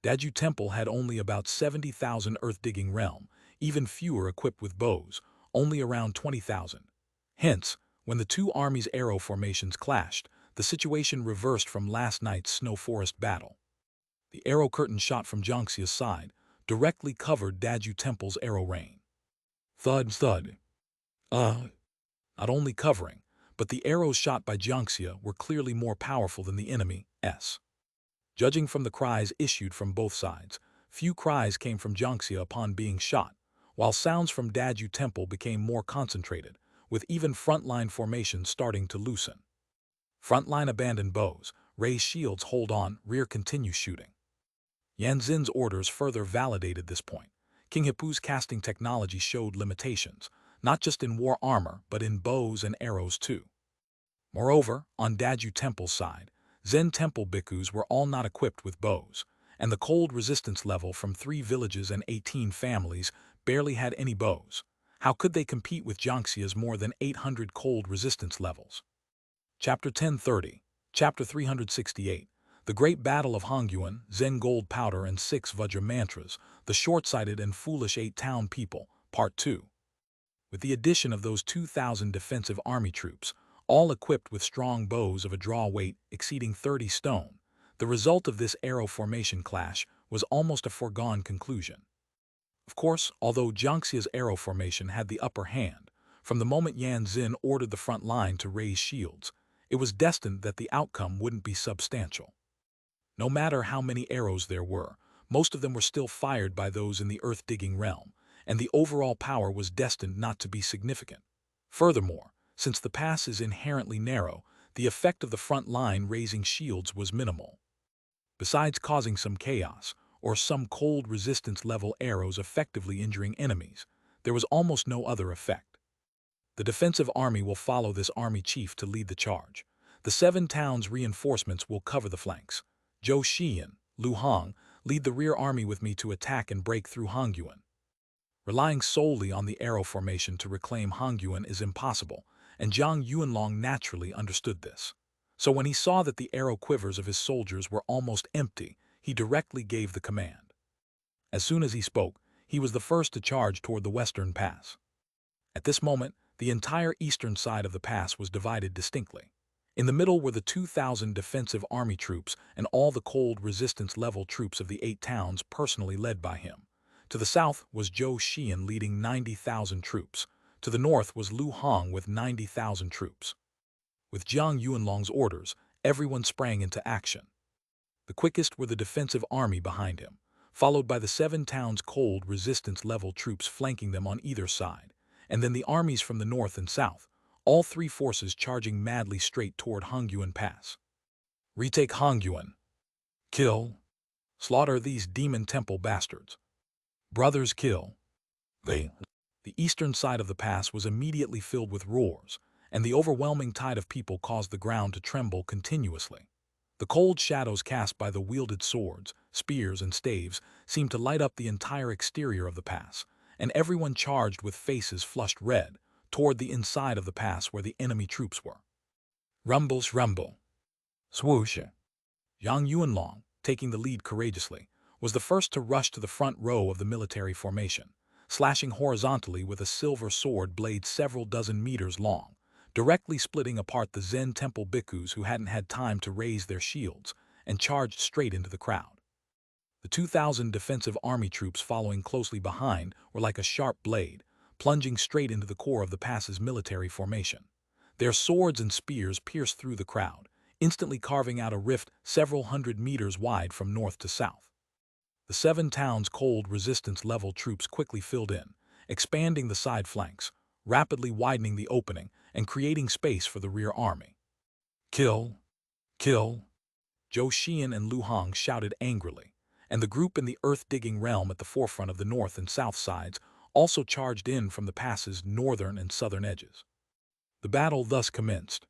Daju Temple had only about 70,000 earth-digging realm, even fewer equipped with bows, only around 20,000. Hence, when the 2 armies' arrow formations clashed, the situation reversed from last night's snow forest battle. The arrow curtain shot from Jiangxia's side directly covered Daju Temple's arrow rain. Thud, thud. Not only covering, but the arrows shot by Jiangxia were clearly more powerful than the enemy's. Judging from the cries issued from both sides, few cries came from Jiangxia upon being shot, while sounds from Daju Temple became more concentrated, with even frontline formations starting to loosen. Frontline abandon bows, raise shields, hold on, rear continue shooting. Yan Xin's orders further validated this point. King Hippu's casting technology showed limitations, not just in war armor, but in bows and arrows too. Moreover, on Daju Temple's side, Zen Temple bhikkhus were all not equipped with bows, and the cold resistance level from 3 villages and 18 families barely had any bows. How could they compete with Jiangxia's more than 800 cold resistance levels? Chapter 1030, Chapter 368, The Great Battle of Hongyuan, Zen Gold Powder and 6 Vajra Mantras, The Short-Sighted and Foolish 8-Town People, Part 2. With the addition of those 2,000 defensive army troops, all equipped with strong bows of a draw weight exceeding 30 stone, the result of this arrow formation clash was almost a foregone conclusion. Of course, although Jiangxia's arrow formation had the upper hand, from the moment Yan Xin ordered the front line to raise shields, it was destined that the outcome wouldn't be substantial. No matter how many arrows there were, most of them were still fired by those in the earth-digging realm, and the overall power was destined not to be significant. Furthermore, since the pass is inherently narrow, the effect of the front line raising shields was minimal. Besides causing some chaos, or some cold resistance level arrows effectively injuring enemies, there was almost no other effect. The defensive army will follow this army chief to lead the charge. The 7 towns' reinforcements will cover the flanks. Zhou Xi and Lu Hong lead the rear army with me to attack and break through Hongyuan. Relying solely on the arrow formation to reclaim Hongyuan is impossible, and Zhang Yuanlong naturally understood this. So when he saw that the arrow quivers of his soldiers were almost empty, he directly gave the command. As soon as he spoke, he was the first to charge toward the western pass. At this moment, the entire eastern side of the pass was divided distinctly. In the middle were the 2,000 defensive army troops and all the cold resistance level troops of the 8 towns personally led by him. To the south was Zhou Xian leading 90,000 troops. To the north was Lu Hong with 90,000 troops. With Zhang Yuanlong's orders, everyone sprang into action. The quickest were the defensive army behind him, followed by the 7 towns' cold resistance level troops flanking them on either side, and then the armies from the north and south, all 3 forces charging madly straight toward Hongyuan Pass. Retake Hongyuan. Kill. Slaughter these demon temple bastards. Brothers kill. The eastern side of the pass was immediately filled with roars, and the overwhelming tide of people caused the ground to tremble continuously. The cold shadows cast by the wielded swords, spears, and staves seemed to light up the entire exterior of the pass, and everyone charged with faces flushed red toward the inside of the pass where the enemy troops were. Rumble, rumble. Swoosh. Zhang Yuanlong, taking the lead courageously, was the first to rush to the front row of the military formation, slashing horizontally with a silver sword blade several dozen meters long, directly splitting apart the Zen temple bhikkhus who hadn't had time to raise their shields, and charged straight into the crowd. The 2,000 defensive army troops following closely behind were like a sharp blade, plunging straight into the core of the pass's military formation. Their swords and spears pierced through the crowd, instantly carving out a rift several hundred meters wide from north to south. The 7 towns' cold resistance-level troops quickly filled in, expanding the side flanks, rapidly widening the opening, and creating space for the rear army. Kill! Kill! Zhou Xian and Lu Hong shouted angrily, and the group in the earth-digging realm at the forefront of the north and south sides also charged in from the pass's northern and southern edges. The battle thus commenced.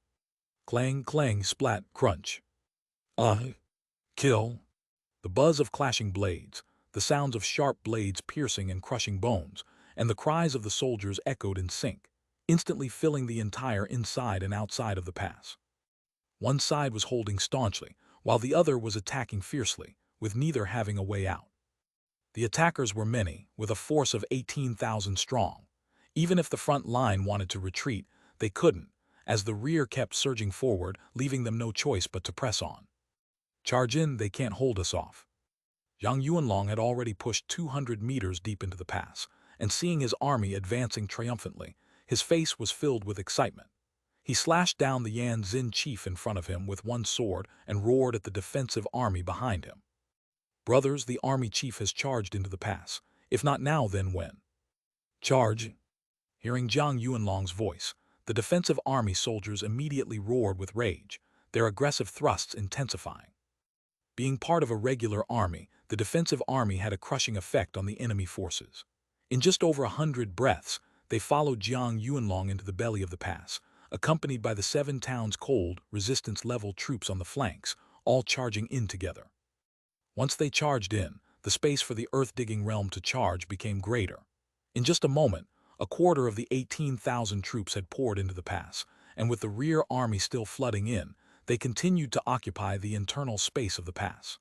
Clang, clang, splat, crunch. Kill! The buzz of clashing blades, the sounds of sharp blades piercing and crushing bones, and the cries of the soldiers echoed in sync, instantly filling the entire inside and outside of the pass. One side was holding staunchly, while the other was attacking fiercely, with neither having a way out. The attackers were many, with a force of 18,000 strong. Even if the front line wanted to retreat, they couldn't, as the rear kept surging forward, leaving them no choice but to press on. Charge in, they can't hold us off. Zhang Yuanlong had already pushed 200 meters deep into the pass, and seeing his army advancing triumphantly, his face was filled with excitement. He slashed down the Yan Xin chief in front of him with one sword and roared at the defensive army behind him. Brothers, the army chief has charged into the pass. If not now, then when? Charge! Hearing Zhang Yuanlong's voice, the defensive army soldiers immediately roared with rage, their aggressive thrusts intensifying. Being part of a regular army, the defensive army had a crushing effect on the enemy forces. In just over 100 breaths, they followed Zhang Yuanlong into the belly of the pass, accompanied by the 7 towns' cold, resistance-level troops on the flanks, all charging in together. Once they charged in, the space for the earth-digging realm to charge became greater. In just a moment, a quarter of the 18,000 troops had poured into the pass, and with the rear army still flooding in, they continued to occupy the internal space of the pass.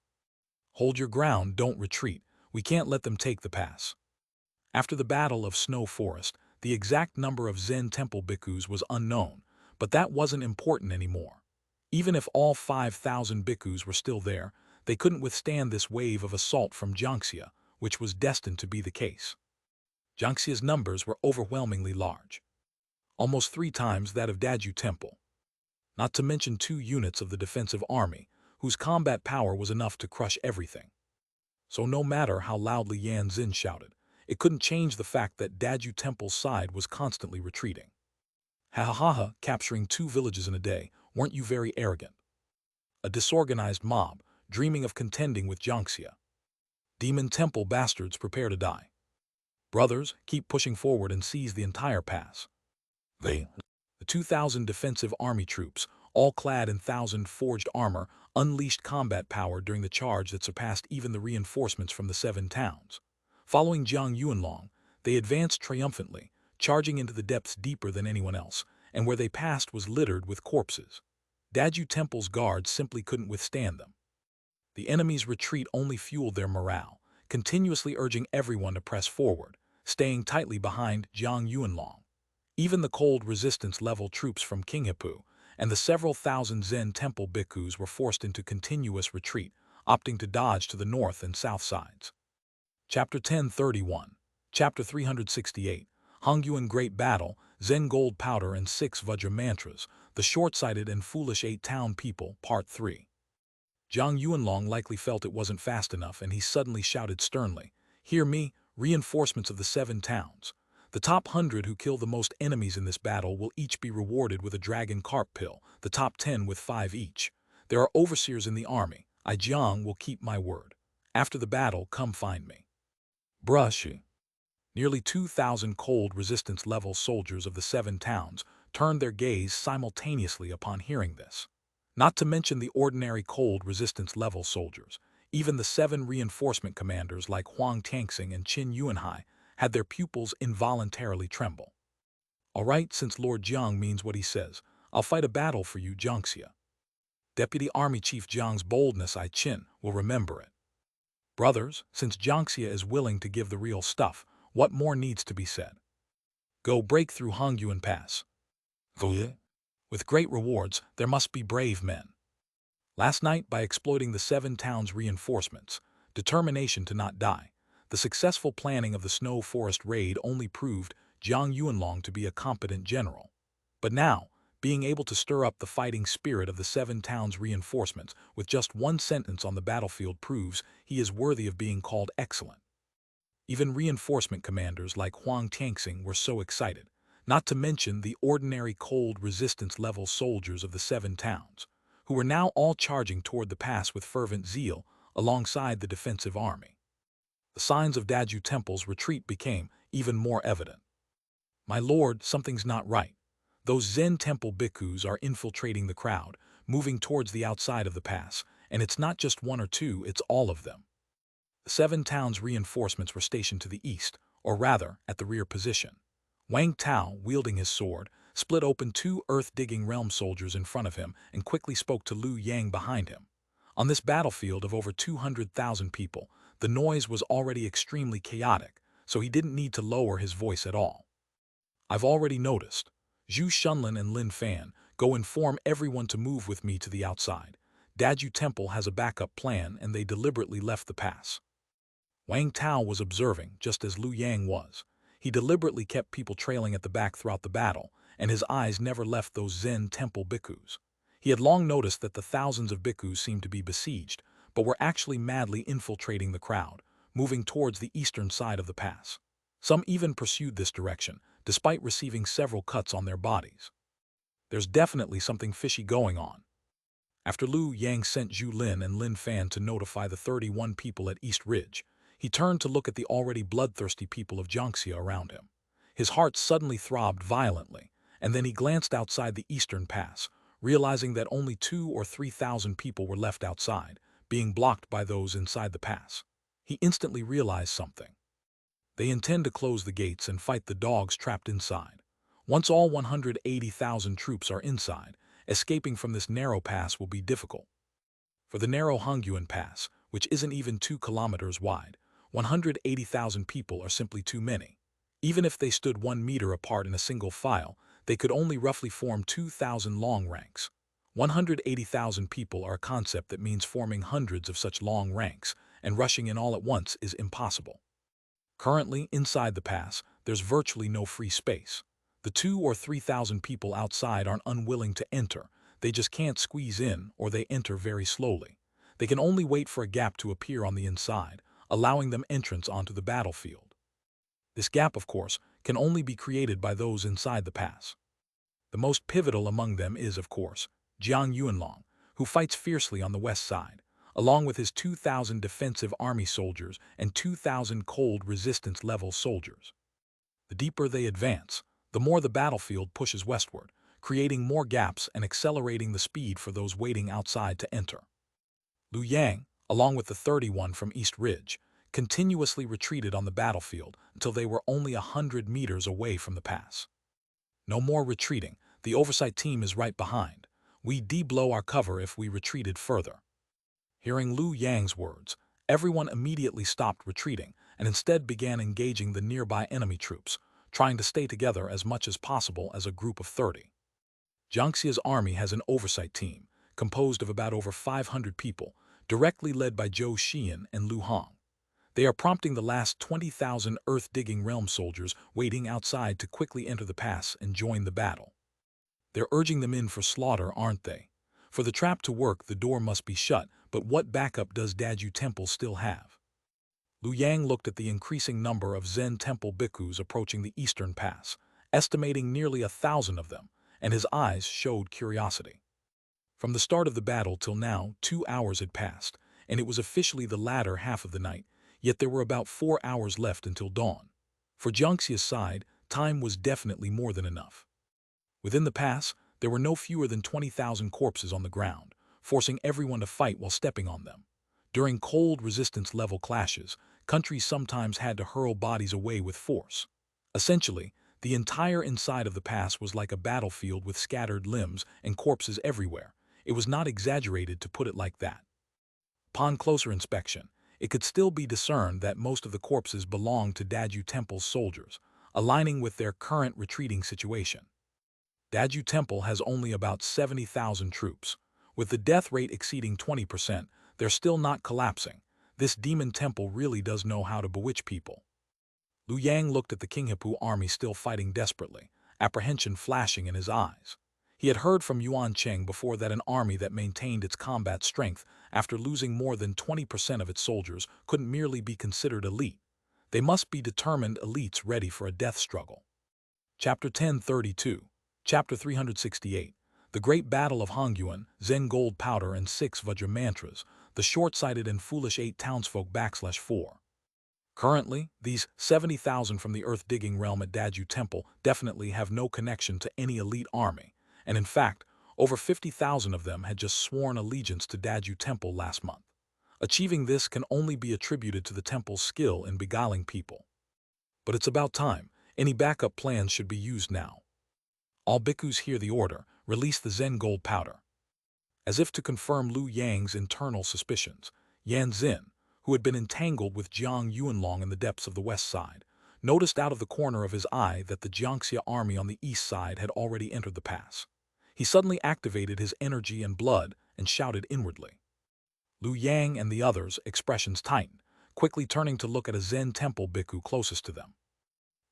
Hold your ground, don't retreat. We can't let them take the pass. After the Battle of Snow Forest, the exact number of Zen temple bhikkhus was unknown, but that wasn't important anymore. Even if all 5,000 bhikkhus were still there, they couldn't withstand this wave of assault from Jiangxia, which was destined to be the case. Jiangxia's numbers were overwhelmingly large, almost 3 times that of Daju Temple. Not to mention 2 units of the defensive army, whose combat power was enough to crush everything. So no matter how loudly Yan Xin shouted, it couldn't change the fact that Daju Temple's side was constantly retreating. Ha ha ha ha, capturing 2 villages in a day, weren't you very arrogant? A disorganized mob, dreaming of contending with Jiangxia. Demon Temple bastards, prepare to die. Brothers, keep pushing forward and seize the entire pass. The 2,000 defensive army troops, all clad in 1,000 forged armor, unleashed combat power during the charge that surpassed even the reinforcements from the 7 towns. Following Zhang Yuanlong, they advanced triumphantly, charging into the depths deeper than anyone else, and where they passed was littered with corpses. Daju Temple's guards simply couldn't withstand them. The enemy's retreat only fueled their morale, continuously urging everyone to press forward, staying tightly behind Zhang Yuanlong. Even the cold resistance-level troops from Qinghepu and the several thousand Zen temple bhikkhus were forced into continuous retreat, opting to dodge to the north and south sides. Chapter 1031, Chapter 368, Hongyuan Great Battle, Zen Gold Powder and 6 Vajra Mantras, The Short-Sighted and Foolish 8-Town People, Part 3. Zhang Yuanlong likely felt it wasn't fast enough, and he suddenly shouted sternly, "Hear me, reinforcements of the 7 towns. The top 100 who kill the most enemies in this battle will each be rewarded with a dragon carp pill, the top 10 with 5 each. There are overseers in the army. I, Jiang, will keep my word. After the battle, come find me." Brush. Nearly 2,000 cold resistance-level soldiers of the 7 towns turned their gaze simultaneously upon hearing this. Not to mention the ordinary cold resistance-level soldiers, even the 7 reinforcement commanders like Huang Tianxing and Qin Yuanhai had their pupils involuntarily tremble. "All right, since Lord Jiang means what he says, I'll fight a battle for you, Jiangxia." Deputy Army Chief Jiang's boldness I Qin will remember it. Brothers, since Jiangxia is willing to give the real stuff, what more needs to be said? Go break through Hongyuan Pass. With great rewards, there must be brave men. Last night, by exploiting the 7 towns' reinforcements, determination to not die, the successful planning of the Snow Forest raid only proved Jiang Yuanlong to be a competent general. But now, being able to stir up the fighting spirit of the 7 towns' reinforcements with just one sentence on the battlefield proves he is worthy of being called excellent. Even reinforcement commanders like Huang Tianxing were so excited, not to mention the ordinary cold resistance-level soldiers of the 7 towns, who were now all charging toward the pass with fervent zeal alongside the defensive army. The signs of Daju Temple's retreat became even more evident. My lord, something's not right. Those Zen Temple bhikkhus are infiltrating the crowd, moving towards the outside of the pass, and it's not just 1 or 2, it's all of them. The 7 towns' reinforcements were stationed to the east, or rather, at the rear position. Wang Tao, wielding his sword, split open 2 earth-digging realm soldiers in front of him and quickly spoke to Liu Yang behind him. On this battlefield of over 200,000 people, the noise was already extremely chaotic, so he didn't need to lower his voice at all. I've already noticed. Zhu Shunlin and Lin Fan, go inform everyone to move with me to the outside. Daju Temple has a backup plan and they deliberately left the pass. Wang Tao was observing, just as Liu Yang was. He deliberately kept people trailing at the back throughout the battle, and his eyes never left those Zen Temple bhikkhus. He had long noticed that the thousands of bhikkhus seemed to be besieged, but were actually madly infiltrating the crowd, moving towards the eastern side of the pass. Some even pursued this direction, despite receiving several cuts on their bodies. There's definitely something fishy going on. After Liu Yang sent Zhu Lin and Lin Fan to notify the 31 people at East Ridge, he turned to look at the already bloodthirsty people of Jiangxia around him. His heart suddenly throbbed violently, and then he glanced outside the eastern pass, realizing that only 2,000 or 3,000 people were left outside, being blocked by those inside the pass. He instantly realized something. They intend to close the gates and fight the dogs trapped inside. Once all 180,000 troops are inside, escaping from this narrow pass will be difficult. For the narrow Hongyuan Pass, which isn't even 2 kilometers wide, 180,000 people are simply too many. Even if they stood 1 meter apart in a single file, they could only roughly form 2,000 long ranks. 180,000 people are a concept that means forming hundreds of such long ranks, and rushing in all at once is impossible. Currently, inside the pass, there's virtually no free space. The 2,000 or 3,000 people outside aren't unwilling to enter, they just can't squeeze in or they enter very slowly. They can only wait for a gap to appear on the inside, allowing them entrance onto the battlefield. This gap, of course, can only be created by those inside the pass. The most pivotal among them is, of course, Jiang Yuanlong, who fights fiercely on the west side, along with his 2,000 defensive army soldiers and 2,000 cold resistance-level soldiers. The deeper they advance, the more the battlefield pushes westward, creating more gaps and accelerating the speed for those waiting outside to enter. Liu Yang, along with the 31 from East Ridge, continuously retreated on the battlefield until they were only 100 meters away from the pass. No more retreating, the oversight team is right behind. We de-blow our cover if we retreated further. Hearing Liu Yang's words, everyone immediately stopped retreating and instead began engaging the nearby enemy troops, trying to stay together as much as possible as a group of 30. Jiangxia's army has an oversight team, composed of about over 500 people, directly led by Zhou Xian and Lu Hong. They are prompting the last 20,000 earth-digging realm soldiers waiting outside to quickly enter the pass and join the battle. They're urging them in for slaughter, aren't they? For the trap to work, the door must be shut, but what backup does Daju Temple still have? Liu Yang looked at the increasing number of Zen Temple bhikkhus approaching the eastern pass, estimating nearly 1,000 of them, and his eyes showed curiosity. From the start of the battle till now, 2 hours had passed, and it was officially the latter half of the night, yet there were about 4 hours left until dawn. For Jiangxia's side, time was definitely more than enough. Within the pass, there were no fewer than 20,000 corpses on the ground, forcing everyone to fight while stepping on them. During cold resistance-level clashes, countries sometimes had to hurl bodies away with force. Essentially, the entire inside of the pass was like a battlefield with scattered limbs and corpses everywhere. it was not exaggerated to put it like that. Upon closer inspection, it could still be discerned that most of the corpses belonged to Daju Temple's soldiers, aligning with their current retreating situation. Daju Temple has only about 70,000 troops. With the death rate exceeding 20%, they're still not collapsing. This demon temple really does know how to bewitch people. Lu Yang looked at the Qinghepu army still fighting desperately, apprehension flashing in his eyes. He had heard from Yuan Cheng before that an army that maintained its combat strength after losing more than 20% of its soldiers couldn't merely be considered elite. They must be determined elites ready for a death struggle. Chapter 1032, Chapter 368, The Great Battle of Hongyuan, Zen Gold Powder and 6 Vajra Mantras, the short-sighted and foolish 8 townsfolk /4. Currently, these 70,000 from the earth-digging realm at Daju Temple definitely have no connection to any elite army, and in fact, over 50,000 of them had just sworn allegiance to Daju Temple last month. Achieving this can only be attributed to the temple's skill in beguiling people. But it's about time. Any backup plans should be used now. All bhikkhus hear the order, release the Zen Gold Powder. As if to confirm Lu Yang's internal suspicions, Yan Xin, who had been entangled with Jiang Yuanlong in the depths of the west side, noticed out of the corner of his eye that the Jiangxia army on the east side had already entered the pass. He suddenly activated his energy and blood and shouted inwardly. Lu Yang and the others' expressions tightened, quickly turning to look at a Zen temple bhikkhu closest to them.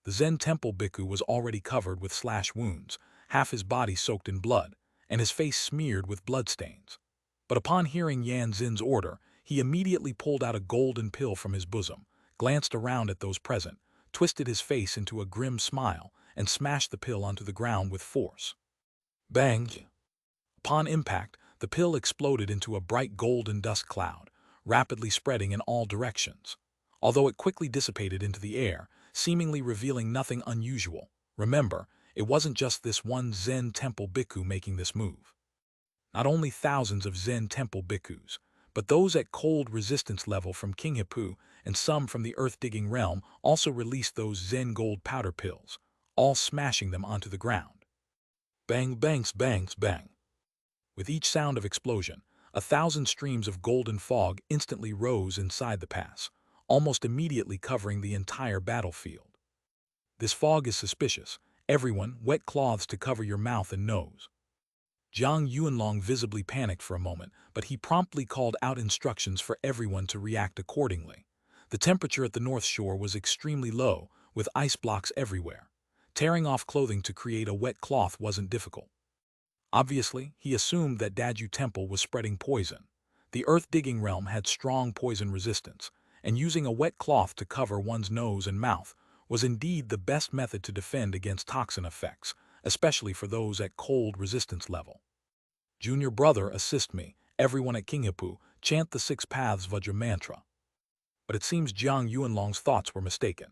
The Zen temple bhikkhu was already covered with slash wounds, half his body soaked in blood, and his face smeared with bloodstains. But upon hearing Yan Xin's order, he immediately pulled out a golden pill from his bosom, glanced around at those present, twisted his face into a grim smile, and smashed the pill onto the ground with force. Bang! Upon impact, the pill exploded into a bright golden dust cloud, rapidly spreading in all directions. Although it quickly dissipated into the air, seemingly revealing nothing unusual, remember, it wasn't just this one Zen temple bhikkhu making this move. Not only thousands of Zen temple bhikkhus, but those at cold resistance level from Qinghepu and some from the earth-digging realm also released those Zen gold powder pills, all smashing them onto the ground. Bang, bangs, bangs, bang. With each sound of explosion, 1,000 streams of golden fog instantly rose inside the pass, almost immediately covering the entire battlefield. This fog is suspicious. Everyone, wet cloths to cover your mouth and nose. Jiang Yuanlong visibly panicked for a moment, but he promptly called out instructions for everyone to react accordingly. The temperature at the North Shore was extremely low, with ice blocks everywhere. Tearing off clothing to create a wet cloth wasn't difficult. Obviously, he assumed that Daju Temple was spreading poison. The earth-digging realm had strong poison resistance, and using a wet cloth to cover one's nose and mouth was indeed the best method to defend against toxin effects, especially for those at cold resistance level. Junior brother, assist me, everyone at Qinghepu, chant the 6 paths Vajra mantra. But it seems Jiang Yuanlong's thoughts were mistaken.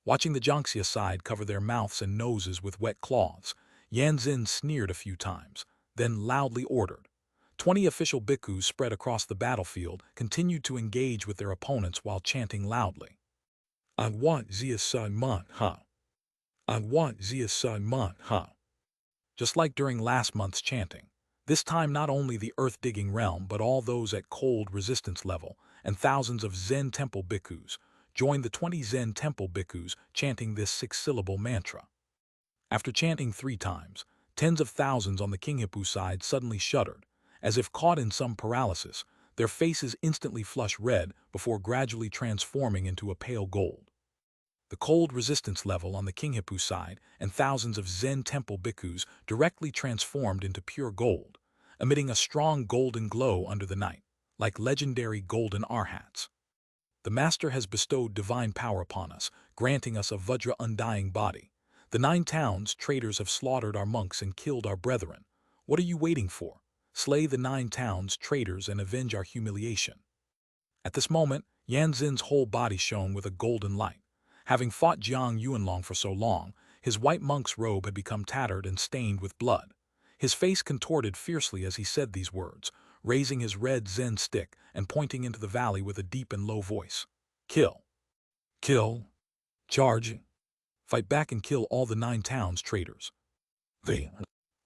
Watching the Jiangxia side cover their mouths and noses with wet cloths, Yan Xin sneered a few times, then loudly ordered. 20 official bhikkhus spread across the battlefield continued to engage with their opponents while chanting loudly. I want Xia Hong ha. I want Xia Hong ha. Just like during last month's chanting, this time not only the earth-digging realm but all those at cold resistance level and thousands of Zen temple bhikkhus joined the 20 Zen temple bhikkhus chanting this 6-syllable mantra. After chanting 3 times, tens of thousands on the Qinghepu side suddenly shuddered, as if caught in some paralysis. Their faces instantly flushed red before gradually transforming into a pale gold. The cold resistance level on the Qinghepu side and thousands of Zen temple bhikkhus directly transformed into pure gold, emitting a strong golden glow under the night, like legendary golden arhats. The Master has bestowed divine power upon us, granting us a Vajra undying body. The 9 towns traitors have slaughtered our monks and killed our brethren. What are you waiting for? Slay the 9 towns traitors and avenge our humiliation. At this moment, Yan Xin's whole body shone with a golden light. Having fought Jiang Yuanlong for so long, his white monk's robe had become tattered and stained with blood. His face contorted fiercely as he said these words, raising his red Zen stick and pointing into the valley with a deep and low voice. Kill. Kill. Charge. Fight back and kill all the 9 towns traitors.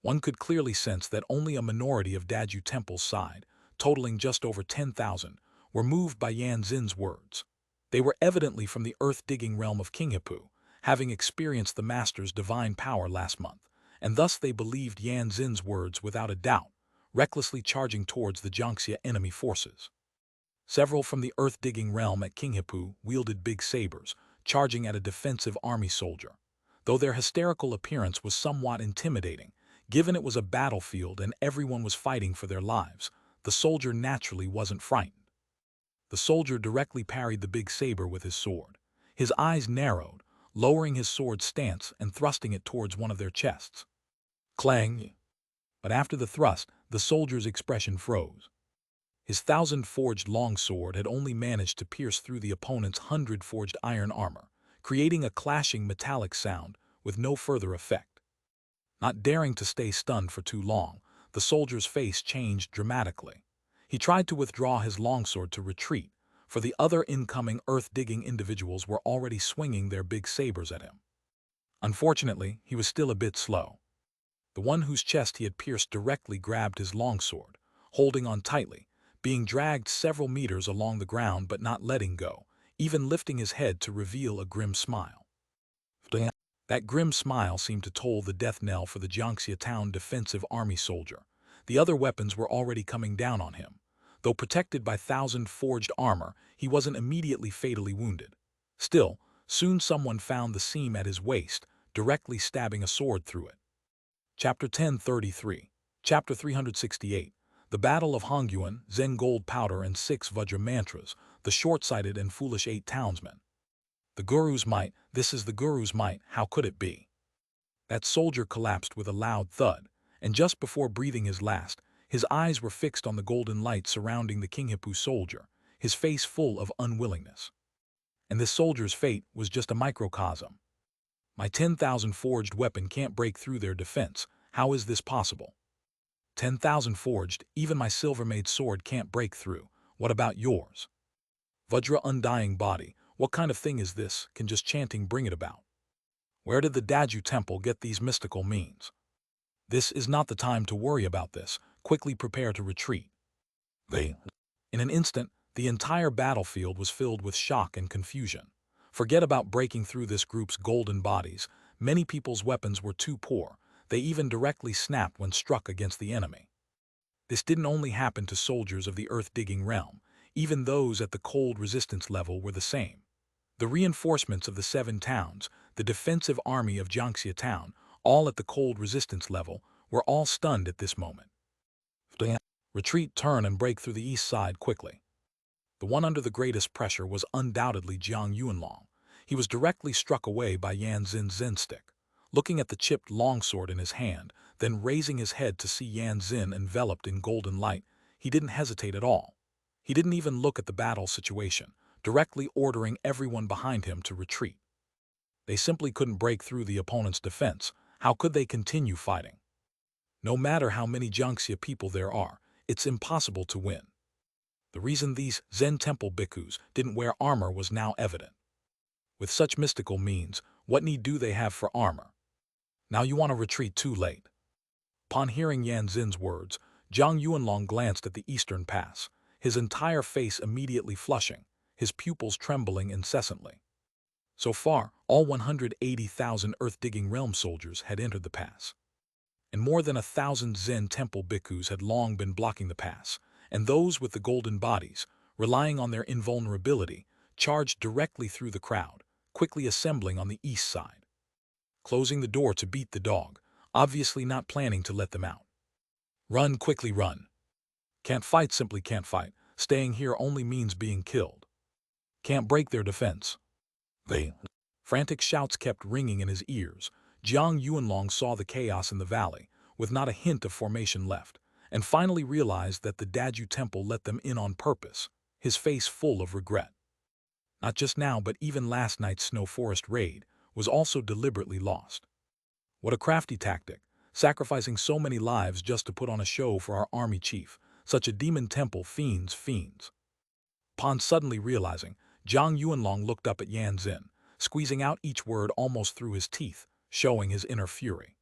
One could clearly sense that only a minority of Daju Temple's side, totaling just over 10,000, were moved by Yan Xin's words. They were evidently from the earth-digging realm of Qinghepu, having experienced the Master's divine power last month, and thus they believed Yan Xin's words without a doubt, recklessly charging towards the Jiangxia enemy forces. Several from the earth-digging realm at Qinghepu wielded big sabers, charging at a defensive army soldier. Though their hysterical appearance was somewhat intimidating, given it was a battlefield and everyone was fighting for their lives, the soldier naturally wasn't frightened. The soldier directly parried the big saber with his sword. His eyes narrowed, lowering his sword's stance and thrusting it towards one of their chests. Clang! But after the thrust, the soldier's expression froze. His 1,000-forged longsword had only managed to pierce through the opponent's 100-forged iron armor, creating a clashing metallic sound with no further effect. Not daring to stay stunned for too long, the soldier's face changed dramatically. He tried to withdraw his longsword to retreat, for the other incoming earth-digging individuals were already swinging their big sabers at him. Unfortunately, he was still a bit slow. The one whose chest he had pierced directly grabbed his longsword, holding on tightly, being dragged several meters along the ground but not letting go, even lifting his head to reveal a grim smile. That grim smile seemed to toll the death knell for the Jiangxia town defensive army soldier. The other weapons were already coming down on him. Though protected by 1,000-forged armor, he wasn't immediately fatally wounded. Still, soon someone found the seam at his waist, directly stabbing a sword through it. Chapter 1033. Chapter 368. The Battle of Hongyuan, Zen Gold Powder and 6 Vajra Mantras, the short-sighted and foolish 8 townsmen. The Guru's might, this is the Guru's might, how could it be? That soldier collapsed with a loud thud, and just before breathing his last, his eyes were fixed on the golden light surrounding the Qinghepu soldier, his face full of unwillingness. And this soldier's fate was just a microcosm. My 10,000 forged weapon can't break through their defense. How is this possible? 10,000 forged, even my silver-made sword can't break through. What about yours? Vajra undying body, what kind of thing is this? Can just chanting bring it about? Where did the Daju temple get these mystical means? This is not the time to worry about this. Quickly prepare to retreat. In an instant, the entire battlefield was filled with shock and confusion. Forget about breaking through this group's golden bodies. Many people's weapons were too poor. They even directly snapped when struck against the enemy. This didn't only happen to soldiers of the earth-digging realm. Even those at the cold resistance level were the same. The reinforcements of the 7 towns, the defensive army of Jiangxia town, all at the cold resistance level, were all stunned at this moment. Retreat, turn, and break through the east side quickly. The one under the greatest pressure was undoubtedly Jiang Yuanlong. He was directly struck away by Yan Xin's Zen stick. Looking at the chipped longsword in his hand, then raising his head to see Yan Xin enveloped in golden light, he didn't hesitate at all. He didn't even look at the battle situation, directly ordering everyone behind him to retreat. They simply couldn't break through the opponent's defense. How could they continue fighting? No matter how many Jiangxia people there are, it's impossible to win. The reason these Zen temple bhikkhus didn't wear armor was now evident. With such mystical means, what need do they have for armor? Now you want to retreat too late. Upon hearing Yan Xin's words, Jiang Yuanlong glanced at the eastern pass, his entire face immediately flushing, his pupils trembling incessantly. So far, all 180,000 earth-digging realm soldiers had entered the pass. And more than 1,000 Zen temple bhikkhus had long been blocking the pass, and those with the golden bodies, relying on their invulnerability, charged directly through the crowd, quickly assembling on the east side. Closing the door to beat the dog, obviously not planning to let them out. Run, quickly run. Can't fight, simply can't fight. Staying here only means being killed. Can't break their defense. Frantic shouts kept ringing in his ears. Jiang Yuanlong saw the chaos in the valley, with not a hint of formation left, and finally realized that the Daju temple let them in on purpose, his face full of regret. Not just now, but even last night's snow forest raid was also deliberately lost. What a crafty tactic, sacrificing so many lives just to put on a show for our army chief, such a demon temple fiends. Upon suddenly realizing, Jiang Yuanlong looked up at Yan Xin, squeezing out each word almost through his teeth, showing his inner fury.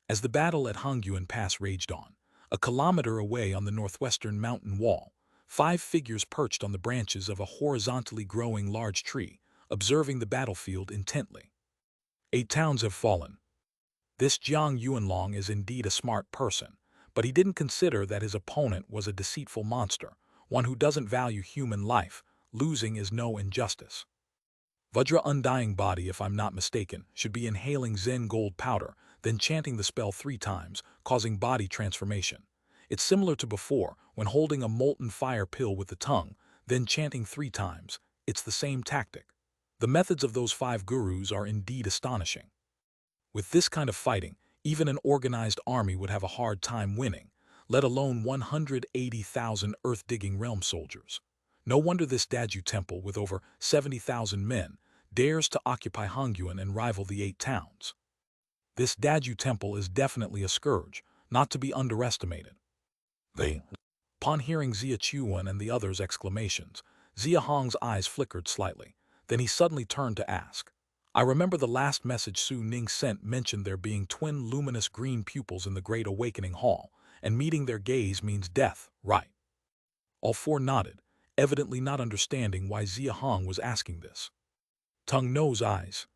As the battle at Hongyuan Pass raged on, a kilometer away on the northwestern mountain wall, 5 figures perched on the branches of a horizontally growing large tree, observing the battlefield intently. 8 towns have fallen. This Jiang Yuanlong is indeed a smart person, but he didn't consider that his opponent was a deceitful monster, one who doesn't value human life. Losing is no injustice. Vajra Undying Body, if I'm not mistaken, should be inhaling Zen gold powder, then chanting the spell 3 times, causing body transformation. It's similar to before, when holding a molten fire pill with the tongue, then chanting 3 times. It's the same tactic. The methods of those 5 gurus are indeed astonishing. With this kind of fighting, even an organized army would have a hard time winning, let alone 180,000 earth-digging realm soldiers. No wonder this Daju temple, with over 70,000 men, dares to occupy Hongyuan and rival the 8 towns. This Daju temple is definitely a scourge, not to be underestimated. Upon hearing Xia Chuan and the others' exclamations, Xia Hong's eyes flickered slightly. Then he suddenly turned to ask, I remember the last message Su Ning sent mentioned there being twin luminous green pupils in the Great Awakening Hall, and meeting their gaze means death, right? All 4 nodded, evidently not understanding why Xia Hong was asking this. Tongue, nose, eyes.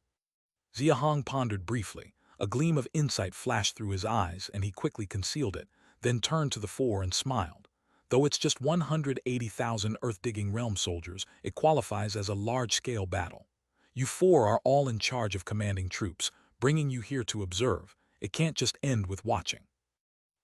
Xia Hong pondered briefly. A gleam of insight flashed through his eyes, and he quickly concealed it, then turned to the 4 and smiled. Though it's just 180,000 earth-digging realm soldiers, it qualifies as a large-scale battle. You 4 are all in charge of commanding troops, bringing you here to observe. It can't just end with watching.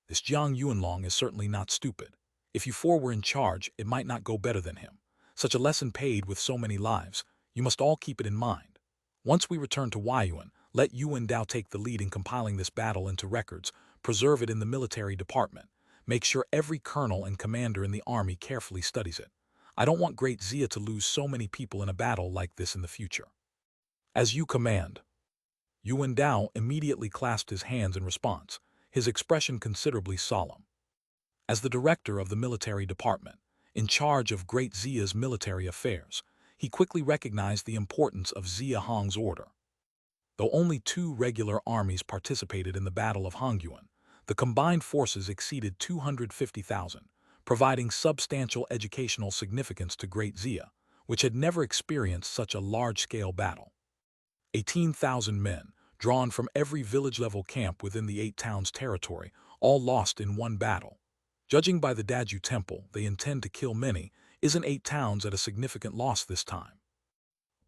This Jiang Yuanlong is certainly not stupid. If you 4 were in charge, it might not go better than him. Such a lesson paid with so many lives, you must all keep it in mind. Once we return to Huayuan, let Yuan Dao take the lead in compiling this battle into records, preserve it in the military department. Make sure every colonel and commander in the army carefully studies it. I don't want Great Xia to lose so many people in a battle like this in the future. As you command. Yuan Dao immediately clasped his hands in response, his expression considerably solemn. As the director of the military department, in charge of Great Xia's military affairs, he quickly recognized the importance of Xia Hong's order. Though only 2 regular armies participated in the Battle of Hongyuan, the combined forces exceeded 250,000, providing substantial educational significance to Great Xia, which had never experienced such a large-scale battle. 18,000 men, drawn from every village-level camp within the 8 towns' territory, all lost in one battle. Judging by the Daju temple, they intend to kill many. Isn't 8 towns at a significant loss this time?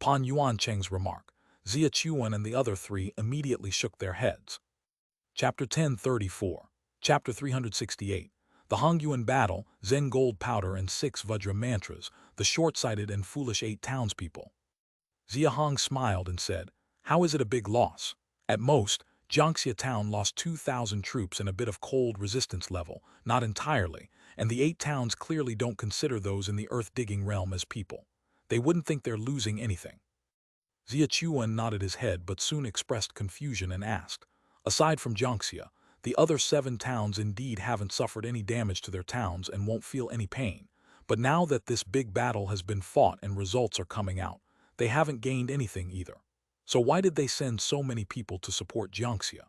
Upon Yuan Cheng's remark, Xia Chuan and the other 3 immediately shook their heads. Chapter 1034, Chapter 368, The Hongyuan Battle, Zen Gold Powder and 6 Vajra Mantras, the short-sighted and foolish 8 townspeople. Xia Hong smiled and said, How is it a big loss? At most, Jiangxia town lost 2,000 troops and a bit of cold resistance level, not entirely, and the 8 towns clearly don't consider those in the earth-digging realm as people. They wouldn't think they're losing anything. Xia Chuan nodded his head but soon expressed confusion and asked, Aside from Jiangxia, the other 7 towns indeed haven't suffered any damage to their towns and won't feel any pain. But now that this big battle has been fought and results are coming out, they haven't gained anything either. So why did they send so many people to support Jiangxia?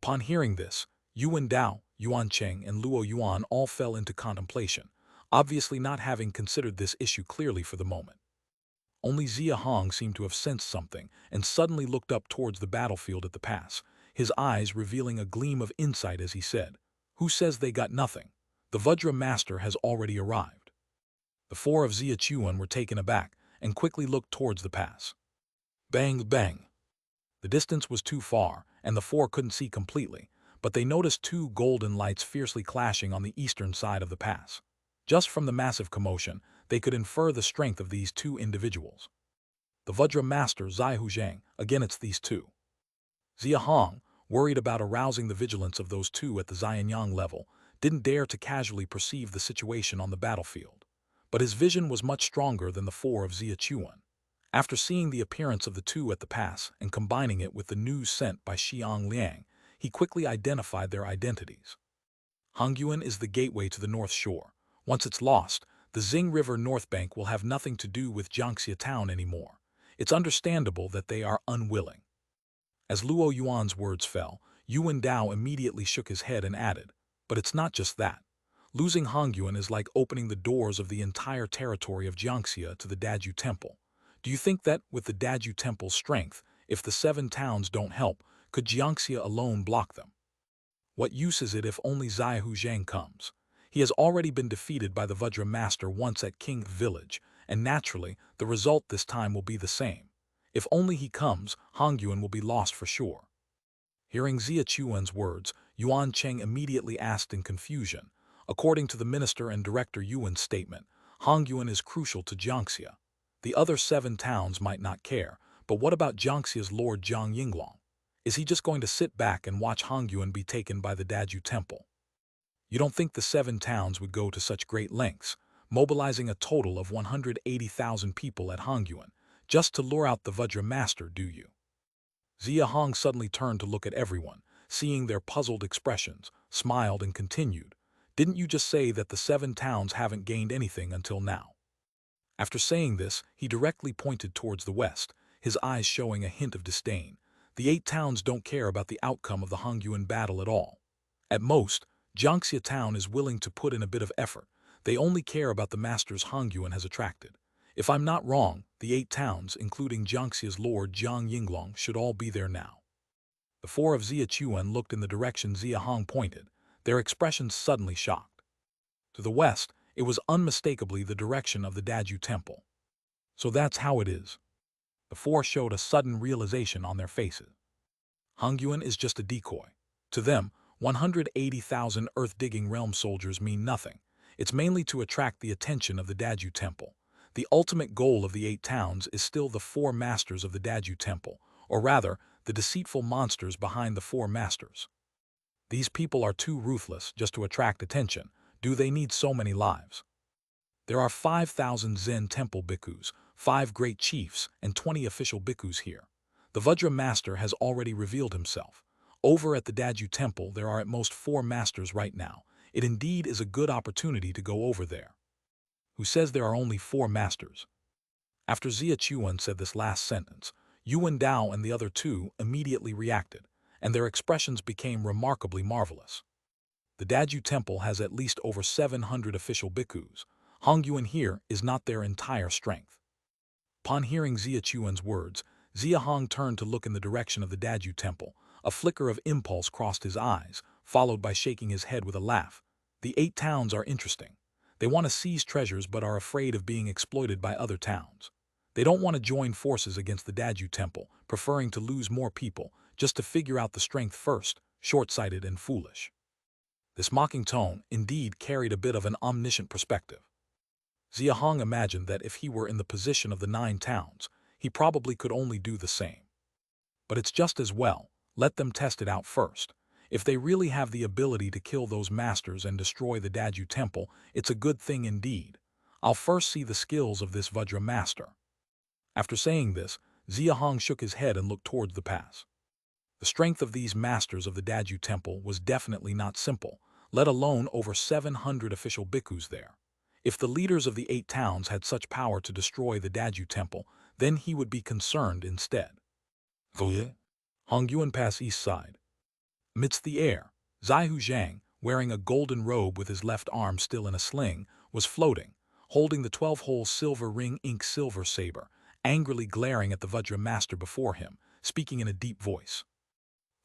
Upon hearing this, Yuan Dao, Yuan Cheng, and Luo Yuan all fell into contemplation, obviously not having considered this issue clearly for the moment. Only Xia Hong seemed to have sensed something and suddenly looked up towards the battlefield at the pass, his eyes revealing a gleam of insight as he said, Who says they got nothing? The Vajra Master has already arrived. The 4 of Xia Chuan were taken aback and quickly looked towards the pass. Bang, bang. The distance was too far, and the 4 couldn't see completely, but they noticed 2 golden lights fiercely clashing on the eastern side of the pass. Just from the massive commotion, they could infer the strength of these 2 individuals. The Vajra Master Zai Huzhang, again it's these 2. Xia Hong, worried about arousing the vigilance of those 2 at the Xianyang level, didn't dare to casually perceive the situation on the battlefield. But his vision was much stronger than the 4 of Xia Chuan. After seeing the appearance of the 2 at the pass and combining it with the news sent by Xiang Liang, he quickly identified their identities. Hongyuan is the gateway to the North Shore. Once it's lost, the Xing River North Bank will have nothing to do with Jiangxia town anymore. It's understandable that they are unwilling. As Luo Yuan's words fell, Yuan Dao immediately shook his head and added, "But it's not just that. Losing Hongyuan is like opening the doors of the entire territory of Jiangxia to the Daju Temple. Do you think that, with the Daju Temple's strength, if the 7 towns don't help, could Jiangxia alone block them? What use is it if only Xia Hong comes? He has already been defeated by the Vajra Master once at King Village, and naturally, the result this time will be the same. If only he comes, Hongyuan will be lost for sure." Hearing Xia Chuan's words, Yuan Cheng immediately asked in confusion. According to the minister and director Yuan's statement, Hongyuan is crucial to Jiangxia. The other 7 towns might not care, but what about Jiangxia's Lord Zhang Yinglong? Is he just going to sit back and watch Hongyuan be taken by the Daju Temple? You don't think the 7 towns would go to such great lengths, mobilizing a total of 180,000 people at Hongyuan, just to lure out the Vajra Master, do you? Xia Hong suddenly turned to look at everyone, seeing their puzzled expressions, smiled and continued, "Didn't you just say that the 7 towns haven't gained anything until now?" After saying this, he directly pointed towards the west, his eyes showing a hint of disdain. The 8 towns don't care about the outcome of the Hongyuan battle at all. At most, Jiangxia town is willing to put in a bit of effort. They only care about the masters Hongyuan has attracted. If I'm not wrong, the 8 towns, including Jiangxia's Lord Zhang Yinglong, should all be there now. The 4 of Xia Chuan looked in the direction Xia Hong pointed, their expressions suddenly shocked. To the west, it was unmistakably the direction of the Daju Temple. So that's how it is. The 4 showed a sudden realization on their faces. Hongyuan is just a decoy. To them, 180,000 earth-digging realm soldiers mean nothing. It's mainly to attract the attention of the Daju Temple. The ultimate goal of the 8 towns is still the 4 masters of the Daju Temple, or rather, the deceitful monsters behind the 4 masters. These people are too ruthless just to attract attention. Do they need so many lives? There are 5,000 Zen temple bhikkhus, 5 great chiefs, and 20 official bhikkhus here. The Vajra Master has already revealed himself. Over at the Daju Temple, there are at most 4 masters right now. It indeed is a good opportunity to go over there. Who says there are only 4 masters? After Xia Chuan said this last sentence, Yuan Dao and the other 2 immediately reacted, and their expressions became remarkably marvelous. The Daju Temple has at least over 700 official bhikkhus. Hongyuan here is not their entire strength. Upon hearing Xia Chuan's words, Xia Hong turned to look in the direction of the Daju Temple. A flicker of impulse crossed his eyes, followed by shaking his head with a laugh. The 8 towns are interesting. They want to seize treasures but are afraid of being exploited by other towns. They don't want to join forces against the Daju Temple, preferring to lose more people, just to figure out the strength first, short-sighted and foolish. This mocking tone, indeed, carried a bit of an omniscient perspective. Xia Hong imagined that if he were in the position of the 9 towns, he probably could only do the same. But it's just as well, let them test it out first. If they really have the ability to kill those masters and destroy the Daju Temple, it's a good thing indeed. I'll first see the skills of this Vajra Master. After saying this, Xia Hong shook his head and looked towards the pass. The strength of these masters of the Daju Temple was definitely not simple, let alone over 700 official bhikkhus there. If the leaders of the 8 towns had such power to destroy the Daju Temple, then he would be concerned instead. Hongyuan Pass East Side. Amidst the air, Xia Hong, wearing a golden robe with his left arm still in a sling, was floating, holding the 12-hole silver ring ink silver saber, angrily glaring at the Vajra Master before him, speaking in a deep voice.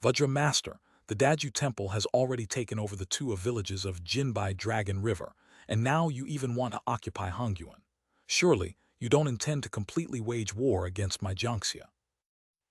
Vajra Master, the Daju Temple has already taken over the 2 villages of Jinbai Dragon River, and now you even want to occupy Hongyuan. Surely, you don't intend to completely wage war against my Jiangxia.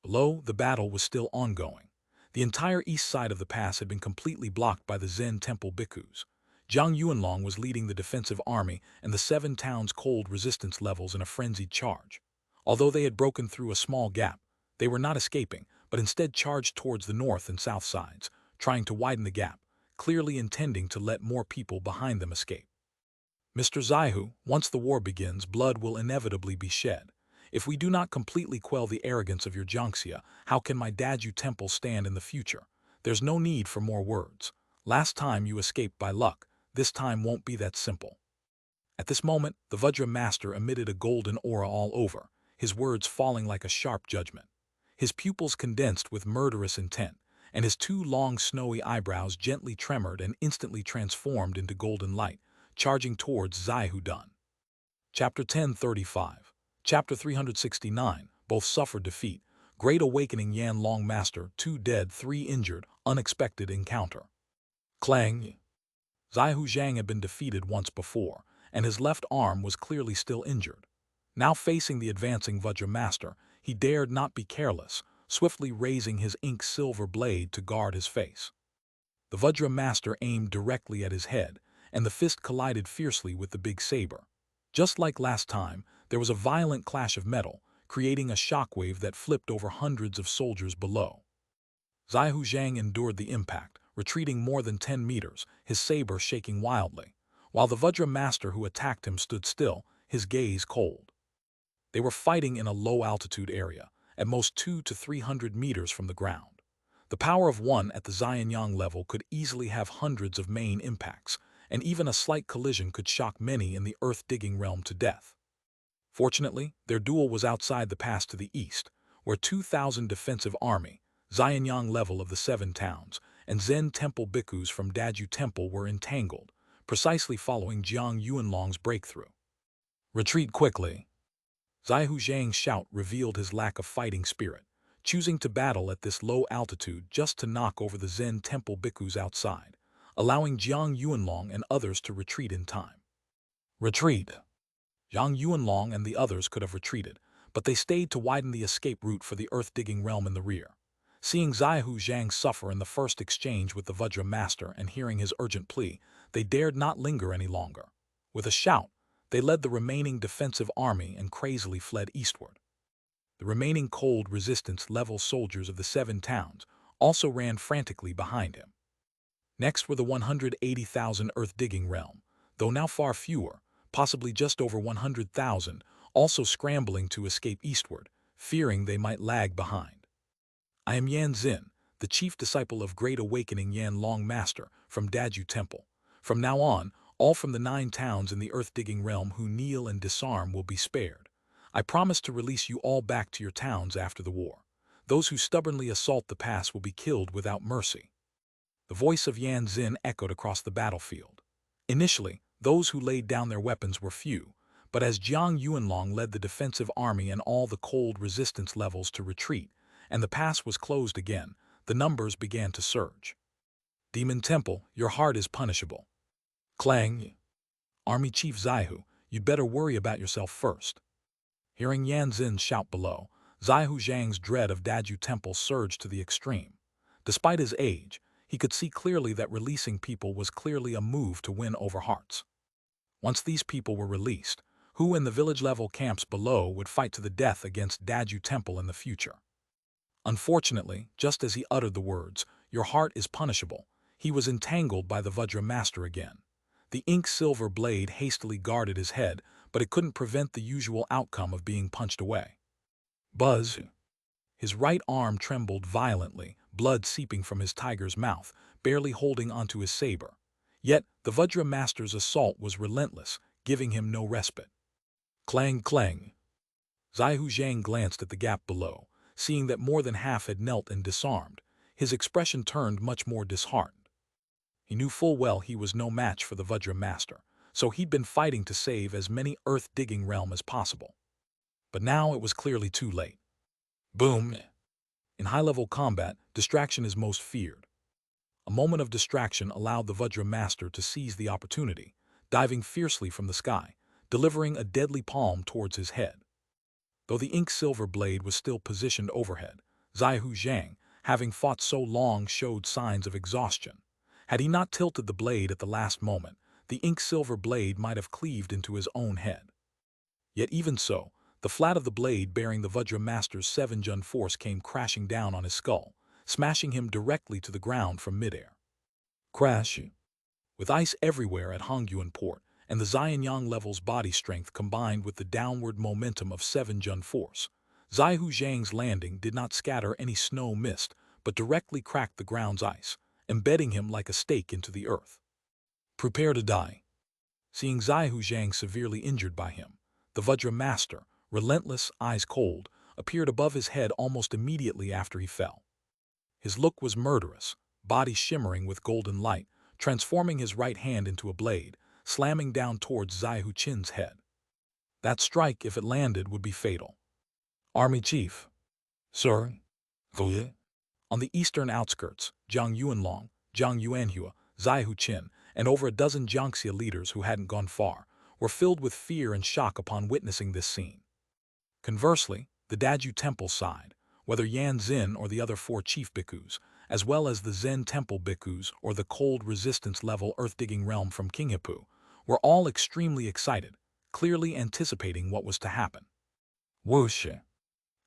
Below, the battle was still ongoing. The entire east side of the pass had been completely blocked by the Zen temple bhikkhus. Zhang Yuanlong was leading the defensive army and the 7 towns' cold resistance levels in a frenzied charge. Although they had broken through a small gap, they were not escaping, but instead charged towards the north and south sides, trying to widen the gap, clearly intending to let more people behind them escape. Mr. Xia, once the war begins, blood will inevitably be shed. If we do not completely quell the arrogance of your Jiangxia, how can my Daju Temple stand in the future? There's no need for more words. Last time you escaped by luck, this time won't be that simple. At this moment, the Vajra Master emitted a golden aura all over, his words falling like a sharp judgment. His pupils condensed with murderous intent, and his two long snowy eyebrows gently tremored and instantly transformed into golden light, charging towards Xia Hong. Chapter 1035. Chapter 369. Both suffered defeat. Great Awakening Yan Long Master, 2 dead, 3 injured, unexpected encounter. Clang. Xia Hong had been defeated once before, and his left arm was clearly still injured. Now facing the advancing Vajra Master, he dared not be careless, swiftly raising his ink-silver blade to guard his face. The Vajra Master aimed directly at his head, and the fist collided fiercely with the big saber. Just like last time, there was a violent clash of metal, creating a shockwave that flipped over hundreds of soldiers below. Xia Hong endured the impact, retreating more than 10 meters, his saber shaking wildly, while the Vajra Master who attacked him stood still, his gaze cold. They were fighting in a low-altitude area, at most 200 to 300 meters from the ground. The power of one at the Xianyang level could easily have hundreds of main impacts, and even a slight collision could shock many in the earth-digging realm to death. Fortunately, their duel was outside the pass to the east, where 2,000 defensive army, Xianyang level of the 7 towns, and Zen temple bhikkhus from Daju Temple were entangled, precisely following Jiang Yuanlong's breakthrough. Retreat quickly. Xia Hong's shout revealed his lack of fighting spirit, choosing to battle at this low altitude just to knock over the Zen temple bhikkhus outside, allowing Jiang Yuanlong and others to retreat in time. Retreat. Jiang Yuanlong and the others could have retreated, but they stayed to widen the escape route for the earth-digging realm in the rear. Seeing Xia Hong suffer in the first exchange with the Vajra Master and hearing his urgent plea, they dared not linger any longer. With a shout, they led the remaining defensive army and crazily fled eastward. The remaining cold resistance-level soldiers of the 7 towns also ran frantically behind him. Next were the 180,000 earth-digging realm, though now far fewer, possibly just over 100,000, also scrambling to escape eastward, fearing they might lag behind. I am Yan Xin, the chief disciple of Great Awakening Yan Long Master from Daju Temple. From now on, all from the 9 towns in the earth-digging realm who kneel and disarm will be spared. I promise to release you all back to your towns after the war. Those who stubbornly assault the pass will be killed without mercy. The voice of Yan Xin echoed across the battlefield. Initially, those who laid down their weapons were few, but as Jiang Yuanlong led the defensive army and all the cold resistance levels to retreat, and the pass was closed again, the numbers began to surge. Demon Temple, your heart is punishable. Clang. Army Chief Xia Hong, you'd better worry about yourself first. Hearing Yan Xin's shout below, Xia Hong's dread of Daju Temple surged to the extreme. Despite his age, he could see clearly that releasing people was clearly a move to win over hearts. Once these people were released, who in the village-level camps below would fight to the death against Daju Temple in the future? Unfortunately, just as he uttered the words, "Your heart is punishable," he was entangled by the Vajra Master again. The ink-silver blade hastily guarded his head, but it couldn't prevent the usual outcome of being punched away. Buzz. His right arm trembled violently, blood seeping from his tiger's mouth, barely holding onto his saber. Yet, the Vajra Master's assault was relentless, giving him no respite. Clang, clang. Xia Hong glanced at the gap below, seeing that more than half had knelt and disarmed. His expression turned much more disheartened. He knew full well he was no match for the Vajra Master, so he'd been fighting to save as many earth-digging realm as possible. But now it was clearly too late. Boom! In high-level combat, distraction is most feared. A moment of distraction allowed the Vajra Master to seize the opportunity, diving fiercely from the sky, delivering a deadly palm towards his head. Though the ink-silver blade was still positioned overhead, Xia Hong, having fought so long, showed signs of exhaustion. Had he not tilted the blade at the last moment, the ink-silver blade might have cleaved into his own head. Yet even so, the flat of the blade bearing the Vajra Master's 7-jun force came crashing down on his skull, smashing him directly to the ground from midair. Crash! With ice everywhere at Hongyuan Port, and the Xianyang level's body strength combined with the downward momentum of 7-jun force, Xia Hong's landing did not scatter any snow mist, but directly cracked the ground's ice, embedding him like a stake into the earth. Prepare to die. Seeing Xia Hong severely injured by him, the Vajra Master, relentless, eyes cold, appeared above his head almost immediately after he fell. His look was murderous, body shimmering with golden light, transforming his right hand into a blade, slamming down towards Zai Huqin's head. That strike, if it landed, would be fatal. Army Chief. Sir? On the eastern outskirts, Zhang Yuanlong, Zhang Yuanhua, Zai Huqin, and over a dozen Jiangxia leaders who hadn't gone far, were filled with fear and shock upon witnessing this scene. Conversely, the Daju Temple side, whether Yan Xin or the other 4 chief bhikkhus, as well as the Zen Temple bhikkhus or the cold resistance level earth-digging realm from Qinghepu, were all extremely excited, clearly anticipating what was to happen. Whoosh!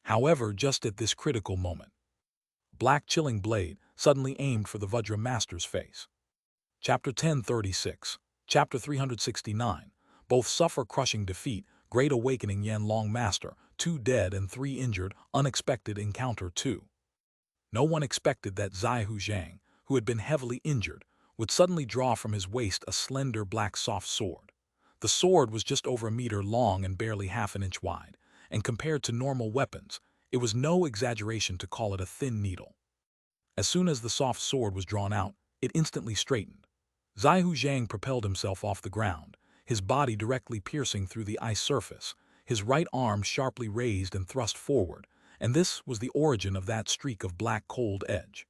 However, just at this critical moment, black chilling blade suddenly aimed for the Vajra Master's face. Chapter 1036, Chapter 369, both suffer crushing defeat, Great Awakening Yanlong Master, 2 dead and 3 injured, unexpected encounter 2. No one expected that Zai Huzhang, who had been heavily injured, would suddenly draw from his waist a slender black soft sword. The sword was just over a meter long and barely half an inch wide, and compared to normal weapons, it was no exaggeration to call it a thin needle. As soon as the soft sword was drawn out, it instantly straightened. Zai Huzhang propelled himself off the ground, his body directly piercing through the ice surface, his right arm sharply raised and thrust forward, and this was the origin of that streak of black cold edge.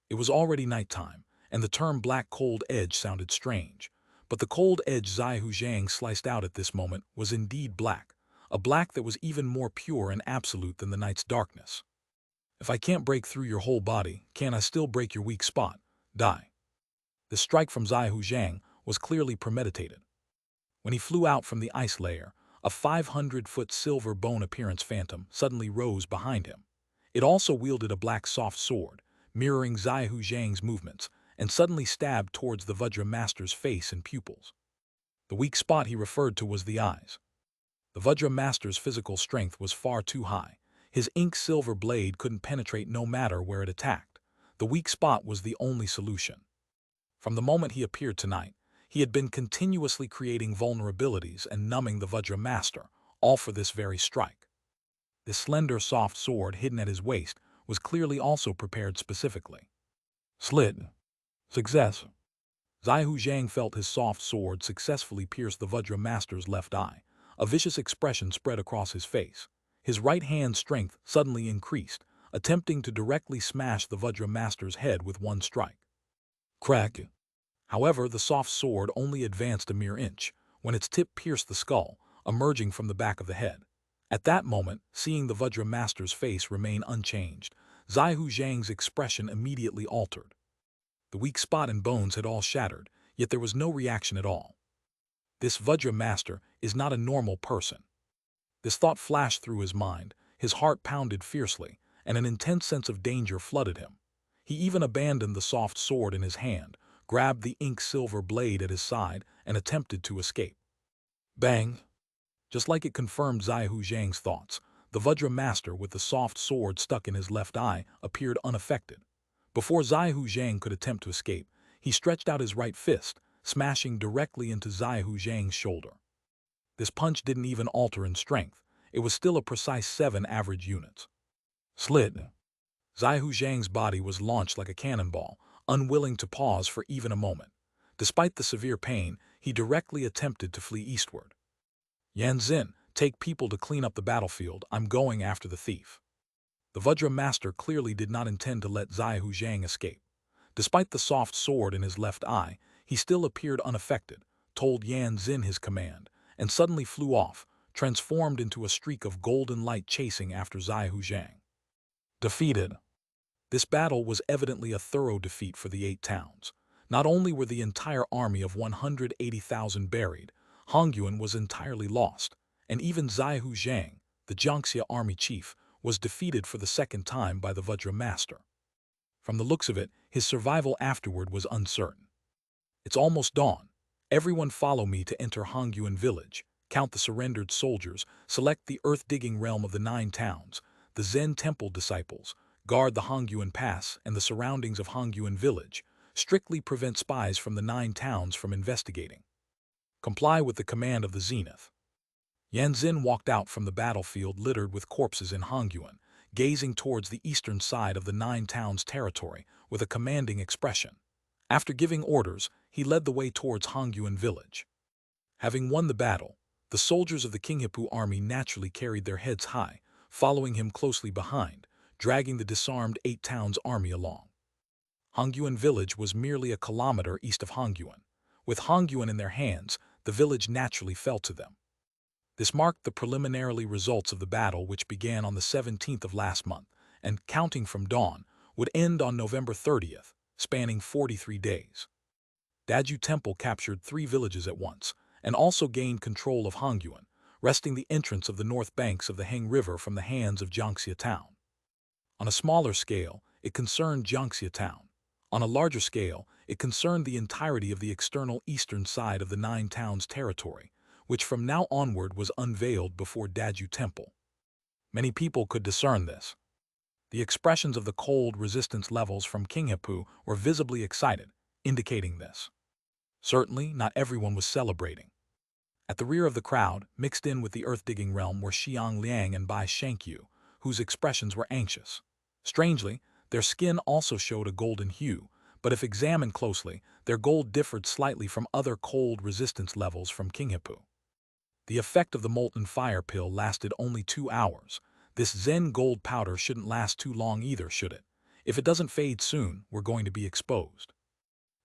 It was already nighttime, and the term black cold edge sounded strange, but the cold edge Zai Huzhang sliced out at this moment was indeed black, a black that was even more pure and absolute than the night's darkness. If I can't break through your whole body, can I still break your weak spot? Die. The strike from Zai Huzhang was clearly premeditated. When he flew out from the ice layer, a 500-foot silver bone appearance phantom suddenly rose behind him. It also wielded a black soft sword, mirroring Zai Huzhang's movements, and suddenly stabbed towards the Vajra Master's face and pupils. The weak spot he referred to was the eyes. The Vajra Master's physical strength was far too high. His ink-silver blade couldn't penetrate no matter where it attacked. The weak spot was the only solution. From the moment he appeared tonight, he had been continuously creating vulnerabilities and numbing the Vajra Master, all for this very strike. This slender, soft sword hidden at his waist was clearly also prepared specifically. Slit. Success. Zai Huzhang felt his soft sword successfully pierce the Vajra Master's left eye. A vicious expression spread across his face. His right hand's strength suddenly increased, attempting to directly smash the Vajra Master's head with one strike. Crack. However, the soft sword only advanced a mere inch, when its tip pierced the skull, emerging from the back of the head. At that moment, seeing the Vajra Master's face remain unchanged, Zai Huzhang's expression immediately altered. The weak spot and bones had all shattered, yet there was no reaction at all. This Vajra Master is not a normal person. This thought flashed through his mind, his heart pounded fiercely, and an intense sense of danger flooded him. He even abandoned the soft sword in his hand, grabbed the ink-silver blade at his side, and attempted to escape. Bang! Just like it confirmed Zai Huzhang's thoughts, the Vajra Master with the soft sword stuck in his left eye appeared unaffected. Before Zai Huzhang could attempt to escape, he stretched out his right fist, smashing directly into Zai Huzhang's shoulder. This punch didn't even alter in strength. It was still a precise 7 average units. Slit. Zai Huzhang's body was launched like a cannonball, unwilling to pause for even a moment. Despite the severe pain, he directly attempted to flee eastward. Yan Xin, take people to clean up the battlefield. I'm going after the thief. The Vajra Master clearly did not intend to let Zai Huzhang escape. Despite the soft sword in his left eye, he still appeared unaffected, told Yan Xin his command, and suddenly flew off, transformed into a streak of golden light chasing after Zai Huzhang. Defeated. This battle was evidently a thorough defeat for the 8 towns. Not only were the entire army of 180,000 buried, Hongyuan was entirely lost, and even Zai Huzhang, the Jiangxia army chief, was defeated for the 2nd time by the Vajra Master. From the looks of it, his survival afterward was uncertain. It's almost dawn. Everyone follow me to enter Hongyuan village, count the surrendered soldiers, select the earth-digging realm of the 9 towns, the Zen temple disciples, guard the Hongyuan Pass and the surroundings of Hongyuan village, strictly prevent spies from the 9 towns from investigating. Comply with the command of the Zenith. Yan Xin walked out from the battlefield littered with corpses in Hongyuan, gazing towards the eastern side of the Nine Towns territory with a commanding expression. After giving orders, he led the way towards Hongyuan village. Having won the battle, the soldiers of the Qinghipu army naturally carried their heads high, following him closely behind, dragging the disarmed Eight Towns army along. Hongyuan village was merely a kilometer east of Hongyuan. With Hongyuan in their hands, the village naturally fell to them. This marked the preliminary results of the battle, which began on the 17th of last month, and, counting from dawn, would end on November 30th, spanning 43 days. Daju Temple captured 3 villages at once, and also gained control of Hongyuan, wresting the entrance of the north banks of the Heng River from the hands of Jiangxia Town. On a smaller scale, it concerned Jiangxia Town. On a larger scale, it concerned the entirety of the external eastern side of the Nine Towns territory, which from now onward was unveiled before Daju Temple. Many people could discern this. The expressions of the cold resistance levels from Qinghipu were visibly excited, indicating this. Certainly, not everyone was celebrating. At the rear of the crowd, mixed in with the earth-digging realm, were Xiang Liang and Bai Shengqiu, whose expressions were anxious. Strangely, their skin also showed a golden hue, but if examined closely, their gold differed slightly from other cold resistance levels from Qinghipu. The effect of the molten fire pill lasted only 2 hours. This Zen gold powder shouldn't last too long either, should it? If it doesn't fade soon, we're going to be exposed.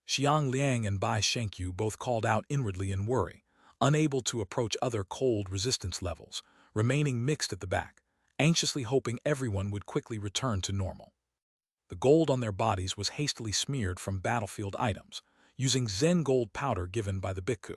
Xiang Liang and Bai Shengqiu both called out inwardly in worry, unable to approach other cold resistance levels, remaining mixed at the back, anxiously hoping everyone would quickly return to normal. The gold on their bodies was hastily smeared from battlefield items, using Zen gold powder given by the bhikkhu.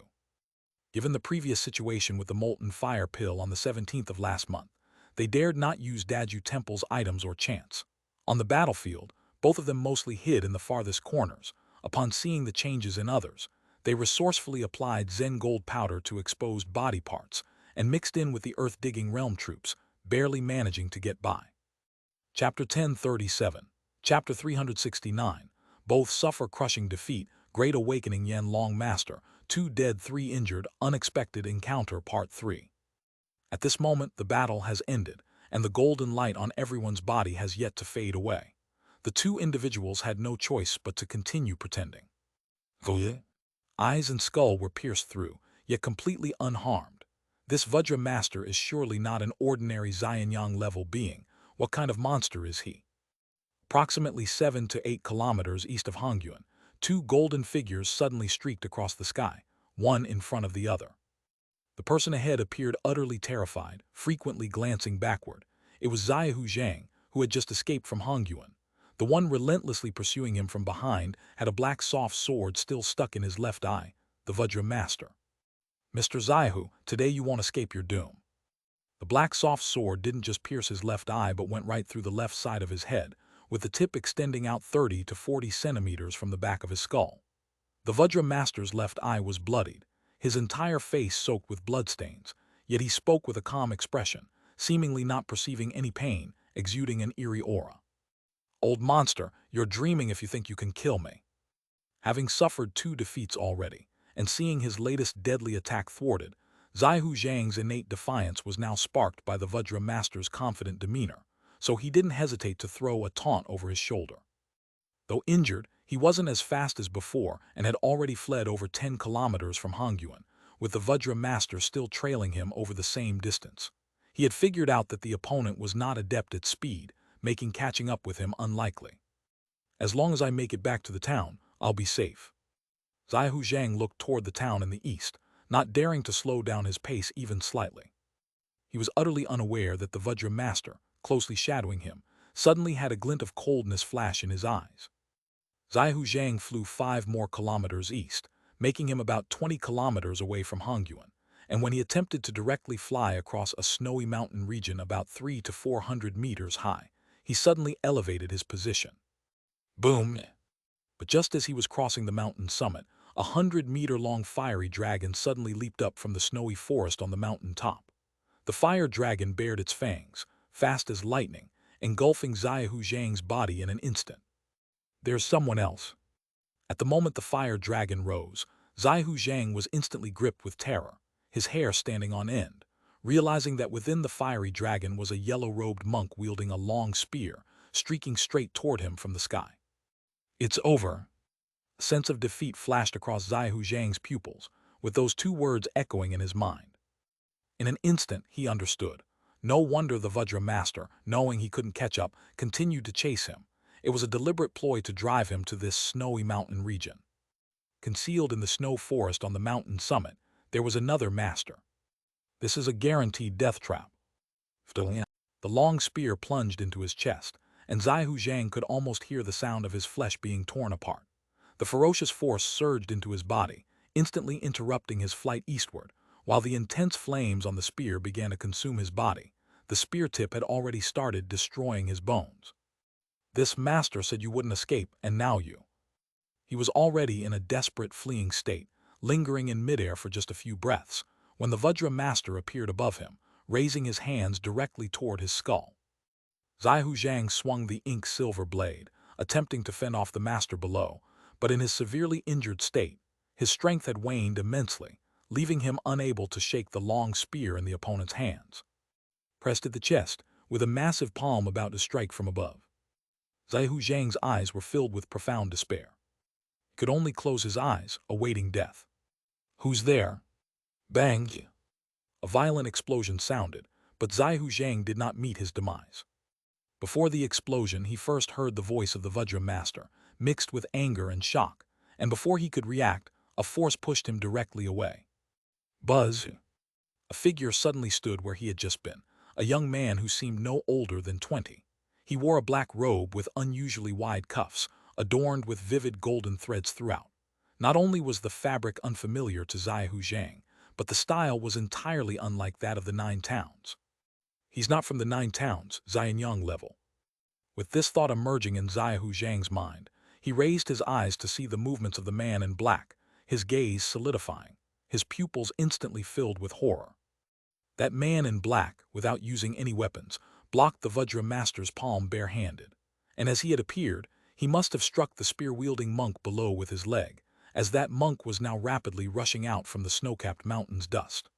Given the previous situation with the molten fire pill on the 17th of last month, they dared not use Daju Temple's items or chance. On the battlefield, both of them mostly hid in the farthest corners. Upon seeing the changes in others, they resourcefully applied Zen gold powder to exposed body parts and mixed in with the earth-digging realm troops, barely managing to get by. Chapter 1037, Chapter 369, both suffer crushing defeat, Great Awakening Yen Long Master, 2 dead 3 injured, Unexpected Encounter Part 3. At this moment the battle has ended, and the golden light on everyone's body has yet to fade away. The 2 individuals had no choice but to continue pretending. Eyes and skull were pierced through, yet completely unharmed. This Vajra Master is surely not an ordinary Xianyang level being. What kind of monster is he? Approximately 7 to 8 kilometers east of Hongyuan, 2 golden figures suddenly streaked across the sky, one in front of the other. The person ahead appeared utterly terrified, frequently glancing backward. It was Xiahu Zhang, who had just escaped from Hongyuan. The one relentlessly pursuing him from behind had a black soft sword still stuck in his left eye, the Vajra Master. "Mr. Xiahu, today you won't escape your doom." The black soft sword didn't just pierce his left eye but went right through the left side of his head, with the tip extending out 30 to 40 centimeters from the back of his skull. The Vajra Master's left eye was bloodied, his entire face soaked with bloodstains, yet he spoke with a calm expression, seemingly not perceiving any pain, exuding an eerie aura. "Old monster, you're dreaming if you think you can kill me." Having suffered 2 defeats already, and seeing his latest deadly attack thwarted, Xiahu Zhang's innate defiance was now sparked by the Vajra Master's confident demeanor, so he didn't hesitate to throw a taunt over his shoulder. Though injured, he wasn't as fast as before and had already fled over 10 kilometers from Hongyuan, with the Vajra Master still trailing him over the same distance. He had figured out that the opponent was not adept at speed, making catching up with him unlikely. "As long as I make it back to the town, I'll be safe." Xiahu Zhang looked toward the town in the east, not daring to slow down his pace even slightly. He was utterly unaware that the Vajra Master, closely shadowing him, suddenly had a glint of coldness flash in his eyes. Xiahu Zhang flew 5 more kilometers east, making him about 20 kilometers away from Hongyuan, and when he attempted to directly fly across a snowy mountain region about 300 to 400 meters high, he suddenly elevated his position. Boom! But just as he was crossing the mountain summit, a 100-meter-long fiery dragon suddenly leaped up from the snowy forest on the mountain top. The fire dragon bared its fangs, fast as lightning, engulfing Xiahu Zhang's body in an instant. "There's someone else." At the moment the fire dragon rose, Xiahu Zhang was instantly gripped with terror, his hair standing on end. realizing that within the fiery dragon was a yellow-robed monk wielding a long spear, streaking straight toward him from the sky. "It's over." A sense of defeat flashed across Xia Zhang's pupils, with those two words echoing in his mind. In an instant, he understood. No wonder the Vajra Master, knowing he couldn't catch up, continued to chase him. It was a deliberate ploy to drive him to this snowy mountain region. Concealed in the snow forest on the mountain summit, there was another master. This is a guaranteed death trap. The long spear plunged into his chest, and Xia Zhang could almost hear the sound of his flesh being torn apart. The ferocious force surged into his body, instantly interrupting his flight eastward. While the intense flames on the spear began to consume his body, the spear tip had already started destroying his bones. "This master said you wouldn't escape, and now you..." He was already in a desperate fleeing state, lingering in midair for just a few breaths, when the Vajra Master appeared above him, raising his hands directly toward his skull. Xia Zhang swung the ink-silver blade, attempting to fend off the master below, but in his severely injured state, his strength had waned immensely, leaving him unable to shake the long spear in the opponent's hands. Pressed at the chest, with a massive palm about to strike from above. Xia Zhang's eyes were filled with profound despair. He could only close his eyes, awaiting death. "Who's there?" Bang! A violent explosion sounded, but Xia Zhang did not meet his demise. Before the explosion, he first heard the voice of the Vajra Master, mixed with anger and shock, and before he could react, a force pushed him directly away. Buzz! A figure suddenly stood where he had just been, a young man who seemed no older than 20. He wore a black robe with unusually wide cuffs, adorned with vivid golden threads throughout. Not only was the fabric unfamiliar to Xia Zhang, but the style was entirely unlike that of the Nine Towns. "He's not from the Nine Towns," Xianyang level. With this thought emerging in Xia Zhang's mind, he raised his eyes to see the movements of the man in black, his gaze solidifying, his pupils instantly filled with horror. That man in black, without using any weapons, blocked the Vajra Master's palm barehanded, and as he had appeared, he must have struck the spear-wielding monk below with his leg, as that monk was now rapidly rushing out from the snow-capped mountain's dust.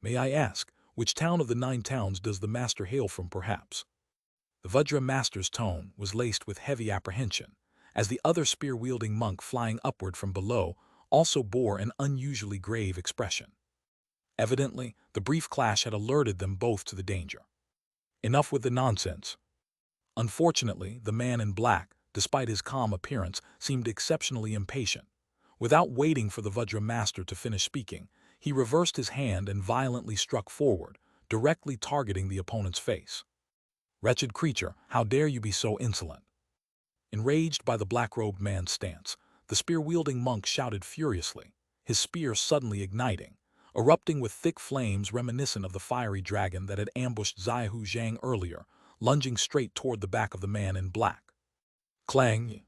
"May I ask, which town of the Nine Towns does the master hail from, perhaps?" The Vajra Master's tone was laced with heavy apprehension, as the other spear-wielding monk flying upward from below also bore an unusually grave expression. Evidently, the brief clash had alerted them both to the danger. "Enough with the nonsense." Unfortunately, the man in black, despite his calm appearance, seemed exceptionally impatient. Without waiting for the Vajra Master to finish speaking, he reversed his hand and violently struck forward, directly targeting the opponent's face. "Wretched creature, how dare you be so insolent?" Enraged by the black-robed man's stance, the spear-wielding monk shouted furiously, his spear suddenly igniting, erupting with thick flames reminiscent of the fiery dragon that had ambushed Xia Zhang earlier, lunging straight toward the back of the man in black. Clang!